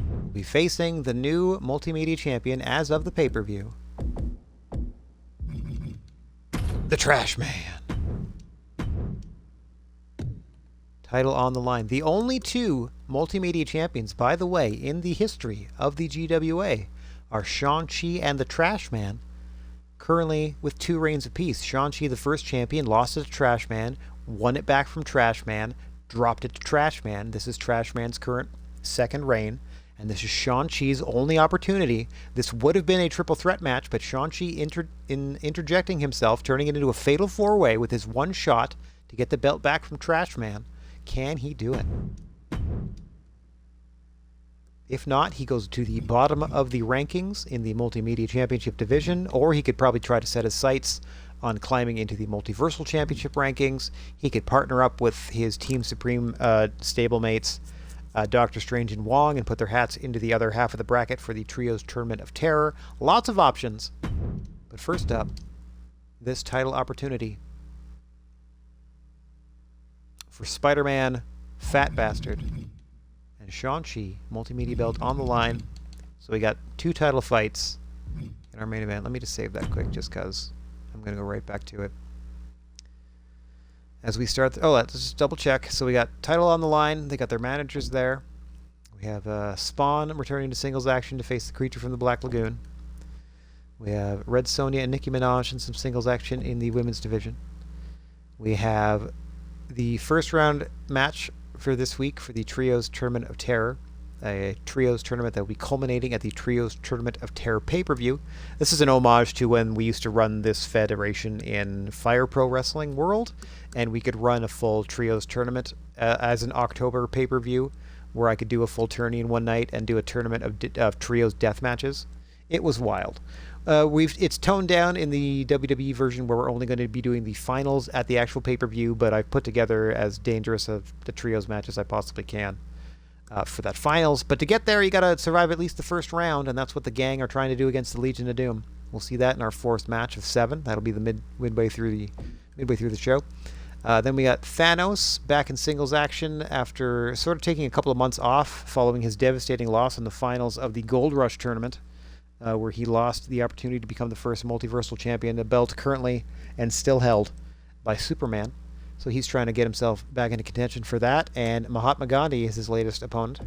will be facing the new Multimedia Champion as of the pay-per-view, the Trash Man. Title on the line. The only 2 Multimedia Champions, by the way, in the history of the GWA are Shang-Chi and the Trash Man, currently with 2 reigns apiece. Shang-Chi, the first champion, lost it to Trash Man, won it back from Trash Man, dropped it to Trash Man. This is Trash Man's current 2nd reign, and this is Shang-Chi's only opportunity. This would have been a triple threat match, but Shang-Chi interjecting himself, turning it into a fatal 4-way with his one shot to get the belt back from Trash Man. Can he do it? If not, he goes to the bottom of the rankings in the Multimedia Championship division, or he could probably try to set his sights on climbing into the Multiversal Championship rankings. He could partner up with his Team Supreme stablemates, Doctor Strange and Wong, and put their hats into the other half of the bracket for the Trios Tournament of Terror. Lots of options. But first up, this title opportunity for Spider-Man, Fat Bastard, and Shang-Chi, Multimedia belt on the line. So we got 2 title fights in our main event. Let me just save that quick just because I'm going to go right back to it. As we start... let's just double check. So we got title on the line. They got their managers there. We have Spawn returning to singles action to face the creature from the Black Lagoon. We have Red Sonja and Nicki Minaj in some singles action in the women's division. We have the first round match for this week for the Trios Tournament of Terror, a Trios tournament that will be culminating at the Trios Tournament of Terror pay-per-view. This is an homage to when we used to run this federation in Fire Pro Wrestling World, and we could run a full Trios tournament as an October pay-per-view, where I could do a full tourney in one night and do a tournament of Trios death matches. It was wild. It's toned down in the WWE version, where we're only going to be doing the finals at the actual pay-per-view, but I've put together as dangerous of the Trios match as I possibly can for that finals. But to get there, you got to survive at least the first round, and that's what the gang are trying to do against the Legion of Doom. We'll see that in our fourth match of 7. That'll be the midway through the show. Then we got Thanos back in singles action after sort of taking a couple of months off following his devastating loss in the finals of the Gold Rush tournament, where he lost the opportunity to become the first multiversal champion, a belt currently and still held by Superman. So he's trying to get himself back into contention for that, and Mahatma Gandhi is his latest opponent.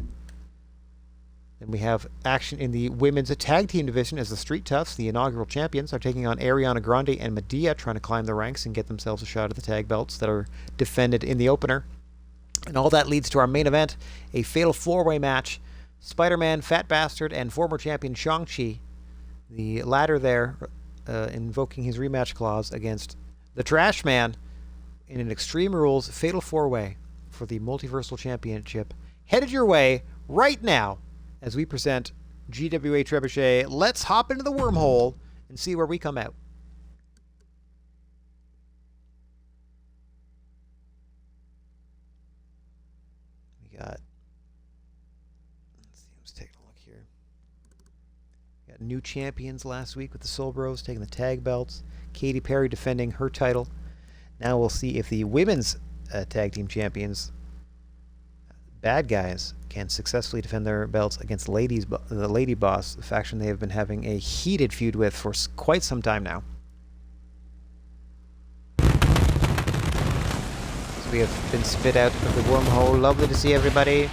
Then we have action in the women's tag team division as the Street Toughs, the inaugural champions, are taking on Ariana Grande and Madea, trying to climb the ranks and get themselves a shot at the tag belts that are defended in the opener. And all that leads to our main event, a fatal 4-way match. Spider-Man, Fat Bastard, and former champion Shang-Chi, the latter there invoking his rematch clause against the Trash Man in an Extreme Rules fatal 4-way for the Multiversal Championship, headed your way right now as we present GWA Trebuchet. Let's hop into the wormhole and see where we come out. We got... Let's take a look here. We got new champions last week with the Soul Bros taking the tag belts. Katy Perry defending her title. Now we'll see if the women's tag team champions, Bad Guys, can successfully defend their belts against the Lady Boss, the faction they have been having a heated feud with for quite some time now. So we have been spit out of the wormhole. Lovely to see everybody.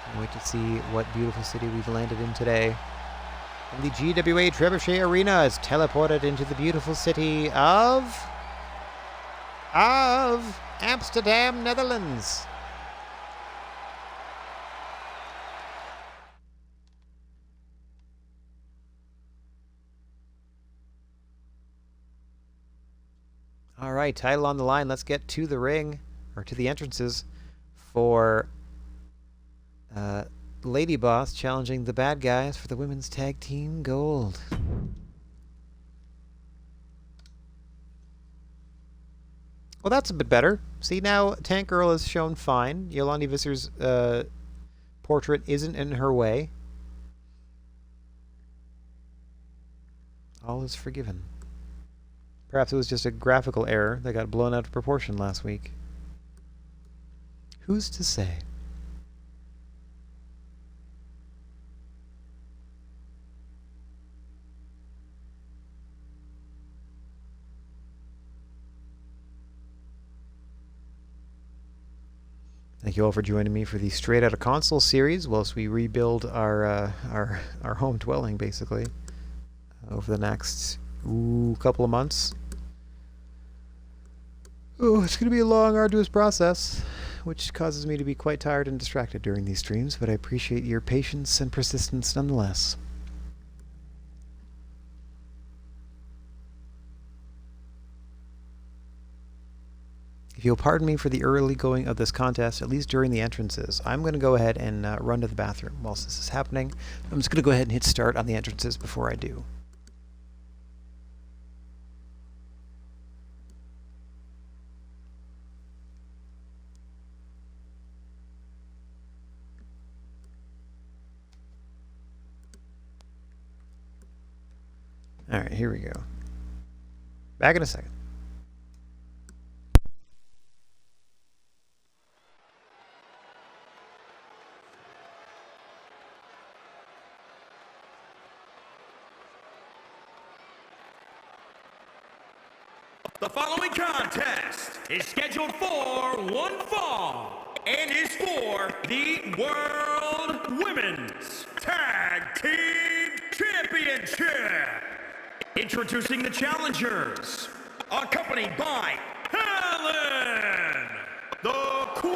Can't wait to see what beautiful city we've landed in today. And the GWA Trebuchet Arena is teleported into the beautiful city of Amsterdam, Netherlands. All right, title on the line. Let's get to the ring, or to the entrances, for Lady Boss challenging the Bad Guys for the women's tag team gold. Well, that's a bit better. See, now Tank Girl is shown fine. Yolandi Visser's portrait isn't in her way. All is forgiven. Perhaps it was just a graphical error that got blown out of proportion last week. Who's to say? Thank you all for joining me for the Straight Outta Console series whilst we rebuild our home dwelling, basically, over the next couple of months. Oh, it's going to be a long, arduous process, which causes me to be quite tired and distracted during these streams, but I appreciate your patience and persistence nonetheless. If you'll pardon me for the early going of this contest, at least during the entrances, I'm going to go ahead and run to the bathroom whilst this is happening. I'm just going to go ahead and hit start on the entrances before I do. Alright, here we go. Back in a second. The following contest is scheduled for one fall and is for the World Women's Tag Tag Team Championship. Introducing the challengers, accompanied by Helen, the Queens.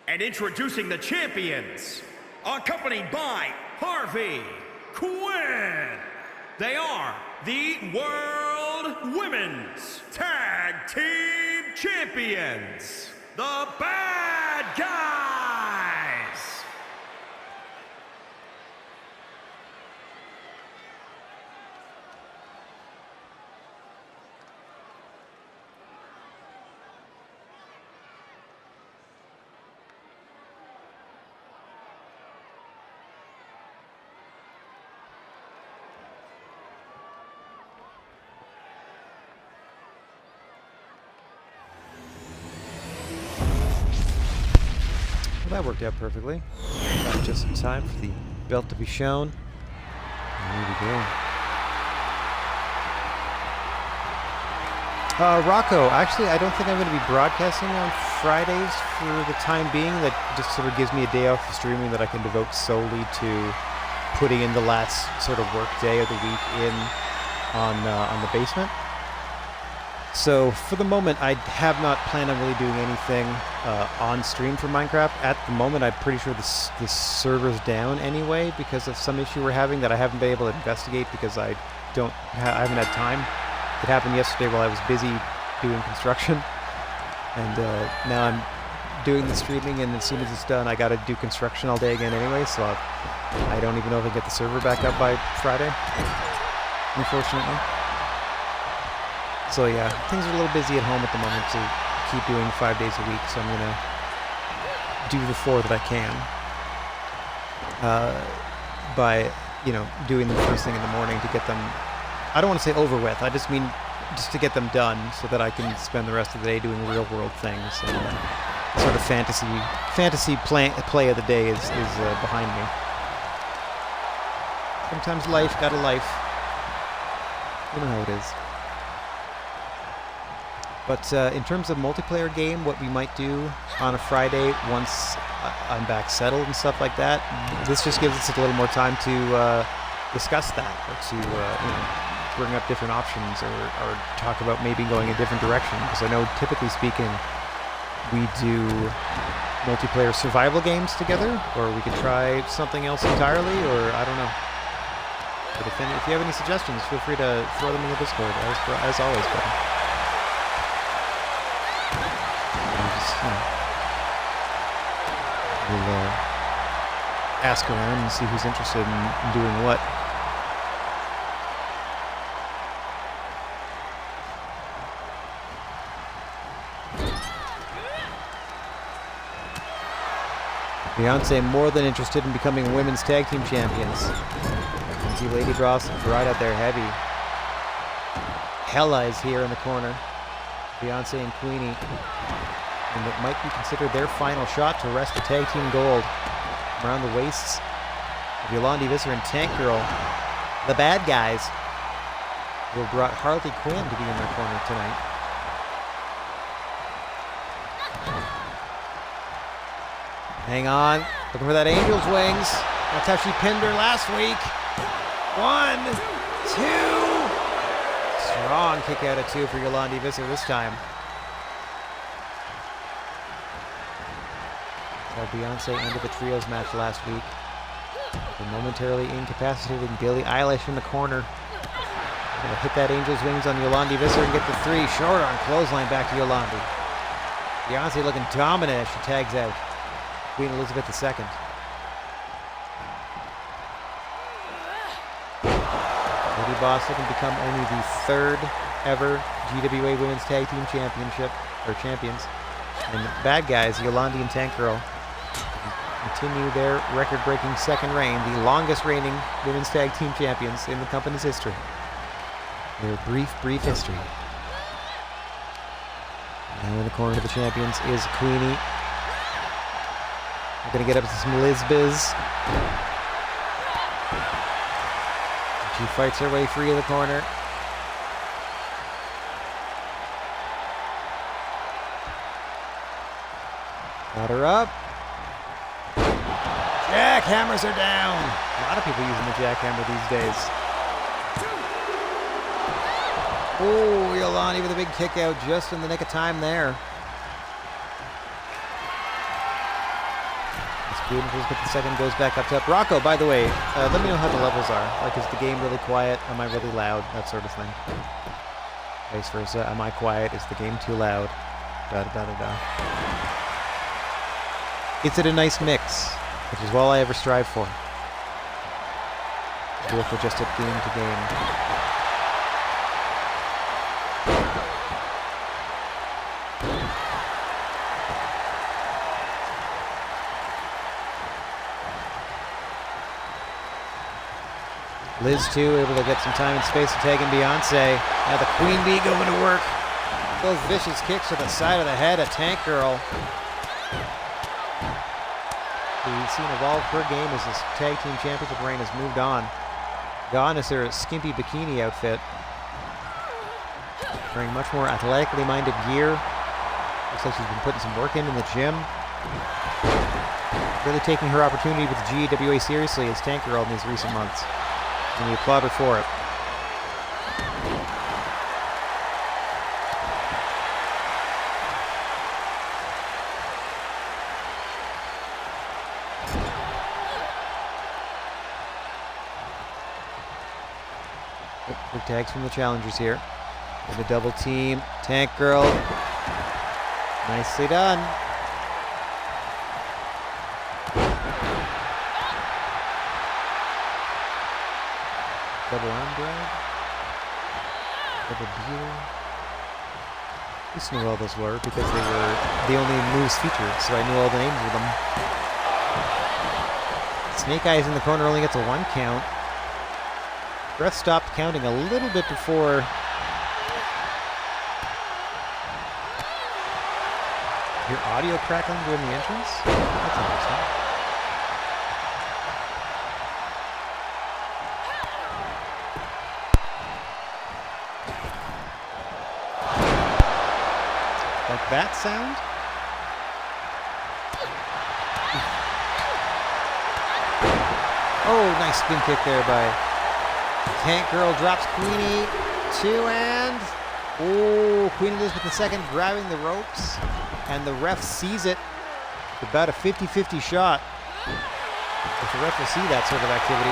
And introducing the champions, accompanied by Harvey Quinn. They are the World Women's Tag Team Champions, the Bad Guys. Well, that worked out perfectly. Got just in time for the belt to be shown. And here we go. Rocco, actually, I don't think I'm going to be broadcasting on Fridays for the time being. That just sort of gives me a day off of streaming that I can devote solely to putting in the last sort of work day of the week on the basement. So for the moment, I have not planned on really doing anything on stream for Minecraft. At the moment, I'm pretty sure the server's down anyway because of some issue we're having that I haven't been able to investigate because I haven't had time. It happened yesterday while I was busy doing construction, and now I'm doing the streaming, and as soon as it's done, I got to do construction all day again anyway. So I don't even know if I can get the server back up by Friday, unfortunately. So yeah, things are a little busy at home at the moment to keep doing 5 days a week, so I'm going to do the 4 that I can by, doing them first thing in the morning to get them, I don't want to say over with, I just mean just to get them done so that I can spend the rest of the day doing real world things. And sort of fantasy play of the day is behind me. Sometimes life got a life. You know how it is. But in terms of multiplayer game, what we might do on a Friday once I'm back settled and stuff like that, this just gives us a little more time to discuss that, or to bring up different options, or talk about maybe going a different direction. Because I know, typically speaking, we do multiplayer survival games together, or we could try something else entirely, or I don't know. But if you have any suggestions, feel free to throw them in the Discord, as always, buddy. We'll ask around and see who's interested in doing what. Beyonce more than interested in becoming women's tag team champions. You can see Lady Ross right out there heavy. Hella is here in the corner. Beyonce and Queenie. And it might be considered their final shot to wrest the tag team gold around the waists of Yolandi Visser and Tank Girl, the bad guys, who have brought Harley Quinn to be in their corner tonight. Hang on, looking for that Angel's Wings. That's how she pinned her last week. 1, 2. Strong kick out of 2 for Yolandi Visser this time. Beyonce ended the trios match last week. The momentarily incapacitated Billie Eilish in the corner. Gonna hit that Angel's Wings on Yolandi Visser and get the 3. Short on clothesline back to Yolandi. Beyonce looking dominant as she tags out Queen Elizabeth II. Lady Boss looking to become only the 3rd ever GWA Women's Tag Team Championship, or champions. And the bad guys, Yolandi and Tank Girl, continue their record-breaking second reign, the longest reigning women's tag team champions in the company's history. Their brief history. Now in the corner of the champions is Queenie. We're going to get up to some Liz-Biz. She fights her way free of the corner. Got her up. Jackhammers her down. A lot of people using the jackhammer these days. Oh, Yolani with a big kick out just in the nick of time there. But the second goes back up top. Rocco, by the way, let me know how the levels are. Like, is the game really quiet? Am I really loud? That sort of thing. Vice versa. Am I quiet? Is the game too loud? Is it a nice mix? Which is all I ever strive for. Do it for just a game to game. Liz, too, able to get some time and space to tag in Beyonce. Now the Queen Bee going to work. Those vicious kicks to the side of the head of Tank Girl. We've seen evolve her game as this tag team championship reign has moved on. Gone is her skimpy bikini outfit. Wearing much more athletically minded gear. Looks like she's been putting some work in the gym. Really taking her opportunity with the GWA seriously as Tank Girl in these recent months. And we applaud her for it. Quick tags from the challengers here. And a double team. Tank Girl. Nicely done. Double arm drag. Double beer. I used to know all those were because they were the only moves featured, so I knew all the names of them. Snake Eyes in the corner only gets a 1 count. Breath stopped counting a little bit before. Your audio crackling during the entrance? That's interesting. Like that sound? Oh, nice spin kick there by Tank Girl. Drops Queenie. 2 and... Oh, Queen Elizabeth II grabbing the ropes. And the ref sees it. It's about a 50-50 shot. If the ref will see that sort of activity.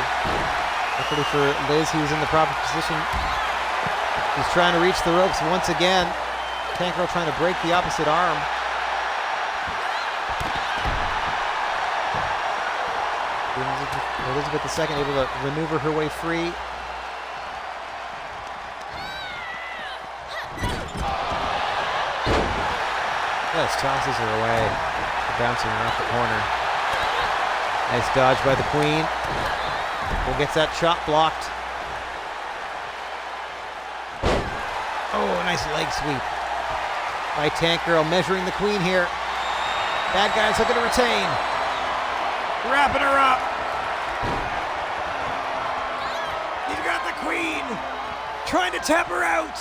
Luckily for Liz, he was in the proper position. He's trying to reach the ropes once again. Tank Girl trying to break the opposite arm. Elizabeth II able to maneuver her way free. Just tosses her away, bouncing her off the corner. Nice dodge by the Queen. Who gets that shot blocked. Oh, nice leg sweep by Tank Girl, measuring the Queen here. Bad guys looking to retain. Wrapping her up. He's got the Queen. Trying to tap her out.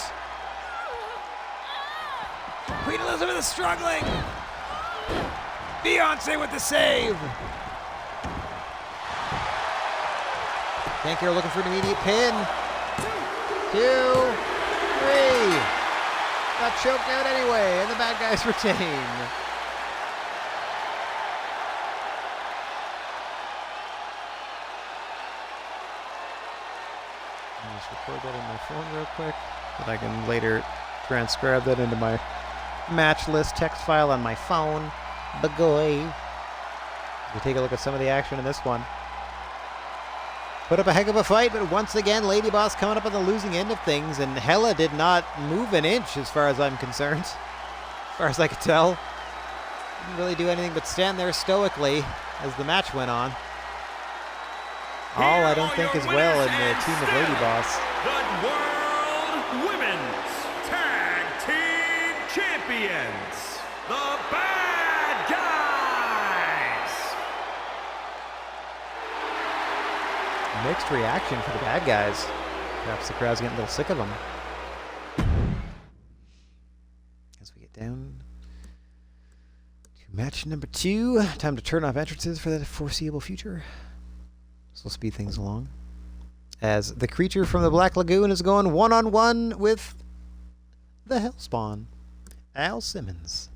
Queen Elizabeth is struggling. Beyonce with the save. Tank Girl looking for an immediate pin. 2, 3. Got choked out anyway, and the bad guys retain. I'll just record that on my phone real quick, so that I can later transcribe that into my match list text file on my phone. Bagoy. We take a look at some of the action in this one. Put up a heck of a fight, but once again, Lady Boss coming up on the losing end of things, and Hella did not move an inch as far as I'm concerned. As far as I could tell. Didn't really do anything but stand there stoically as the match went on. All I don't think is well in the team of Lady Boss. The World Women's Tag Team Champions, the Bad Guys. Mixed reaction for the Bad Guys. Perhaps the crowd's getting a little sick of them. As we get down to match number 2, time to turn off entrances for the foreseeable future. This will speed things along. As the creature from the Black Lagoon is going one-on-one with the Hellspawn, Al Simmons.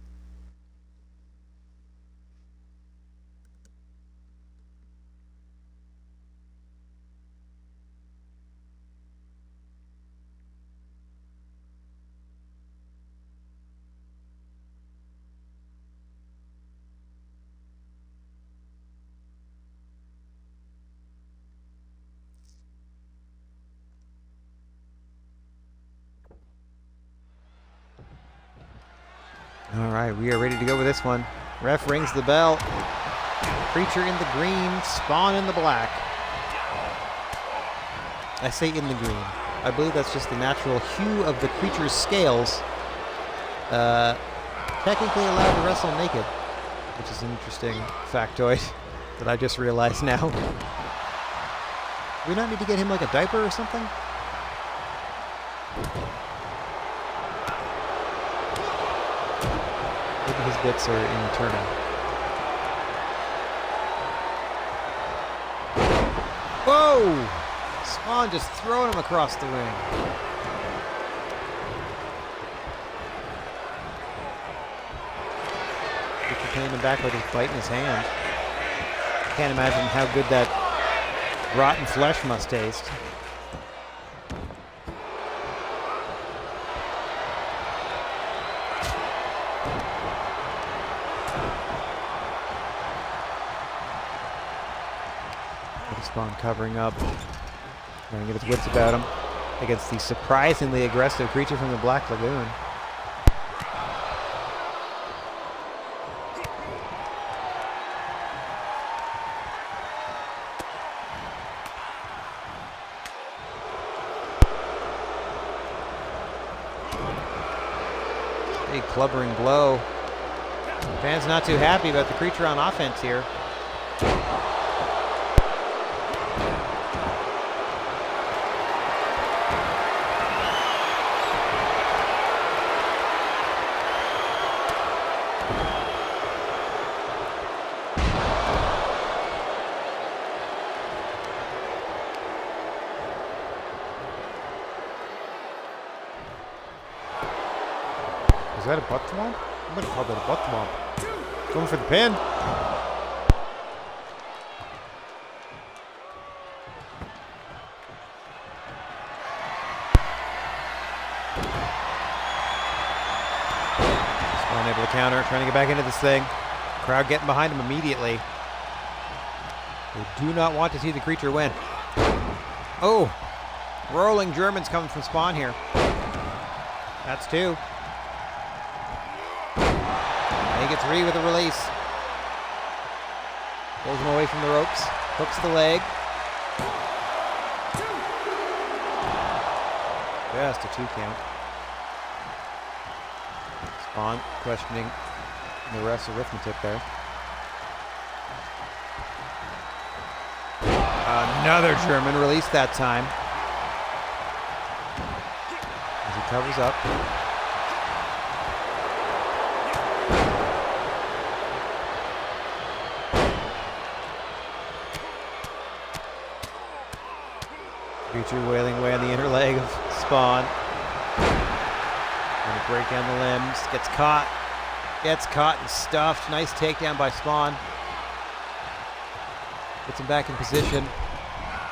All right, we are ready to go with this one. Ref rings the bell. Creature in the green, Spawn in the black. I say in the green. I believe that's just the natural hue of the creature's scales. Technically allowed to wrestle naked, which is an interesting factoid that I just realized now. Do we not need to get him like a diaper or something? Maybe his bits are internal. Whoa! Spawn just throwing him across the ring. He's pinning him back like he's biting his hand. Can't imagine how good that rotten flesh must taste. Spawn covering up, trying to get his wits about him against the surprisingly aggressive creature from the Black Lagoon. Big clubbering blow. Fans not too happy about the creature on offense here. Is that a butt thwomp? I'm going to call that a butt thwomp. Going for the pin. Spawn able to counter, trying to get back into this thing. Crowd getting behind him immediately. They do not want to see the creature win. Oh, rolling Germans coming from Spawn here. That's 2. He gets Rhee with a release. Pulls him away from the ropes. Hooks the leg. Just a 2 count. Spawn questioning the ref's arithmetic there. Another German release that time. As he covers up. Creature wailing away on the inner leg of Spawn. Going to break down the limbs. Gets caught. Gets caught and stuffed. Nice takedown by Spawn. Gets him back in position.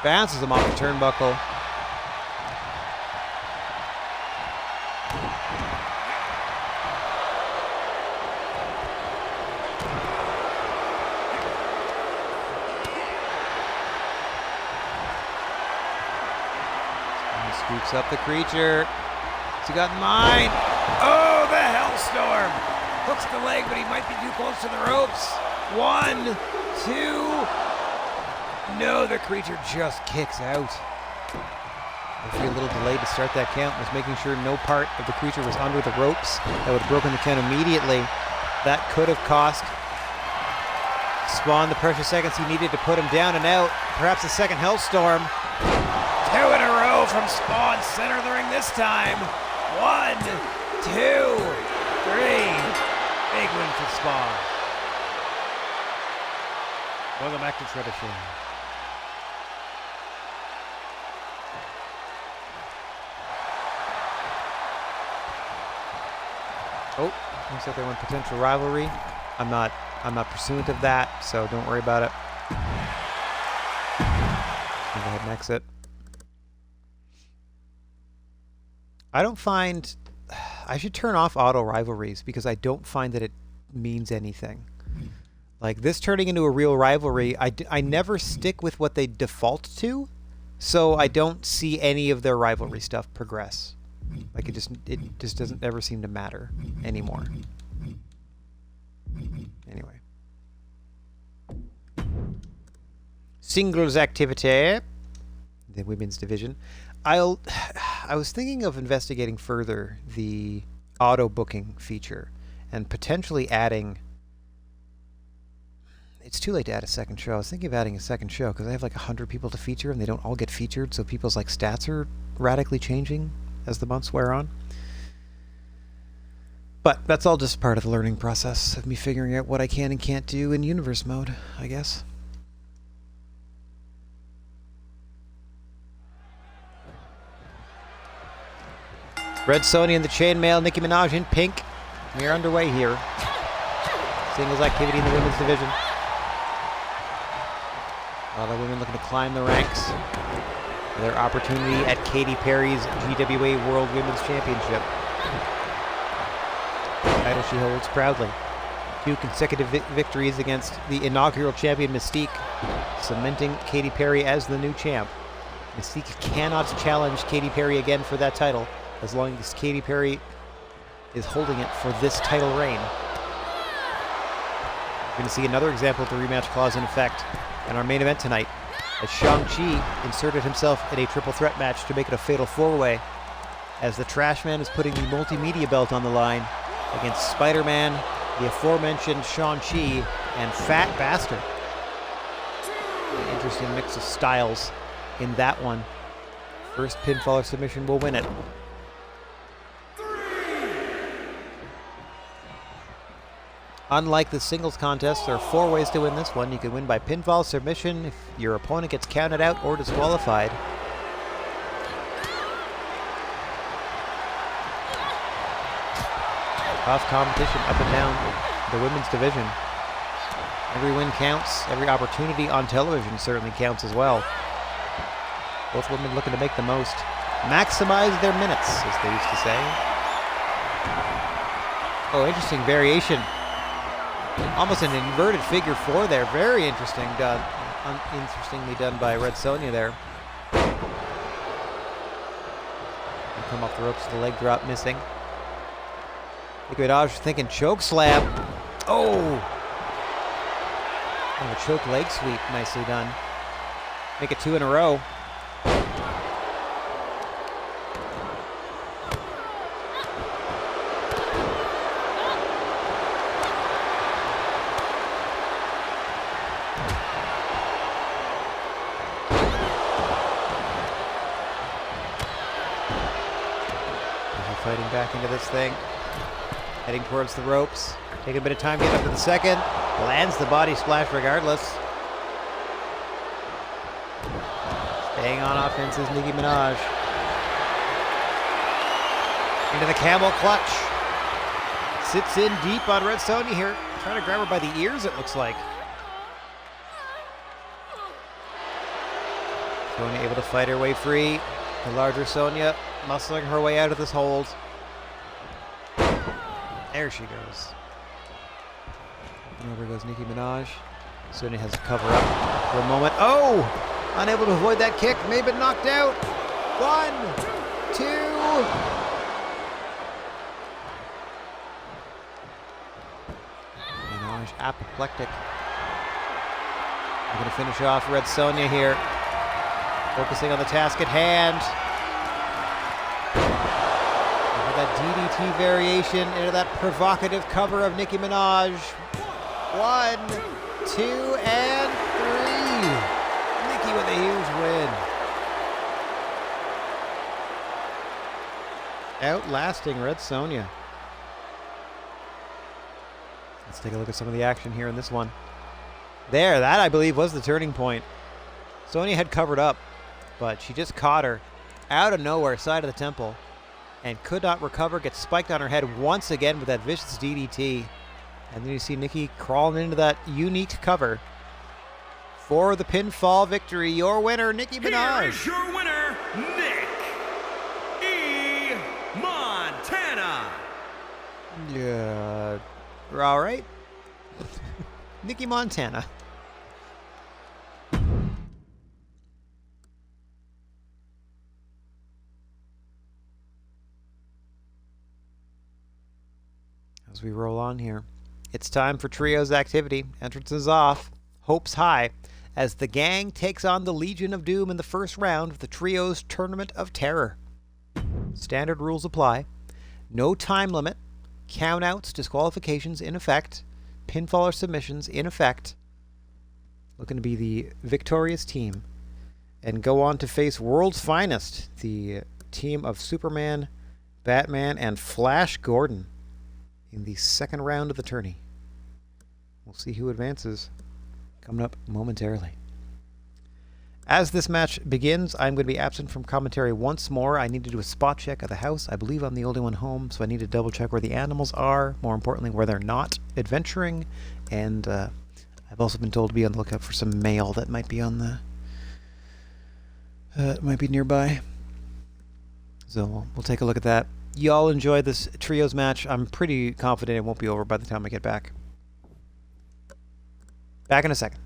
Bounces him off the turnbuckle. Scoops up the creature. What's he got in mind? Oh, the Hellstorm! Hooks the leg, but he might be too close to the ropes. 1, 2. No, the creature just kicks out. Referee a little delayed to start that count, was making sure no part of the creature was under the ropes. That would have broken the count immediately. That could have cost Spawn the precious seconds he needed to put him down and out. Perhaps a second Hellstorm. 2 in a row from Spawn, center of the ring this time. 1, 2, 3. Big win for Spawn. Welcome back to TREBUCHET. Oh, looks like they went potential rivalry. I'm not pursuant of that, so don't worry about it. Go ahead and exit. I should turn off auto rivalries because I don't find that it means anything. Like this turning into a real rivalry, I never stick with what they default to, so I don't see any of their rivalry stuff progress. Like it just doesn't ever seem to matter anymore. Anyway. Singles activity. The women's division. I was thinking of investigating further the auto booking feature and potentially adding. It's too late to add a second show. I was thinking of adding a second show because I have like 100 people to feature and they don't all get featured, so people's like stats are radically changing as the months wear on. But that's all just part of the learning process of me figuring out what I can and can't do in universe mode, I guess. Red Sonja in the chainmail, Nicki Minaj in pink. We are underway here. Singles activity in the women's division. A lot of women looking to climb the ranks. Their opportunity at Katy Perry's GWA World Women's Championship. The title she holds proudly. 2 consecutive victories against the inaugural champion Mystique, cementing Katy Perry as the new champ. Mystique cannot challenge Katy Perry again for that title as long as Katy Perry is holding it for this title reign. We're going to see another example of the rematch clause in effect in our main event tonight, as Shang-Chi inserted himself in a triple threat match to make it a fatal 4-way, as the Trash Man is putting the multimedia belt on the line against Spider-Man, the aforementioned Shang-Chi, and Fat Bastard. An interesting mix of styles in that one. First pinfall or submission will win it. Unlike the singles contest, there are 4 ways to win this one. You can win by pinfall, submission, if your opponent gets counted out or disqualified. Tough competition up and down the women's division. Every win counts. Every opportunity on television certainly counts as well. Both women looking to make the most. Maximize their minutes, as they used to say. Oh, interesting variation. Almost an inverted figure 4 there. Very interesting done. Interestingly done by Red Sonja there. And come off the ropes with the leg drop missing. Nicki Minaj thinking choke slam. Oh! And a choke leg sweep. Nicely done. Make it 2 in a row. Fighting back into this thing. Heading towards the ropes. Taking a bit of time to get up to the second. Lands the body splash regardless. Staying on offense is Nicki Minaj. Into the camel clutch. Sits in deep on Red Sonja here. Trying to grab her by the ears, it looks like. Sonja able to fight her way free. The larger Sonja muscling her way out of this hold. There she goes. And over goes Nicki Minaj. Sonja has to cover up for a moment. Oh! Unable to avoid that kick. May have been knocked out. 1, 2. Minaj apoplectic. We're going to finish off Red Sonja here. Focusing on the task at hand. That DDT variation into that provocative cover of Nicki Minaj. 1, 2, and 3. Nicki with a huge win. Outlasting Red Sonja. Let's take a look at some of the action here in this one. There, that I believe was the turning point. Sonja had covered up, but she just caught her out of nowhere, side of the temple, and could not recover, gets spiked on her head once again with that vicious DDT. And then you see Nicki crawling into that unique cover for the pinfall victory. Your winner, Nicki Minaj. Here is your winner, Nicki Montana. Yeah, all right. Nicki Montana. As we roll on here, it's time for Trios activity. Entrance is off. Hopes high as the gang takes on the Legion of Doom in the first round of the Trios Tournament of Terror. Standard rules apply. No time limit. Countouts, disqualifications in effect. Pinfall or submissions in effect. Looking to be the victorious team and go on to face World's Finest, the team of Superman, Batman, and Flash Gordon in the second round of the tourney. We'll see who advances coming up momentarily. As this match begins, I'm going to be absent from commentary once more. I need to do a spot check of the house. I believe I'm the only one home, so I need to double check where the animals are, more importantly, where they're not adventuring. And I've also been told to be on the lookout for some mail that might be on the might be nearby. So we'll take a look at that. Y'all enjoy this trios match. I'm pretty confident it won't be over by the time I get back. Back in a second.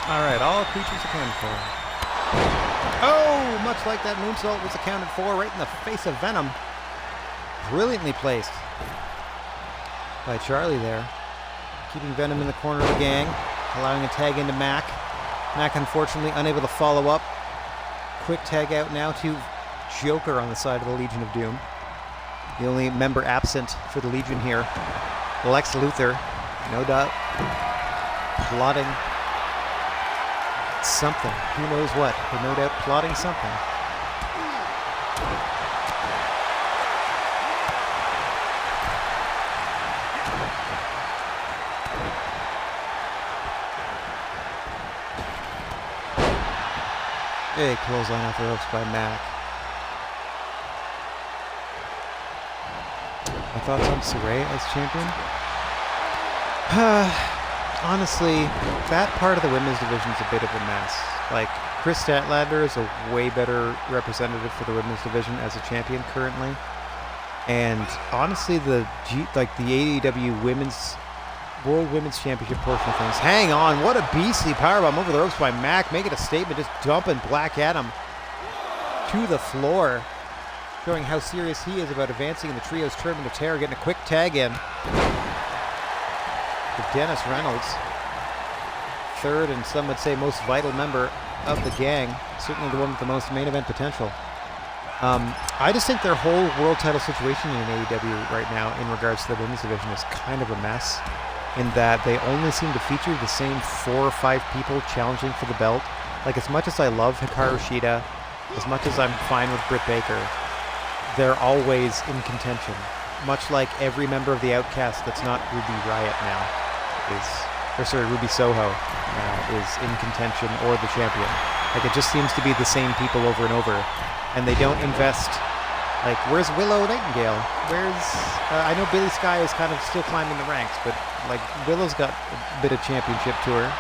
Alright, all creatures accounted for. Oh, much like that moonsault was accounted for, right in the face of Venom. Brilliantly placed by Charlie there. Keeping Venom in the corner of the gang, allowing a tag into Mac. Mac unfortunately unable to follow up. Quick tag out now to Joker on the side of the Legion of Doom. The only member absent for the Legion here. Lex Luthor, no doubt, plotting something. Who knows what, but no doubt plotting something. Big clothesline off the ropes by Mac. My thoughts on Saray as champion? Honestly, that part of the women's division is a bit of a mess. Like, Chris Statlander is a way better representative for the women's division as a champion currently. And honestly, the AEW World Women's Championship portion of things. Hang on, what a beastly powerbomb over the ropes by Mac, making a statement, just dumping Black Adam to the floor, showing how serious he is about advancing in the Trios Tournament of Terror, getting a quick tag in. Dennis Reynolds, third and some would say most vital member of the gang, certainly the one with the most main event potential. I just think their whole world title situation in AEW right now in regards to the women's division is kind of a mess, in that they only seem to feature the same 4 or 5 people challenging for the belt. Like, as much as I love Hikaru Shida, as much as I'm fine with Britt Baker, they're always in contention. Much like every member of the Outcast that's not Ruby Riott now Ruby Soho is in contention, or the champion. Like, it just seems to be the same people over and over, and they don't invest. Like, where's Willow Nightingale? I know Billy Sky is kind of still climbing the ranks, but like, Willow's got a bit of championship to her.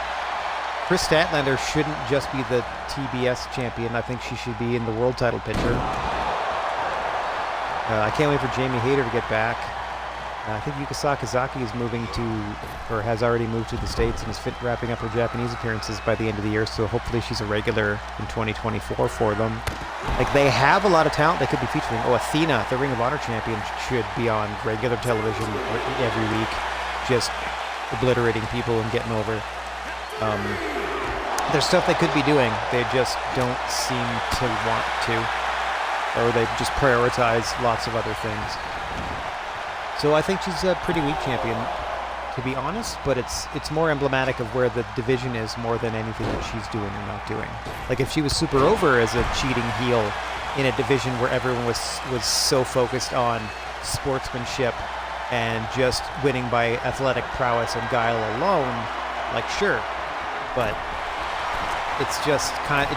Chris Statlander shouldn't just be the TBS champion. I think she should be in the world title picture. I can't wait for Jamie Hayter to get back. I think Yuka Sakazaki is has already moved to the States and is wrapping up her Japanese appearances by the end of the year, so hopefully she's a regular in 2024 for them. Like, they have a lot of talent they could be featuring. Oh, Athena, the Ring of Honor champion, should be on regular television every week, just obliterating people and getting over. There's stuff they could be doing. They just don't seem to want to, or they just prioritize lots of other things. So I think she's a pretty weak champion, to be honest, but it's more emblematic of where the division is more than anything that she's doing or not doing. Like, if she was super over as a cheating heel in a division where everyone was so focused on sportsmanship and just winning by athletic prowess and guile alone, like, sure, but it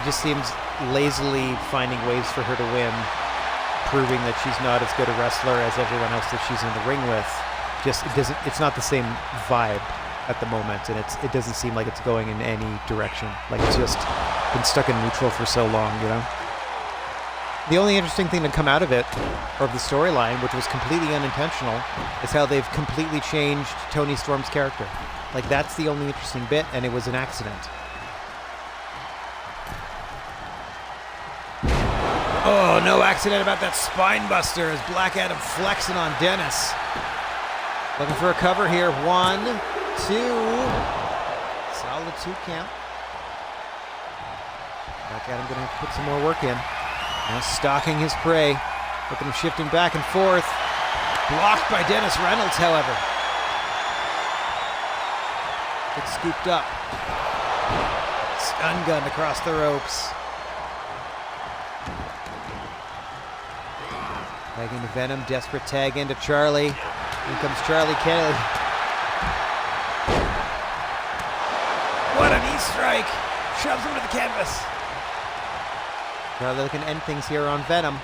just seems lazily finding ways for her to win, proving that she's not as good a wrestler as everyone else that she's in the ring with. It's not the same vibe at the moment, and it doesn't seem like it's going in any direction. Like, it's just been stuck in neutral for so long, you know? The only interesting thing to come out of it, or of the storyline, which was completely unintentional, is how they've completely changed Toni Storm's character. Like, that's the only interesting bit, and it was an accident. Oh, no accident about that spine buster as Black Adam flexing on Dennis. Looking for a cover here. 1, 2. Solid 2 count. Black Adam going to have to put some more work in. Now stalking his prey. Look at him shifting back and forth. Blocked by Dennis Reynolds, however. Gets scooped up. Stun gun across the ropes. Tag into Venom, desperate tag into Charlie. In comes Charlie Kelly. What a knee strike! Shoves him to the canvas. Charlie looking to end things here on Venom.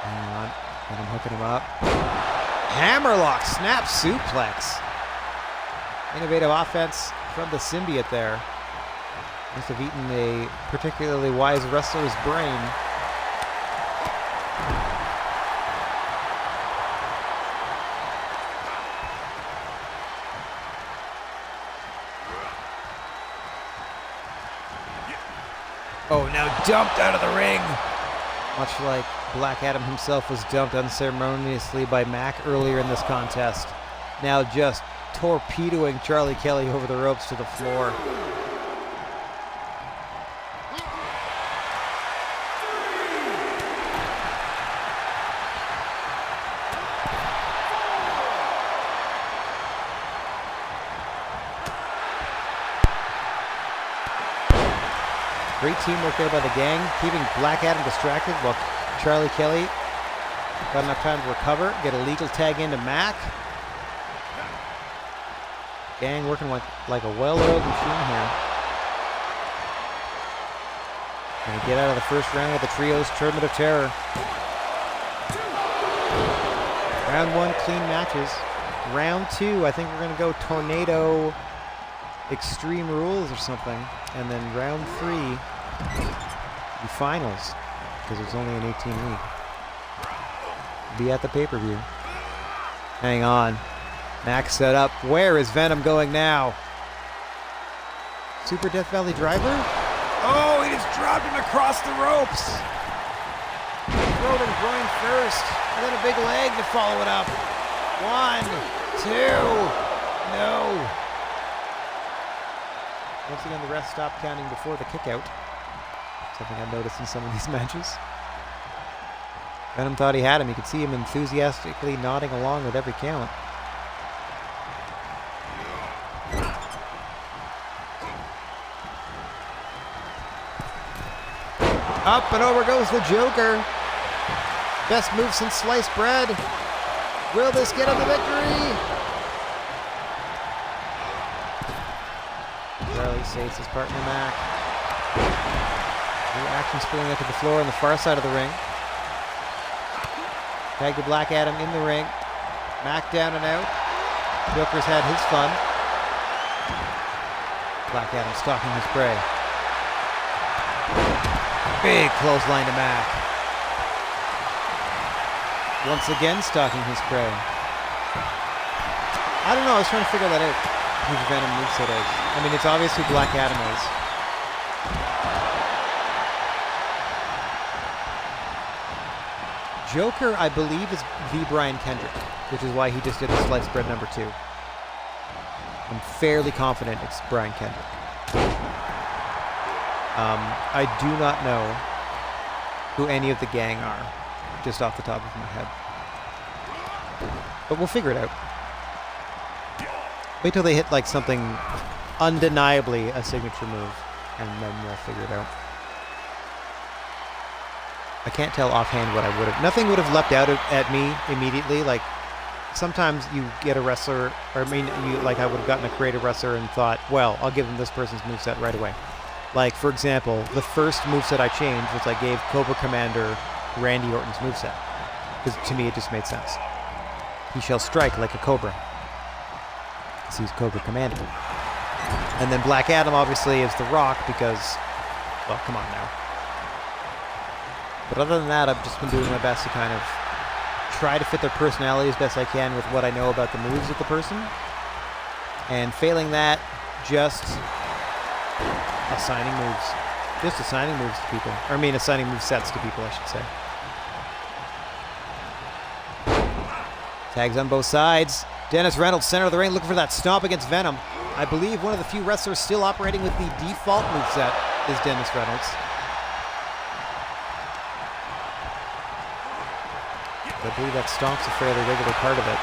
Hang on. Venom hooking him up. Hammerlock, snap suplex. Innovative offense from the symbiote there. Must have eaten a particularly wise wrestler's brain. Oh, now dumped out of the ring. Much like Black Adam himself was dumped unceremoniously by Mac earlier in this contest. Now just torpedoing Charlie Kelly over the ropes to the floor. Great teamwork there by the gang, keeping Black Adam distracted while Charlie Kelly got enough time to recover, get a legal tag into Mac. Gang working like a well-oiled machine here. And we get out of the first round of the Trios Tournament of Terror. Round 1, clean matches. Round 2, I think we're going to go Tornado Extreme Rules or something. And then round 3, the finals, because it's only an 18-week. Be at the pay-per-view. Hang on. Max set up. Where is Venom going now? Super Death Valley Driver? Oh, he just dropped him across the ropes. Throat and groin first, and then a big leg to follow it up. 1, 2, no. Once again, the ref stopped counting before the kick out. Something I've noticed in some of these matches. Venom thought he had him. You could see him enthusiastically nodding along with every count. Up and over goes the Joker. Best move since sliced bread. Will this get him the victory? Charlie saves his partner Mac. New action spilling up to the floor on the far side of the ring. Tag to Black Adam in the ring. Mac down and out. Joker's had his fun. Black Adam stalking his prey. Big clothesline to Mac. Once again stalking his prey. I don't know, I was trying to figure that out. Who Venom moveset is. I mean, it's obvious who Black Adam is. Joker, I believe, is the Brian Kendrick, which is why he just did the sliced bread number 2. I'm fairly confident it's Brian Kendrick. I do not know who any of the gang are, just off the top of my head. But we'll figure it out. Wait till they hit like something undeniably a signature move, and then we'll figure it out. I can't tell offhand what I would have. Nothing would have leapt out at me immediately. Like, sometimes you get a wrestler, or I mean, I would have gotten a creative wrestler and thought, well, I'll give him this person's moveset right away. Like, for example, the first moveset I changed was I gave Cobra Commander Randy Orton's moveset. Because to me, it just made sense. He shall strike like a cobra. Because he's Cobra Commander. And then Black Adam, obviously, is The Rock because, well, come on now. But other than that, I've just been doing my best to kind of try to fit their personality as best I can with what I know about the moves of the person. And failing that, just assigning moves. Just assigning moves to people. Or I mean, assigning move sets to people, I should say. Tags on both sides. Dennis Reynolds, center of the ring, looking for that stomp against Venom. I believe one of the few wrestlers still operating with the default moveset is Dennis Reynolds. I believe that stomp's a fairly regular part of it.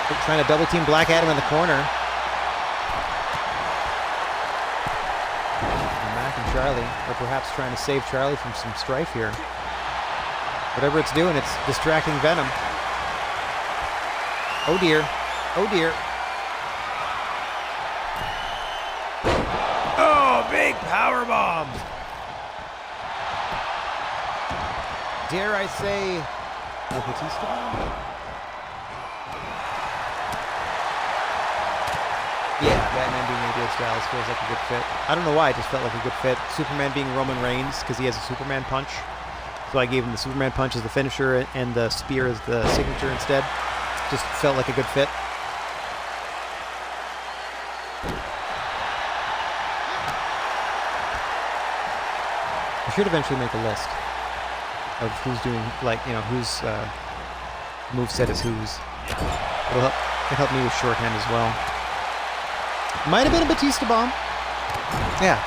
They're trying to double team Black Adam in the corner. And Mac and Charlie are perhaps trying to save Charlie from some strife here. Whatever it's doing, it's distracting Venom. Oh dear. Oh dear. Oh, big power bomb. Dare I say, a Batista bomb? Yeah, Batman being AJ Styles feels like a good fit. I don't know why, it just felt like a good fit. Superman being Roman Reigns, because he has a Superman punch. So I gave him the Superman punch as the finisher and the spear as the signature instead. Just felt like a good fit. I should eventually make a list of who's doing, like, you know, whose moveset is whose. It'll help me with shorthand as well. Might have been a Batista bomb. Yeah.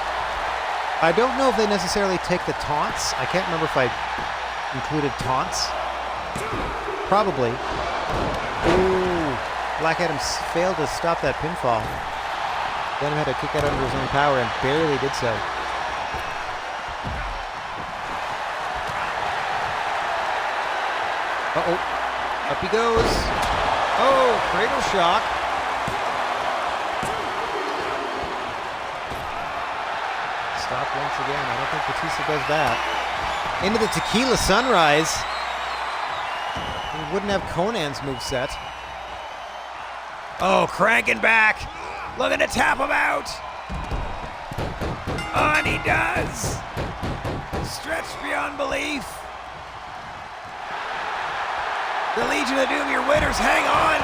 I don't know if they necessarily take the taunts. I can't remember if I included taunts. Probably. Ooh. Black Adam failed to stop that pinfall. Venom had to kick out under his own power and barely did so. Uh-oh. Up he goes. Oh, cradle shock. Stop once again. I don't think Batista does that. Into the tequila sunrise. wouldn't have Conan's moveset. Oh, cranking back. Looking to tap him out. Oh, and he does. Stretched beyond belief. The Legion of Doom, your winners. Hang on.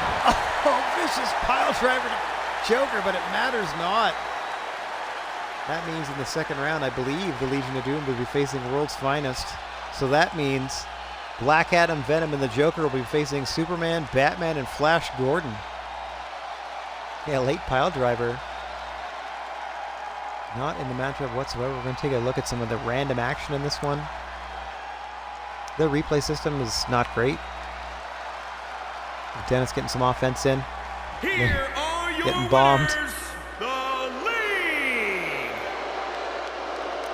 Oh, vicious pile driver to Joker, but it matters not. That means in the second round, I believe the Legion of Doom will be facing World's Finest. So that means Black Adam, Venom, and the Joker will be facing Superman, Batman, and Flash Gordon. Yeah, late pile driver. Not in the matchup whatsoever. We're going to take a look at some of the random action in this one. The replay system is not great. Dennis getting some offense in. Here are your getting bombed. winners, the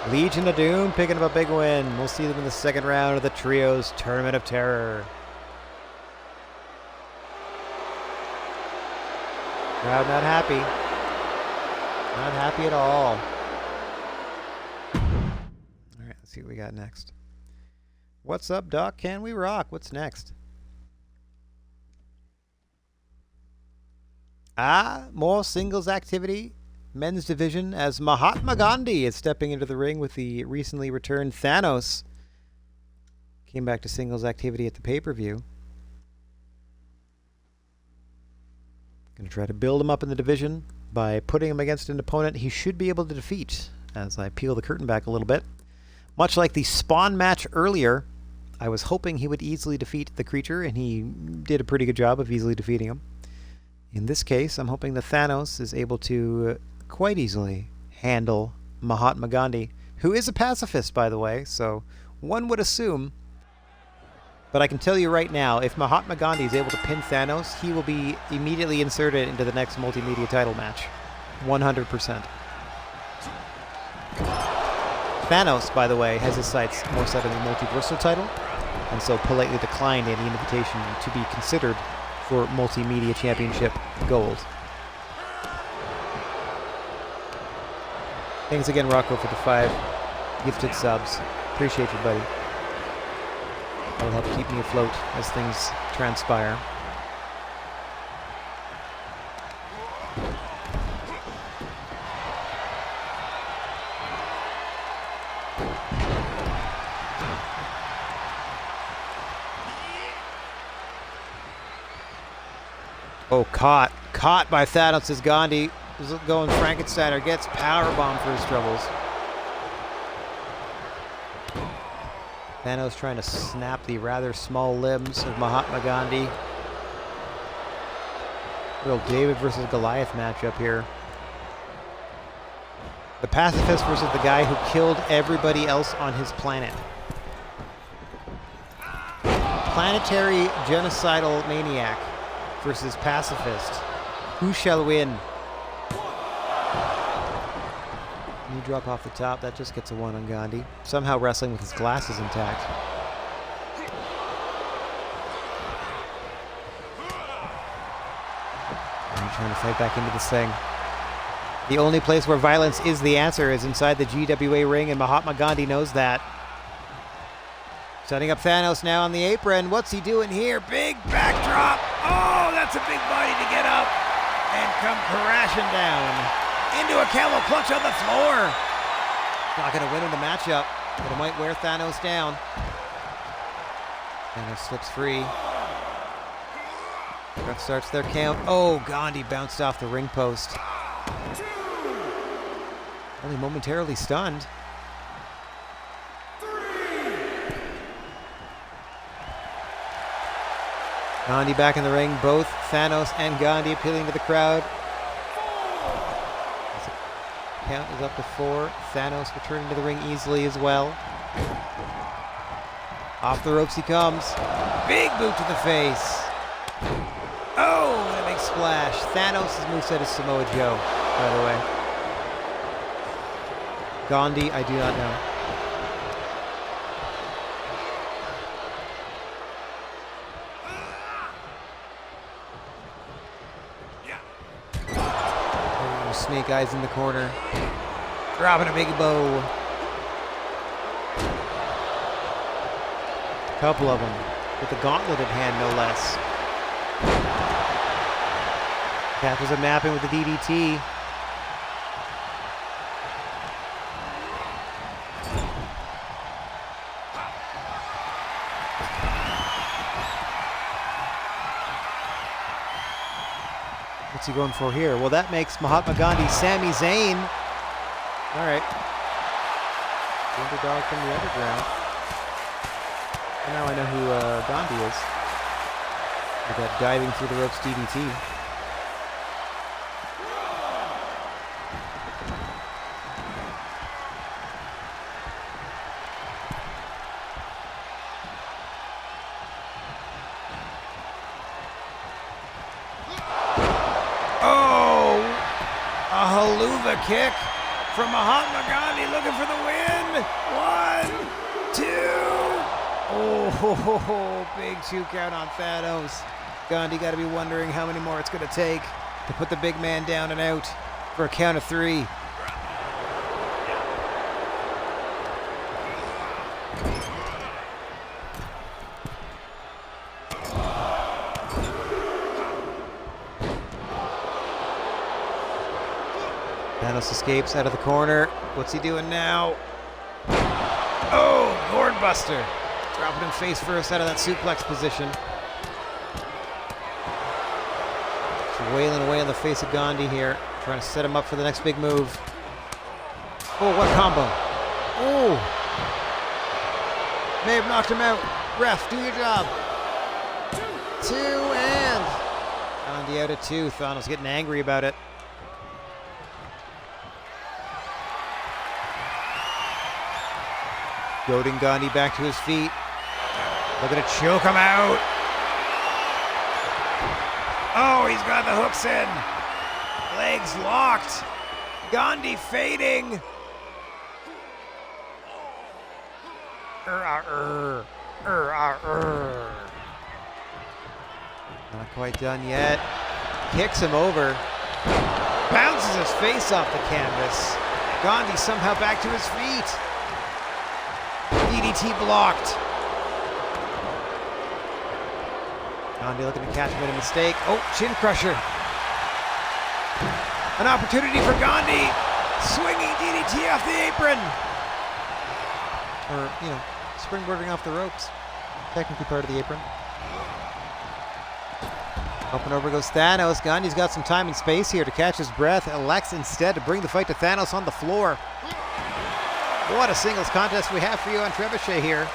League. Legion of Doom picking up a big win. We'll see them in the second round of the Trios Tournament of Terror. Crowd not happy. Not happy at all. All right, let's see what we got next. What's up, Doc? Can we rock? What's next? More singles activity. Men's division as Mahatma Gandhi is stepping into the ring with the recently returned Thanos. Came back to singles activity at the pay-per-view. Going to try to build him up in the division by putting him against an opponent he should be able to defeat. As I peel the curtain back a little bit. Much like the Spawn match earlier, I was hoping he would easily defeat the Creature, and he did a pretty good job of easily defeating him. In this case, I'm hoping that Thanos is able to quite easily handle Mahatma Gandhi, who is a pacifist, by the way, so one would assume. But I can tell you right now, if Mahatma Gandhi is able to pin Thanos, he will be immediately inserted into the next multimedia title match. 100%. Thanos, by the way, has his sights more set on the multiversal title, and so politely declined any invitation to be considered for Multimedia Championship Gold. Thanks again, Rocco, for the 5 gifted subs. Appreciate you, buddy. That'll help keep me afloat as things transpire. Oh, caught by Thanos as Gandhi is going Frankensteiner, gets powerbomb for his troubles. Thanos trying to snap the rather small limbs of Mahatma Gandhi. Real David versus Goliath matchup here. The pacifist versus the guy who killed everybody else on his planet. Planetary genocidal maniac versus pacifist. Who shall win? Knee drop off the top. That just gets a 1 on Gandhi. Somehow wrestling with his glasses intact. And he's trying to fight back into this thing. The only place where violence is the answer is inside the GWA ring, and Mahatma Gandhi knows that. Setting up Thanos now on the apron. What's he doing here? Big backdrop. Oh, that's a big body to get up and come crashing down into a camel clutch on the floor. Not going to win in the matchup, but it might wear Thanos down. Thanos slips free. Ref starts their count. Oh, Gandhi bounced off the ring post. Only momentarily stunned. Gandhi back in the ring, both Thanos and Gandhi appealing to the crowd. Count is up to 4. Thanos returning to the ring easily as well. Off the ropes he comes. Big boot to the face. Oh, and a big splash. Thanos' moveset is Samoa Joe, by the way. Gandhi, I do not know. Snake Eyes in the corner. Dropping a big bow. Couple of them. with a gauntlet in hand, no less. Catches him napping with the DDT. What's he going for here? Well, that makes Mahatma Gandhi Sami Zayn. All right. The underdog from the underground. And now I know who Gandhi is. With that diving through the ropes DDT. A haluva kick from Mahatma Gandhi looking for the win. 1, 2. Oh, big 2 count on Thanos. Gandhi got to be wondering how many more it's going to take to put the big man down and out for a count of 3. Thanos escapes out of the corner. What's he doing now? Oh, gourd buster. Dropping him face first out of that suplex position. Just wailing away on the face of Gandhi here. Trying to set him up for the next big move. Oh, what combo. Oh. May have knocked him out. Ref, do your job. 2 and Gandhi out at 2. Thanos getting angry about it. Goading Gandhi back to his feet. Looking to choke him out. Oh, he's got the hooks in. Legs locked. Gandhi fading. Not quite done yet. Kicks him over. Bounces his face off the canvas. Gandhi somehow back to his feet. DDT blocked. Gandhi looking to catch him at a mistake. Oh, chin crusher. An opportunity for Gandhi. Swinging DDT off the apron. Or, you know, springboarding off the ropes. Technically part of the apron. Up and over goes Thanos. Gandhi's got some time and space here to catch his breath. Elects instead to bring the fight to Thanos on the floor. What a singles contest we have for you on Trebuchet here.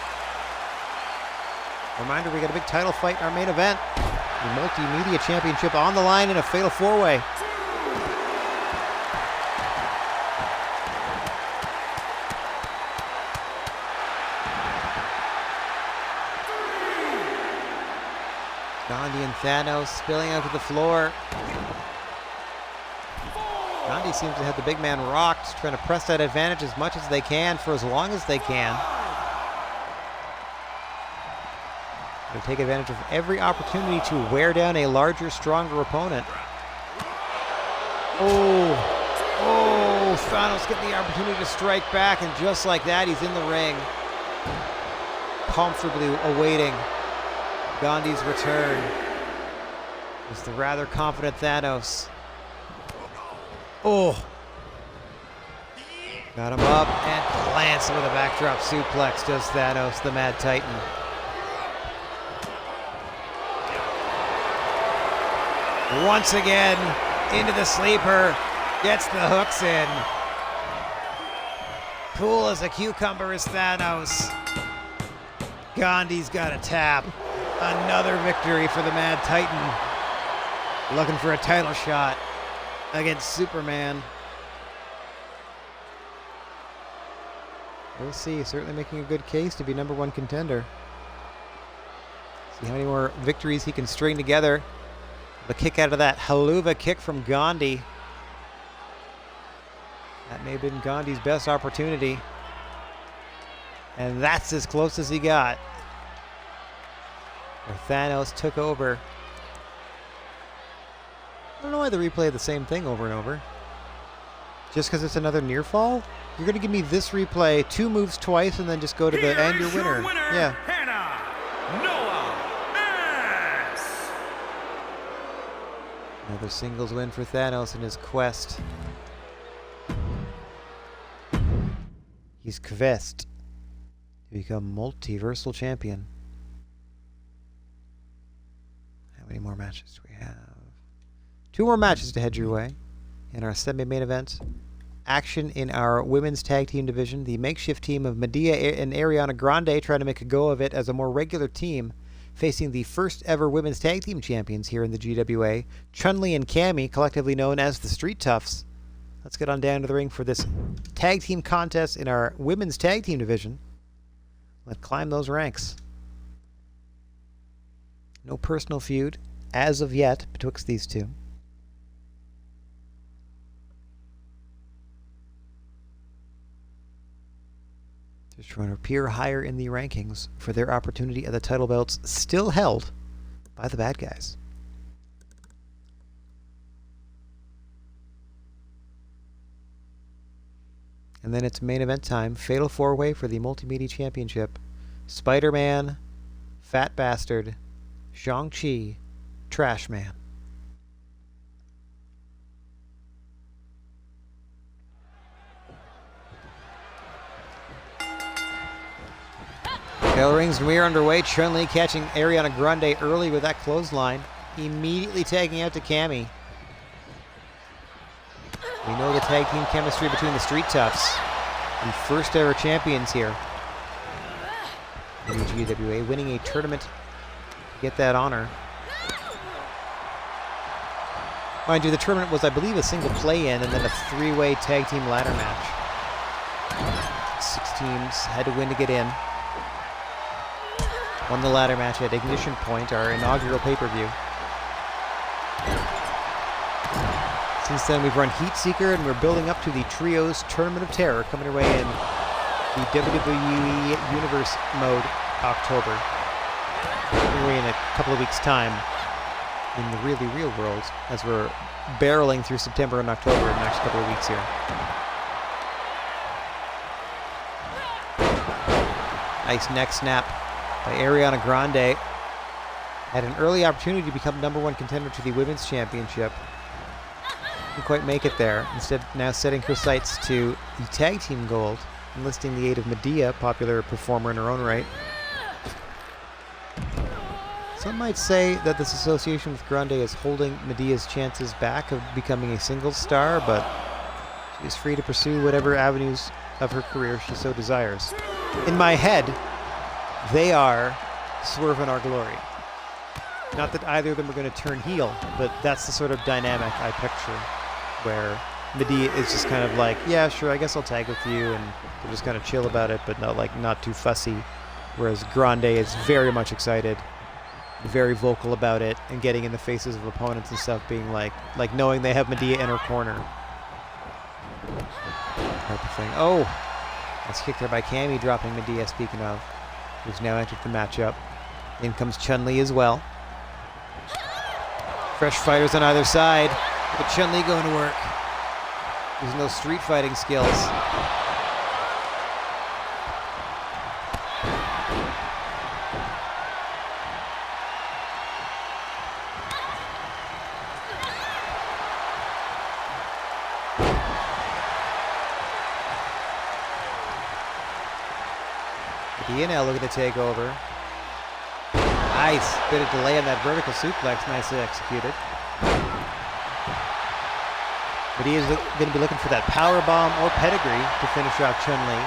Reminder, we got a big title fight in our main event. The Multimedia Championship on the line in a fatal 4-way. Gandhi and Thanos spilling out to the floor. Gandhi seems to have the big man rocked, trying to press that advantage as much as they can for as long as they can. They take advantage of every opportunity to wear down a larger, stronger opponent. Oh, Thanos getting the opportunity to strike back, and just like that, he's in the ring, comfortably awaiting Gandhi's return. It's the rather confident Thanos. Oh. Got him up and plants him with a backdrop suplex, does Thanos, the Mad Titan. Once again, into the sleeper, gets the hooks in. Cool as a cucumber is Thanos. Gandhi's got a tap. Another victory for the Mad Titan. Looking for a title shot against Superman. We'll see. Certainly making a good case to be #1 contender. See how many more victories he can string together. The kick out of that haluva kick from Gandhi. That may have been Gandhi's best opportunity. And that's as close as he got. Where Thanos took over. I don't know why they replay the same thing over and over. Just because it's another near fall? You're going to give me this replay, 2 moves twice, and then just go to the end, your winner. Yeah. Hannah, Noah. Another singles win for Thanos in his quest. He's quest to become multiversal champion. How many more matches do we have? 2 more matches to head your way in our semi-main event. Action in our women's tag team division. The makeshift team of Medea and Ariana Grande trying to make a go of it as a more regular team, facing the first ever women's tag team champions here in the GWA, Chun-Li and Cammy, collectively known as the Street Toughs. Let's get on down to the ring for this tag team contest in our women's tag team division. Let's climb those ranks. No personal feud, as of yet, betwixt these two. Just trying to appear higher in the rankings for their opportunity at the title belts still held by the bad guys. And then it's main event time. Fatal 4-way for the Multimedia Championship. Spider-Man, Fat Bastard, Shang-Chi, Trash Man. Bell rings and we are underway. Chun-Li catching Ariana Grande early with that clothesline. Immediately tagging out to Cammy. We know the tag team chemistry between the Street Toughs, the first ever champions here in the GWA, winning a tournament to get that honor. Mind you, the tournament was, I believe, a single play-in and then a 3-way tag team ladder match. 6 teams had to win to get in. Won the ladder match at Ignition Point, our inaugural pay-per-view. Since then, we've run Heat Seeker, and we're building up to the Trios Tournament of Terror coming our way in the WWE Universe mode October. Coming away in a couple of weeks' time in the really real world as we're barreling through September and October in the next couple of weeks here. Nice neck snap by Ariana Grande. Had an early opportunity to become #1 contender to the Women's Championship. Didn't quite make it there. Instead, now setting her sights to the tag team gold, enlisting the aid of Medea, popular performer in her own right. Some might say that this association with Grande is holding Medea's chances back of becoming a singles star, but she is free to pursue whatever avenues of her career she so desires. In my head, they are Swerve and Our Glory. Not that either of them are going to turn heel, but that's the sort of dynamic I picture, where Medea is just kind of like, yeah, sure, I guess I'll tag with you, and they're just kind of chill about it, but not too fussy. Whereas Grande is very much excited, very vocal about it, and getting in the faces of opponents and stuff, being like knowing they have Medea in her corner. Type of thing. Oh, that's kicked there by Cammy, dropping Medea, speaking of, who's now entered the matchup. In comes Chun-Li as well. Fresh fighters on either side, but Chun-Li going to work. There's no street fighting skills. Medea now looking to take over. Nice bit of delay on that vertical suplex, nicely executed. Medea's going to be looking for that power bomb or pedigree to finish off Chun-Li.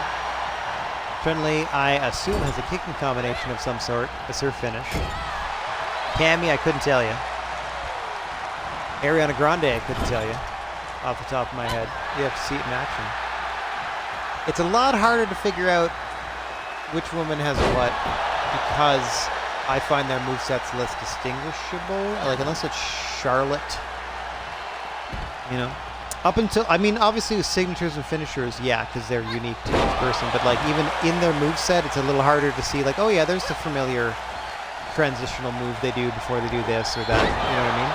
Chun-Li, I assume, has a kicking combination of some sort as her finish. Cammy, I couldn't tell you. Ariana Grande, I couldn't tell you off the top of my head. You have to see it in action. It's a lot harder to figure out which woman has what, because I find their movesets less distinguishable. Like, unless it's Charlotte, you know. Up until, I mean, obviously with signatures and finishers, yeah, because they're unique to each person. But like, even in their moveset, it's a little harder to see. Like, oh yeah, there's the familiar transitional move they do before they do this or that. You know what I mean?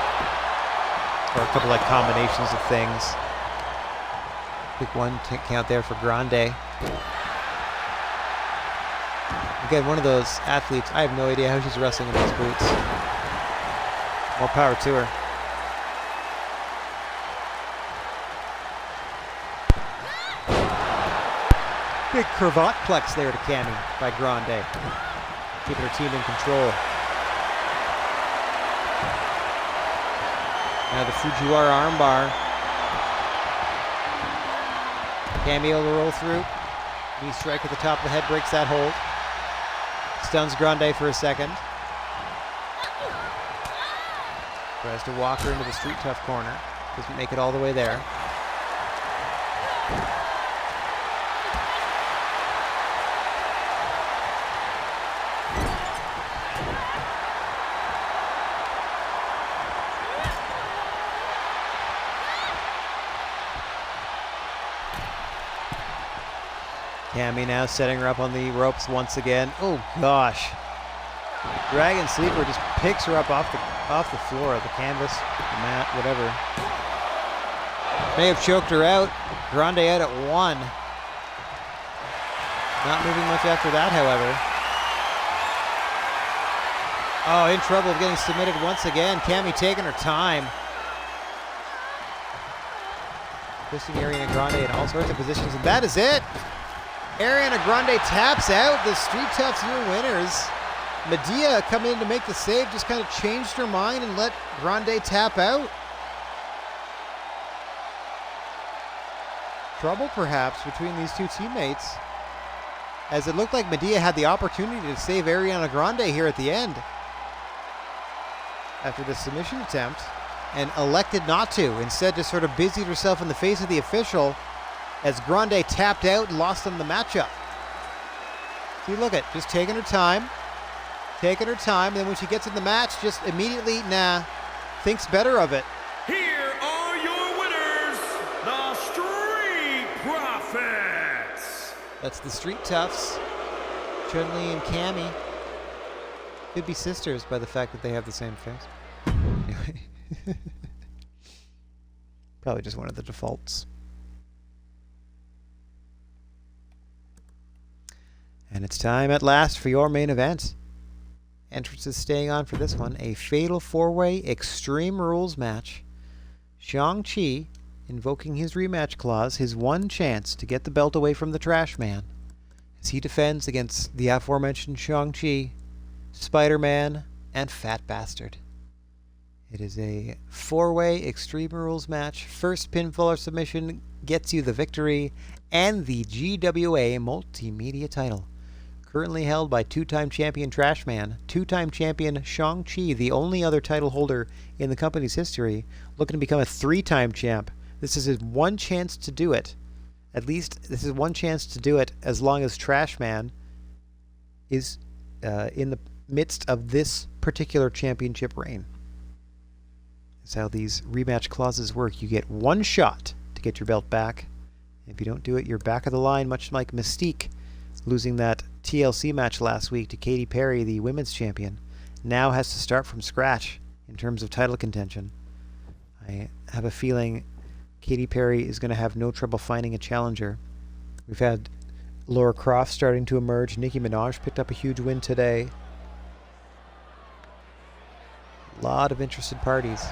Or a couple like combinations of things. Quick one count there for Grande. Again, one of those athletes, I have no idea how she's wrestling in those boots. More power to her. Big cravat plex there to Cammy by Grande. Keeping her team in control. Now the Fujiwara armbar. Cammy able to roll through. Knee strike at the top of the head breaks that hold. Stuns Grande for a second. Tries to walk her into the Street Tough corner. Doesn't make it all the way there. Cammy now setting her up on the ropes once again. Oh gosh. Dragon Sleeper just picks her up off the floor, the canvas, the mat, whatever. May have choked her out. Grande out at 1. Not moving much after that, however. Oh, in trouble getting submitted once again. Cammy taking her time. Pushing Ariana Grande in all sorts of positions, and that is it. Ariana Grande taps out. The Street Toughs your winners. Medea coming in to make the save, just kind of changed her mind and let Grande tap out. Trouble perhaps between these two teammates, as it looked like Medea had the opportunity to save Ariana Grande here at the end after the submission attempt and elected not to. Instead just sort of busied herself in the face of the official as Grande tapped out and lost them the matchup. See, look at, just taking her time. And then when she gets in the match, just immediately, thinks better of it. Here are your winners, the Street Profits. That's the Street Toughs, Chun-Li and Cammy. Could be sisters by the fact that they have the same face. Anyway. Probably just one of the defaults. And it's time at last for your main event. Entrances staying on for this one, a fatal 4-way Extreme Rules match. Shang-Chi invoking his rematch clause, his one chance to get the belt away from the Trash Man, as he defends against the aforementioned Shang-Chi, Spider-Man, and Fat Bastard. It is a 4-way Extreme Rules match. First pinfall or submission gets you the victory and the GWA Multimedia title. Currently held by two-time champion Trashman, two-time champion Shang-Chi, the only other title holder in the company's history, looking to become a 3-time champ. This is his one chance to do it. At least this is one chance to do it as long as Trashman is in the midst of this particular championship reign. That's how these rematch clauses work. You get one shot to get your belt back. If you don't do it, you're back of the line, much like Mystique losing that TLC match last week to Katy Perry, the women's champion. Now has to start from scratch in terms of title contention. I have a feeling Katy Perry is going to have no trouble finding a challenger. We've had Laura Croft starting to emerge. Nicki Minaj picked up a huge win today. A lot of interested parties.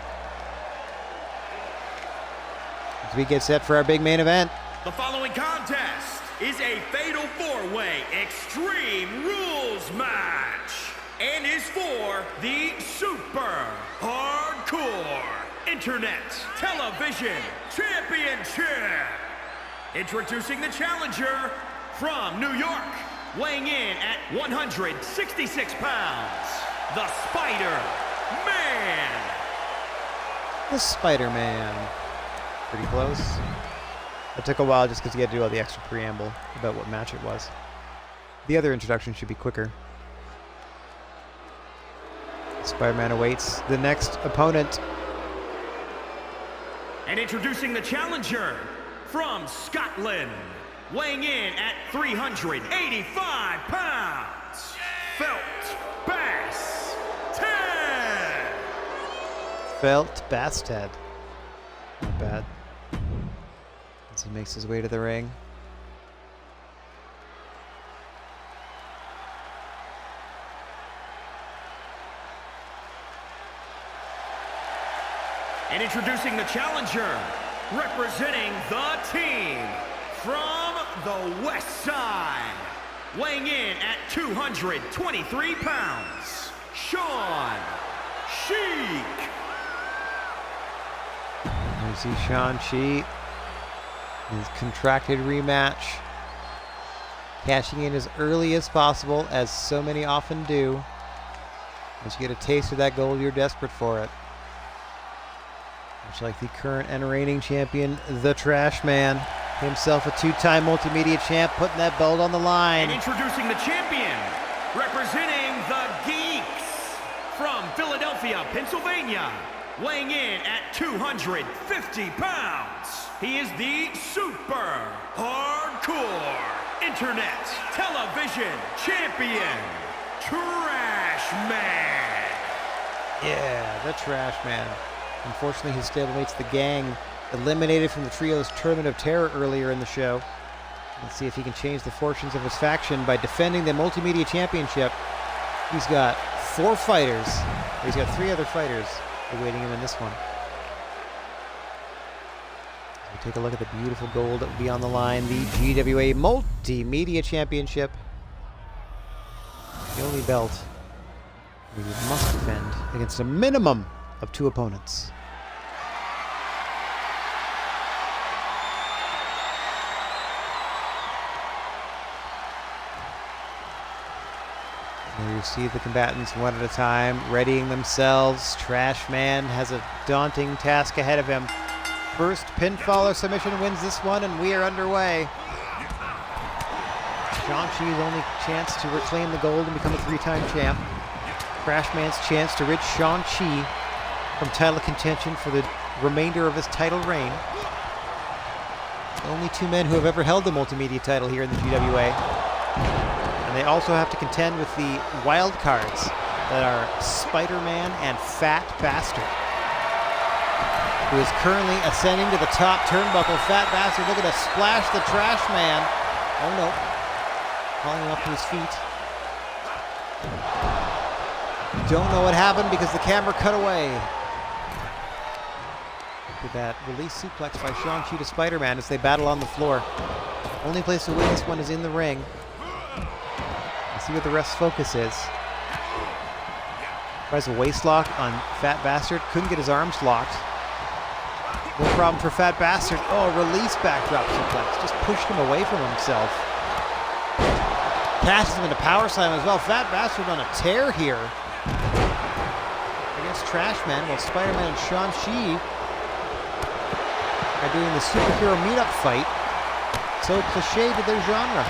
As we get set for our big main event. The following contest is a fatal 4-way Extreme Rules match and is for the Super Hardcore Internet Television Championship. Introducing the challenger from New York, weighing in at 166 pounds, the Spider-Man. The Spider-Man. Pretty close. It took a while just because you had to do all the extra preamble about what match it was. The other introduction should be quicker. Spider-Man awaits the next opponent. And introducing the challenger from Scotland, weighing in at 385 pounds, Felt Basted. Felt Basted. Not bad. As he makes his way to the ring. And introducing the challenger, representing the team from the West Side, weighing in at 223 pounds, Sean Sheik. You see Sean Sheik, his contracted rematch, cashing in as early as possible, as so many often do. Once you get a taste of that gold, you're desperate for it. Much like the current and reigning champion, the Trash Man, himself a two-time multimedia champ, putting that belt on the line. And introducing the champion, representing the Geeks, from Philadelphia, Pennsylvania, weighing in at 250 pounds. He is the Super Hardcore Internet Television Champion, Trash Man. Yeah, the Trash Man. Unfortunately, his stablemates, the Gang, eliminated from the Trio's Tournament of Terror earlier in the show. Let's see if he can change the fortunes of his faction by defending the Multimedia Championship. He's got 4 fighters. He's got 3 other fighters awaiting him in this one. We'll take a look at the beautiful gold that will be on the line. The GWA Multimedia Championship. The only belt we must defend against a minimum of 2 opponents. There you see the combatants one at a time, readying themselves. Trash Man has a daunting task ahead of him. First pinfall or submission wins this one, and we are underway. Sean Shi's only chance to reclaim the gold and become a 3-time champ. Trash Man's chance to rid Sean Shi from title contention for the remainder of his title reign. Only 2 men who have ever held the multimedia title here in the GWA. And they also have to contend with the wild cards that are Spider-Man and Fat Bastard, who is currently ascending to the top turnbuckle. Fat Bastard looking to splash the Trash Man. Oh no. Calling him up to his feet. Don't know what happened because the camera cut away. Look at that release suplex by Sean Shi to Spider-Man as they battle on the floor. Only place to win this one is in the ring. Let's see what the ref's focus is. Tries a waist lock on Fat Bastard. Couldn't get his arms locked. No problem for Fat Bastard. Oh, release backdrop suplex. Just pushed him away from himself. Catches him in a power slam as well. Fat Bastard on a tear here against Trash Man, while Spider-Man and Sean Shi are doing the superhero meetup fight. So cliche to their genre.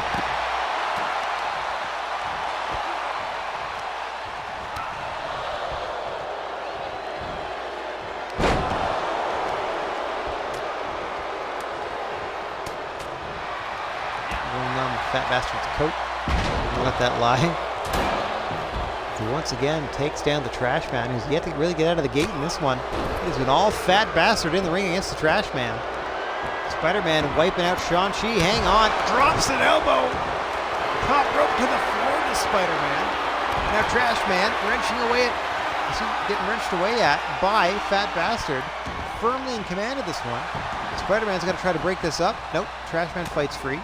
Rolling on the Fat Bastard's coat. Don't let that lie. He once again takes down the Trash Man, who's yet to really get out of the gate in this one. It is an all-Fat Bastard in the ring against the Trash Man. Spider-Man wiping out Sean Shi. Hang on. Drops an elbow. Top rope to the floor to Spider-Man. Now Trash Man wrenching away at, getting wrenched away at by Fat Bastard. Firmly in command of this one. Spider-Man's got to try to break this up. Nope. Trash Man fights free.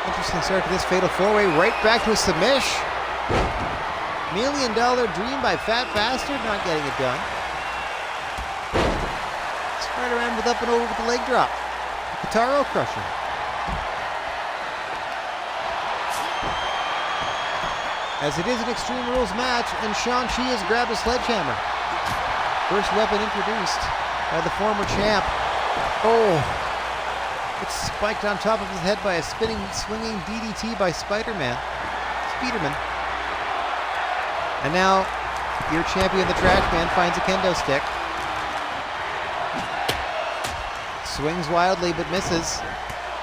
Interesting start to this fatal 4-way. Right back to a submission. $1 Million Dream by Fat Bastard, not getting it done. Spider-Man with up and over with the leg drop. Kataro Crusher. As it is an Extreme Rules match, and Sean Shi has grabbed a sledgehammer. First weapon introduced by the former champ. Oh, it's spiked on top of his head by a spinning, swinging DDT by Spider-Man. Spiderman. And now, your champion, the Trash Man, finds a kendo stick. Swings wildly, but misses.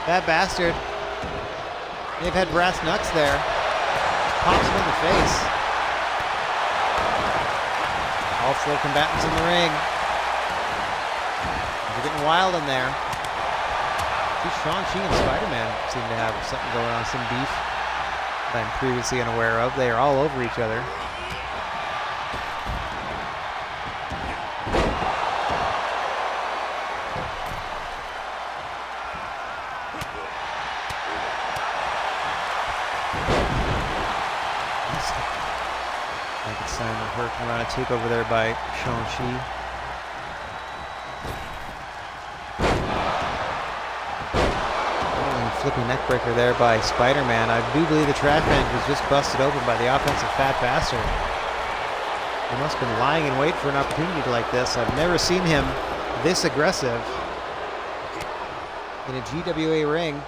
That Bastard. They've had brass knucks there. Pops him in the face. All 4 combatants in the ring. They're getting wild in there. Sean Shi and Spider-Man seem to have something going on, some beef that I'm previously unaware of. They are all over each other. takeover there by Shang-Chi. Flipping neckbreaker there by Spider-Man. I do believe the trash man was just busted open by the offensive fat bastard. He must have been lying in wait for an opportunity like this. I've never seen him this aggressive in a GWA ring.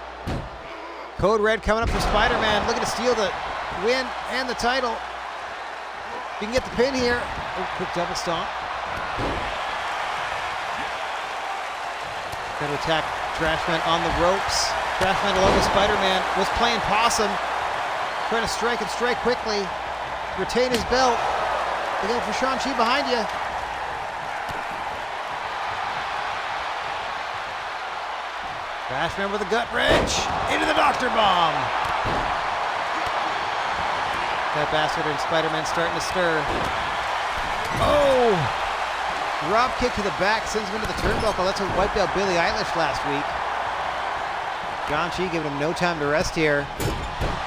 Code Red coming up for Spider-Man, looking to steal the win and the title. If you can get the pin here. Oh, quick double stomp. Going to attack Trashman on the ropes. Trashman along with Spider-Man was playing possum. Trying to strike and strike quickly. Retain his belt. They go for Shang-Chi behind you. Trashman with a gut wrench. Into the Doctor Bomb. That bastard and Spider-Man starting to stir. Oh! Drop kick to the back, sends him into the turnbuckle. That's what wiped out Billie Eilish last week. Shang-Chi giving him no time to rest here.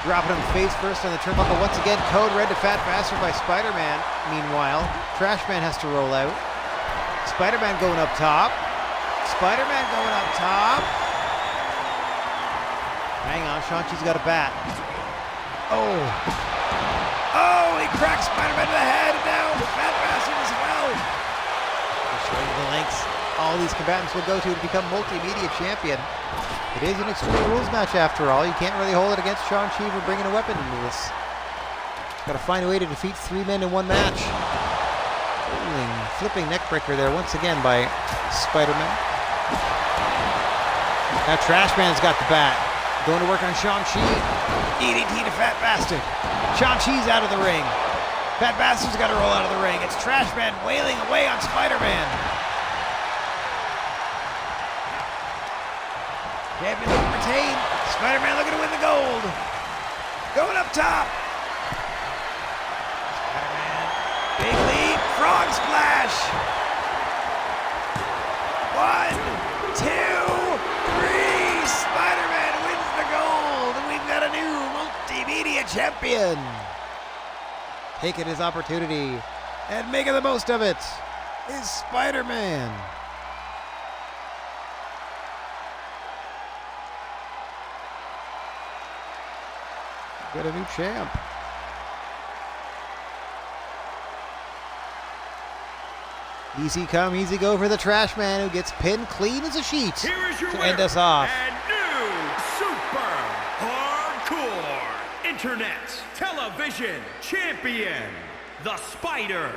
Dropping him face first on the turnbuckle. Once again, Code Red to Fat Bastard by Spider-Man. Meanwhile, Trashman has to roll out. Spider-Man going up top. Spider-Man going up top. Hang on, Shang-Chi's got a bat. Oh! Oh, he cracks Spider-Man to the head, and now Fat Bastard as well. Showing the lengths all these combatants will go to become multimedia champion. It is an Extreme Rules match after all. You can't really hold it against Shang-Chi for bringing a weapon into this. Got to find a way to defeat 3 men in one match. Flipping neckbreaker there once again by Spider-Man. Now Trashman's got the bat. Going to work on Shang-Chi. DDT to Fat Bastard. Shang-Chi's out of the ring. Fat Bastard's got to roll out of the ring. It's Trashman wailing away on Spider-Man. Champion looking to retain. Spider-Man looking to win the gold. Going up top. Spider-Man. Big leap. Frog splash. 1, 2, 3. Spider-Man wins the gold. And we've got a new multimedia champion. Taking his opportunity and making the most of it is Spider-Man. Got a new champ. Easy come, easy go for the Trash Man, who gets pinned clean as a sheet Here is your to winner, end us off. and new Super Hardcore Internet Television Champion, the Spider-Man.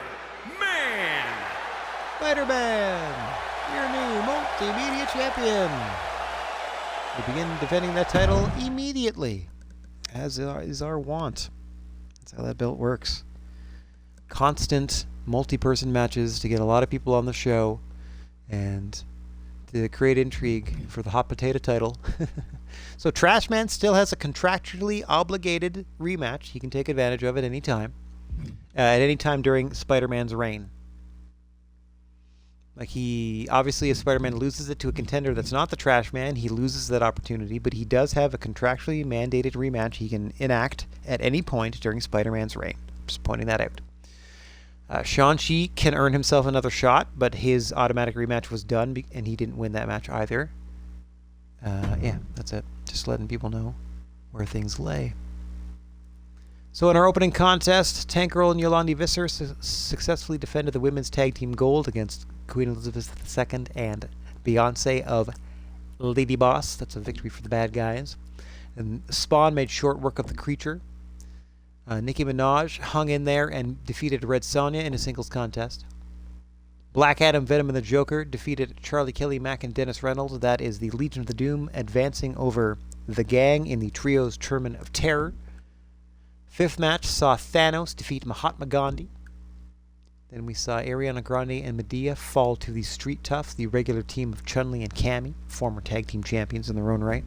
Spider-Man, your new multimedia champion. We begin defending that title immediately, as is our wont. That's how that belt works. Constant multi-person matches to get a lot of people on the show and to create intrigue for the hot potato title. So Trashman still has a contractually obligated rematch. He can take advantage of it any time. At any time during Spider-Man's reign. Like, he obviously, if Spider-Man loses it to a contender that's not the Trash Man, he loses that opportunity, but he does have a contractually mandated rematch he can enact at any point during Spider-Man's reign. Just pointing that out. Shang-Chi can earn himself another shot, but his automatic rematch was done, and he didn't win that match either. Yeah, that's it. Just letting people know where things lay. So in our opening contest, Tank Girl and Yolandi Visser successfully defended the women's tag team gold against Queen Elizabeth II and Beyonce of Lady Boss. That's a victory for the bad guys. And Spawn made short work of the Creature. Nicki Minaj hung in there and defeated Red Sonja in a singles contest. Black Adam, Venom, and the Joker defeated Charlie Kelly, Mack, and Dennis Reynolds. That is the Legion of the Doom advancing over the Gang in the Trio's Tournament of Terror. Fifth match saw Thanos defeat Mahatma Gandhi. Then we saw Ariana Grande and Medea fall to the Street Toughs, the regular team of Chun-Li and Cammy, former tag team champions in their own right.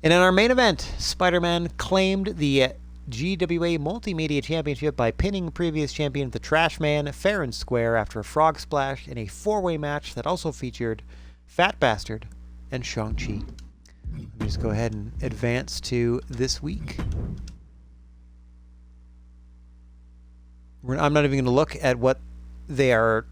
And in our main event, Spider-Man claimed the GWA Multimedia Championship by pinning previous champion the Trash Man fair and square after a frog splash in a four-way match that also featured Fat Bastard and Shang-Chi. Let me just go ahead and advance to this week. I'm not even going to look at what they are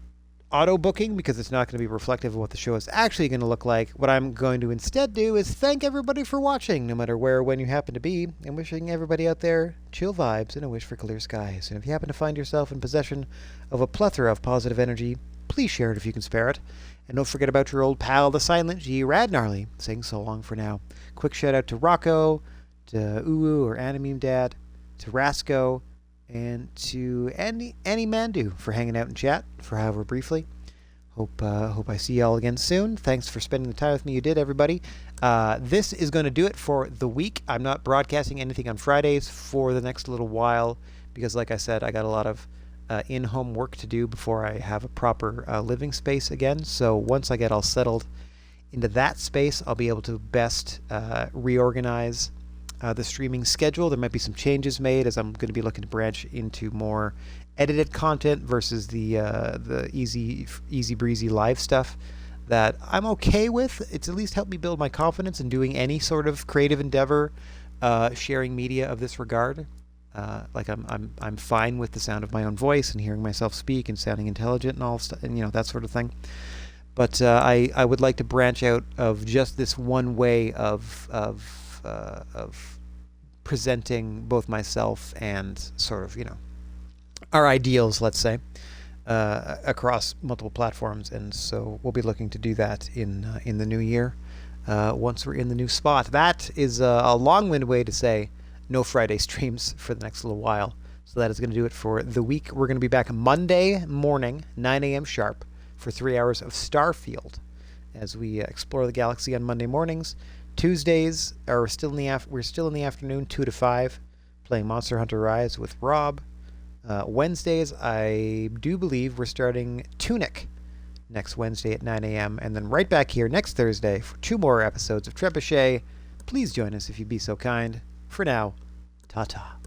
auto booking because it's not going to be reflective of what the show is actually going to look like. What I'm going to instead do is thank everybody for watching, no matter where or when you happen to be, and wishing everybody out there chill vibes and a wish for clear skies. And if you happen to find yourself in possession of a plethora of positive energy, please share it if you can spare it. And don't forget about your old pal, the silent G, Rad Gnarly, saying so long for now. Quick shout out to Rocco, to Uwu or Animeme Dad, to Rasco, and to Annie Mandu for hanging out in chat for however briefly. Hope I see y'all again soon. Thanks for spending the time with me. You did, everybody. This is going to do it for the week. I'm not broadcasting anything on Fridays for the next little while because, like I said, I got a lot of in-home work to do before I have a proper living space again. So once I get all settled into that space, I'll be able to best reorganize the streaming schedule. There might be some changes made as I'm going to be looking to branch into more edited content versus the easy breezy live stuff that I'm okay with. It's at least helped me build my confidence in doing any sort of creative endeavor, sharing media of this regard. Like I'm fine with the sound of my own voice and hearing myself speak and sounding intelligent and all stuff, and that sort of thing. But I would like to branch out of just this one way of presenting both myself and sort of our ideals, let's say, across multiple platforms. And so we'll be looking to do that in the new year, once we're in the new spot. That is a long-winded way to say no Friday streams for the next little while. So that is going to do it for the week. We're going to be back Monday morning, 9 a.m. sharp, for 3 hours of Starfield as we explore the galaxy on Monday mornings. Tuesdays are still in the afternoon, 2 to 5, playing Monster Hunter Rise with Rob. Wednesdays, I do believe we're starting Tunic next Wednesday at 9 a.m. and then right back here next Thursday for 2 more episodes of Trebuchet. Please join us if you'd be so kind. For now, ta-ta.